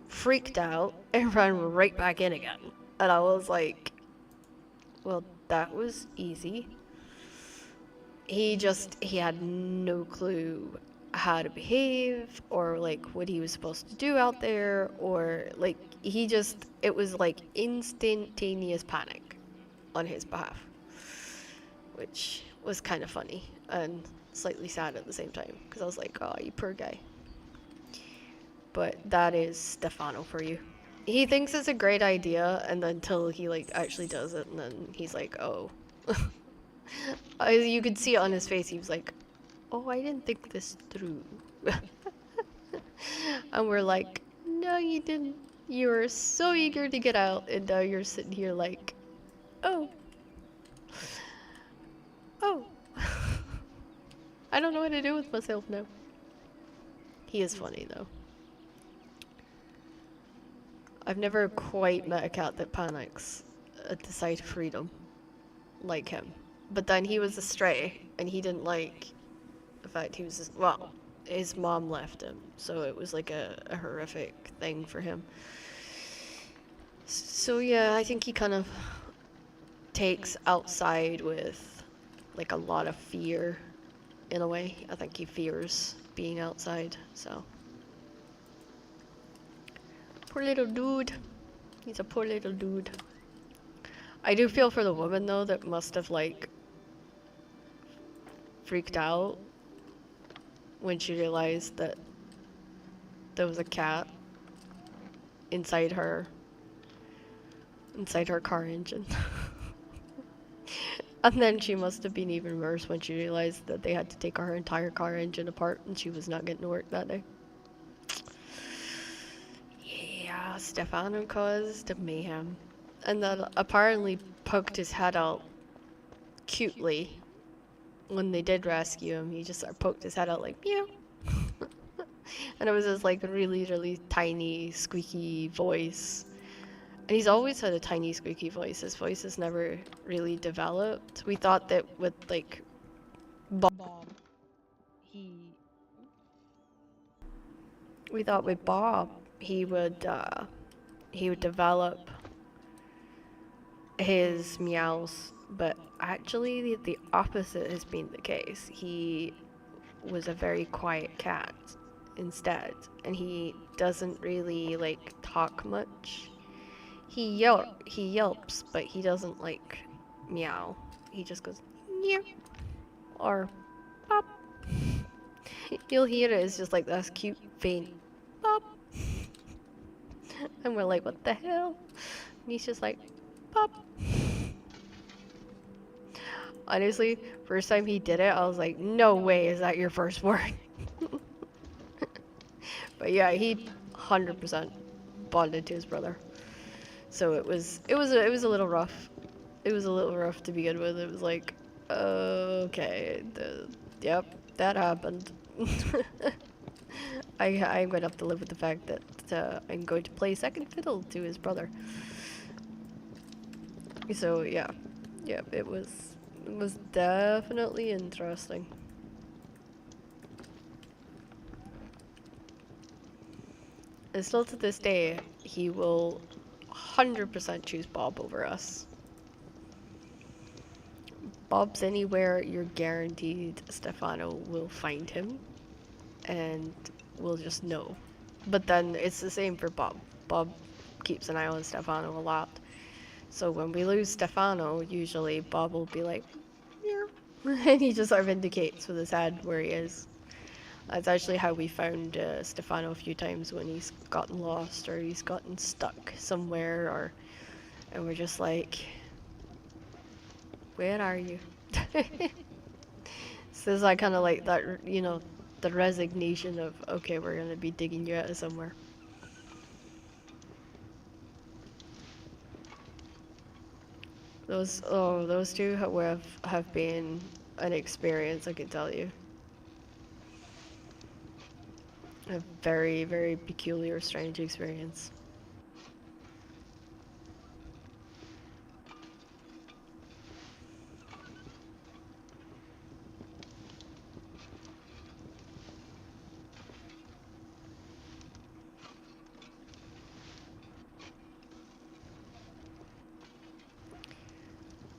freaked out, and ran right back in again. And I was like, well, that was easy. He had no clue how to behave or like what he was supposed to do out there, or like it was like instantaneous panic. on his behalf, which was kind of funny and slightly sad at the same time because I was like, oh, you poor guy. But that is Stefano for you. He thinks it's a great idea, and then until he like actually does it, and then he's like, oh. You could see it on his face. He was like, oh, I didn't think this through. And we're like, no, you didn't. You were so eager to get out, and now you're sitting here like, oh. Oh. I don't know what to do with myself now. He is funny, though. I've never quite met a cat that panics at the sight of freedom like him. But then he was a stray, and he didn't like the fact he was just, well, his mom left him, so it was like a horrific thing for him. So yeah, I think he kind of takes outside with like a lot of fear in a way. I think he fears being outside, so. Poor little dude. He's a poor little dude. I do feel for the woman though that must have like freaked out when she realized that there was a cat inside her car engine. And then she must have been even worse when she realized that they had to take her entire car engine apart and she was not getting to work that day. Yeah, Stefano caused mayhem. And then apparently poked his head out cutely when they did rescue him. He just sort of poked his head out like, meow. And it was this like really, really tiny, squeaky voice. And he's always had a tiny, squeaky voice. His voice has never really developed. We thought that with like Bob, we thought with Bob, he would develop his meows, but actually the opposite has been the case. He was a very quiet cat instead, and he doesn't really like talk much. He yelps, but he doesn't like meow. He just goes meow or pop. You'll hear it. It's just like this cute faint pop, and we're like, what the hell? And he's just like pop. Honestly, first time he did it, I was like, no way, is that your first word? But yeah, he 100% bonded to his brother. So it was a little rough. It was a little rough to begin with. It was like, okay, yep, that happened. I'm going to have to live with the fact that I'm going to play second fiddle to his brother. So yeah, it was definitely interesting. And still to this day, he will 100% choose Bob over us. Bob's anywhere, you're guaranteed Stefano will find him and we'll just know. But then it's the same for Bob. Bob keeps an eye on Stefano a lot. So when we lose Stefano, usually Bob will be like, yeah. And he just sort of indicates with his head where he is. That's actually how we found Stefano a few times when he's gotten lost or he's gotten stuck somewhere, and we're just like, where are you? So it's like kind of like that, you know, the resignation of, okay, we're gonna be digging you out of somewhere. Those two have been an experience, I can tell you. A very, very peculiar, strange experience.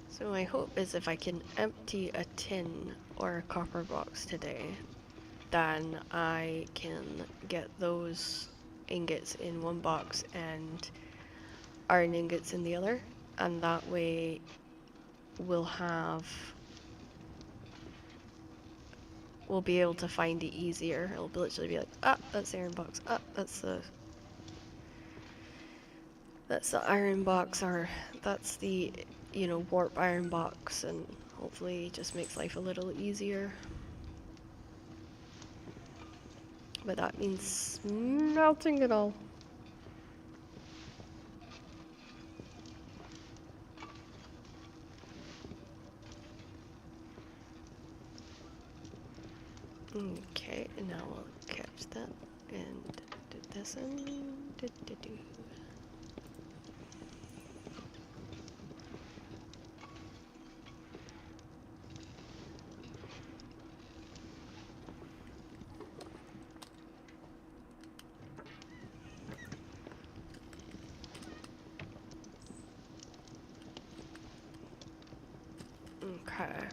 So my hope is if I can empty a tin or a copper box today, then I can get those ingots in one box and iron ingots in the other, and that way we'll be able to find it easier. It'll literally be like, ah, that's the iron box. Ah, that's the iron box, or that's the, you know, warp iron box, and hopefully it just makes life a little easier. But that means melting it all. Okay, and now we'll catch that and do this and do. Okay.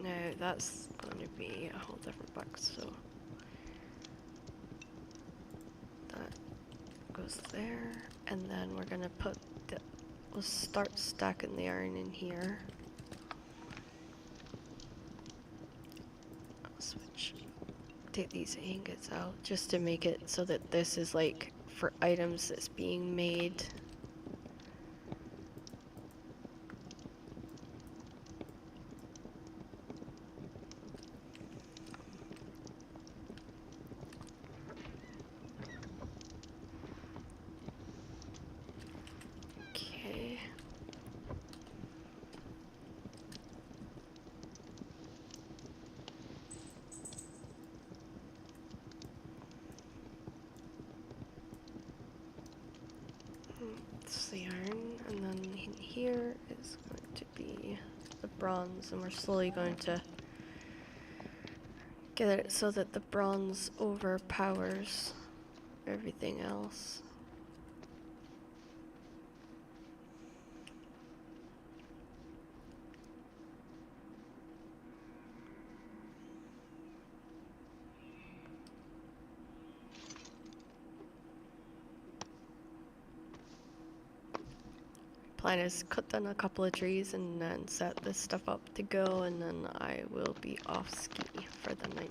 Now that's going to be a whole different box, so that goes there, and then we're gonna we'll start stacking the iron in here. I'll take these ingots out just to make it so that this is like for items that's being made. Okay. It's the iron, and then in here is going to be the bronze, and we're slowly going to get it so that the bronze overpowers everything else. Plan is cut down a couple of trees and then set this stuff up to go, and then I will be off ski for the night.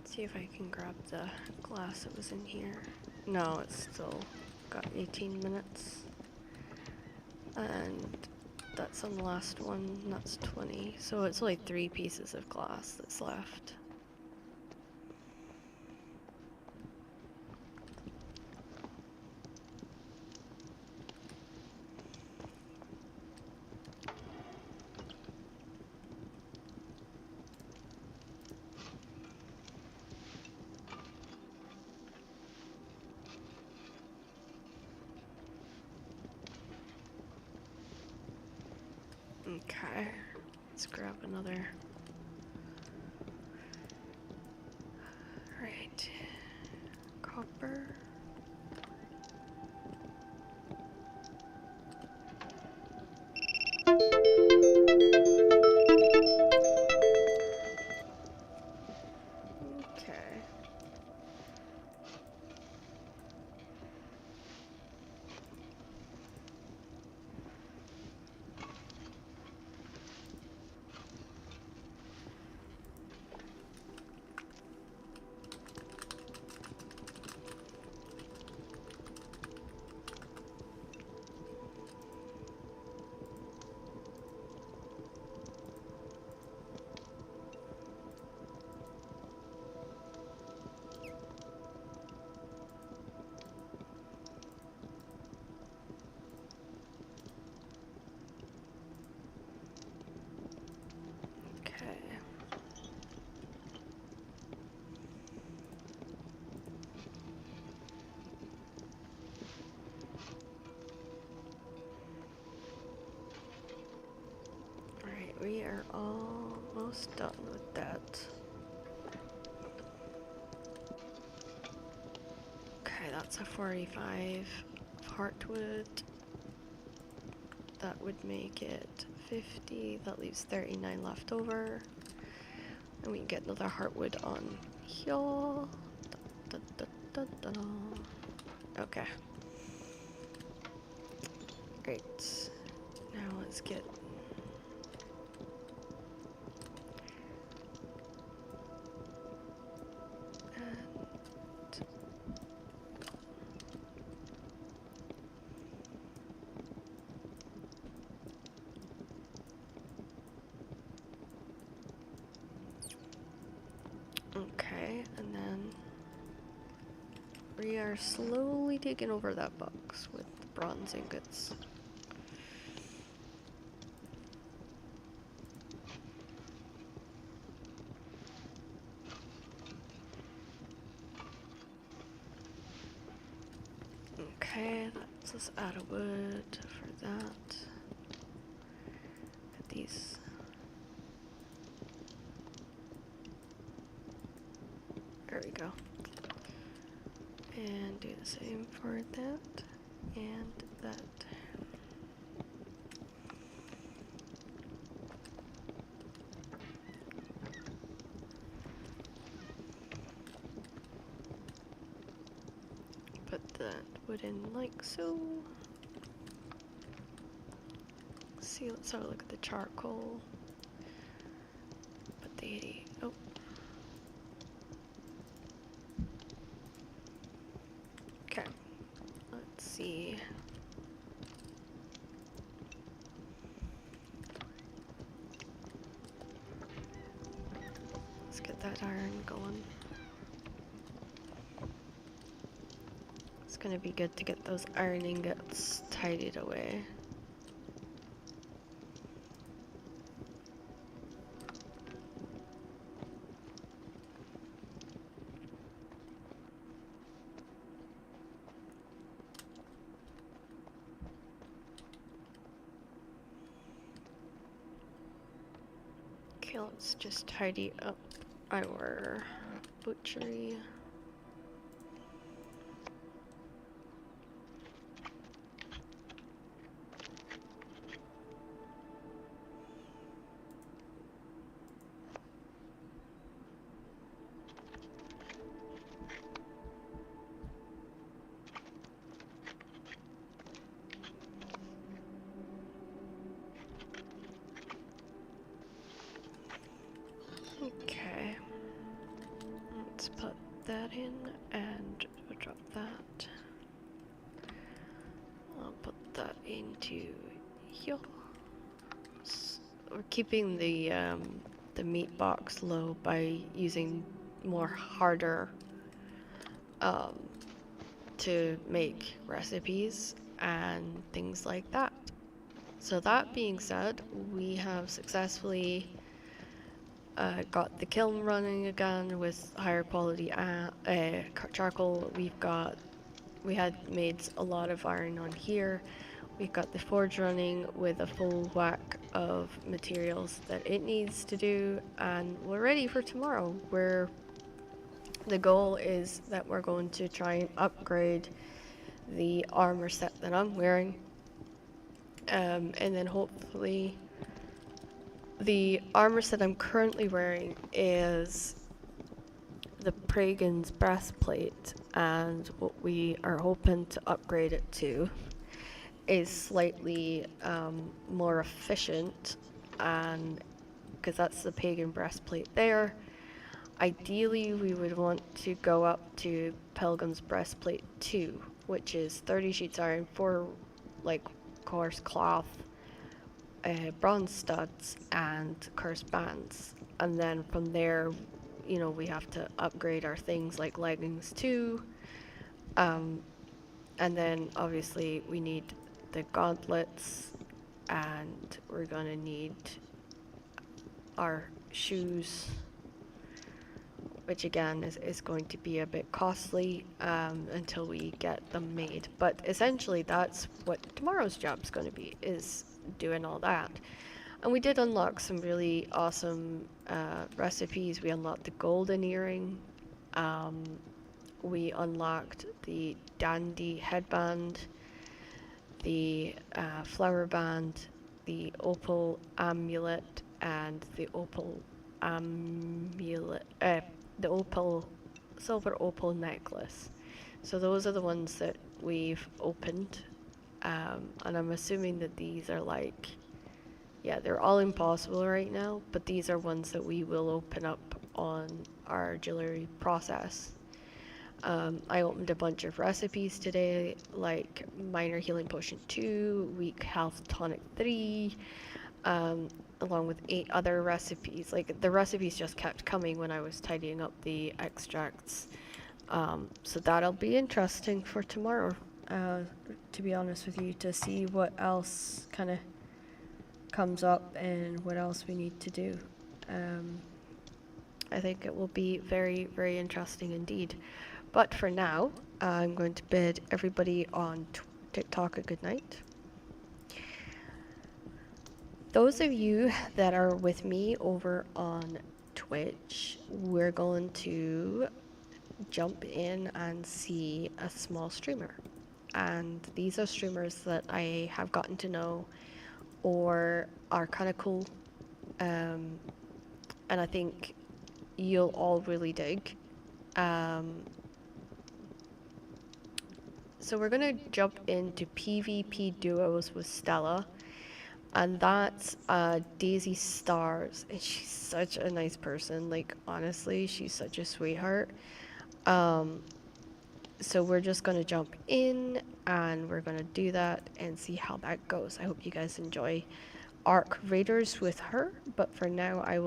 See if I can grab the glass that was in here. No, it's still got 18 minutes. And that's on the last one, that's 20. So it's only 3 pieces of glass that's left. Okay, let's grab another. Right, copper. Okay. we are almost done with that. Okay, that's a 45 of heartwood. That would make it 50. That leaves 39 left over. And we can get another heartwood on here. Da, da, da, da, da. Okay. Great. Now let's get okay, and then we are slowly taking over that box with bronze ingots. Okay, that's us out of wood for that. Get these. There we go. And do the same for that and that. Put that wood in like so. See, let's have a look at the charcoal. Put the 80. Oh. Okay. Let's see. Let's get that iron going. It's gonna be good to get those iron ingots tidied away. Okay, let's just tidy up our butchery. Okay, let's put that in and we'll drop that. I'll put that into here. We're keeping the meat box low by using more harder to make recipes and things like that. So that being said, we have successfully got the kiln running again with higher quality charcoal. We had made a lot of iron on here. We've got the forge running with a full whack of materials that it needs to do, and we're ready for tomorrow, where the goal is that we're going to try and upgrade the armor set that I'm wearing, and then hopefully the armor set I'm currently wearing is the Pragan's breastplate, and what we are hoping to upgrade it to is slightly more efficient, and because that's the pagan breastplate there. Ideally, we would want to go up to Pilgrim's breastplate 2, which is 30 sheets iron, 4 like coarse cloth, bronze studs, and cursed bands. And then from there, you know, we have to upgrade our things like leggings too. And then obviously we need the gauntlets, and we're gonna need our shoes, which again is going to be a bit costly until we get them made. But essentially that's what tomorrow's job's going to be, is doing all that. And we did unlock some really awesome recipes. We unlocked the golden earring. Um, we unlocked the dandy headband, the flower band, the opal amulet, and the opal amulet, the opal, silver opal necklace. So those are the ones that we've opened, and I'm assuming that these are like, yeah, they're all impossible right now, but these are ones that we will open up on our jewelry process. I opened a bunch of recipes today, like Minor Healing Potion 2, Weak Health Tonic 3, along with 8 other recipes. Like, the recipes just kept coming when I was tidying up the extracts. So that'll be interesting for tomorrow, to be honest with you, to see what else kind of comes up and what else we need to do. I think it will be very, very interesting indeed. But for now, I'm going to bid everybody on TikTok a good night. Those of you that are with me over on Twitch, we're going to jump in and see a small streamer. And these are streamers that I have gotten to know or are kind of cool. And I think you'll all really dig. So we're gonna jump into PvP duos with Stella, and that's Daisy Stars, and she's such a nice person. Like, honestly, she's such a sweetheart. So we're just gonna jump in, and we're gonna do that and see how that goes. I hope you guys enjoy Arc Raiders with her, but for now I will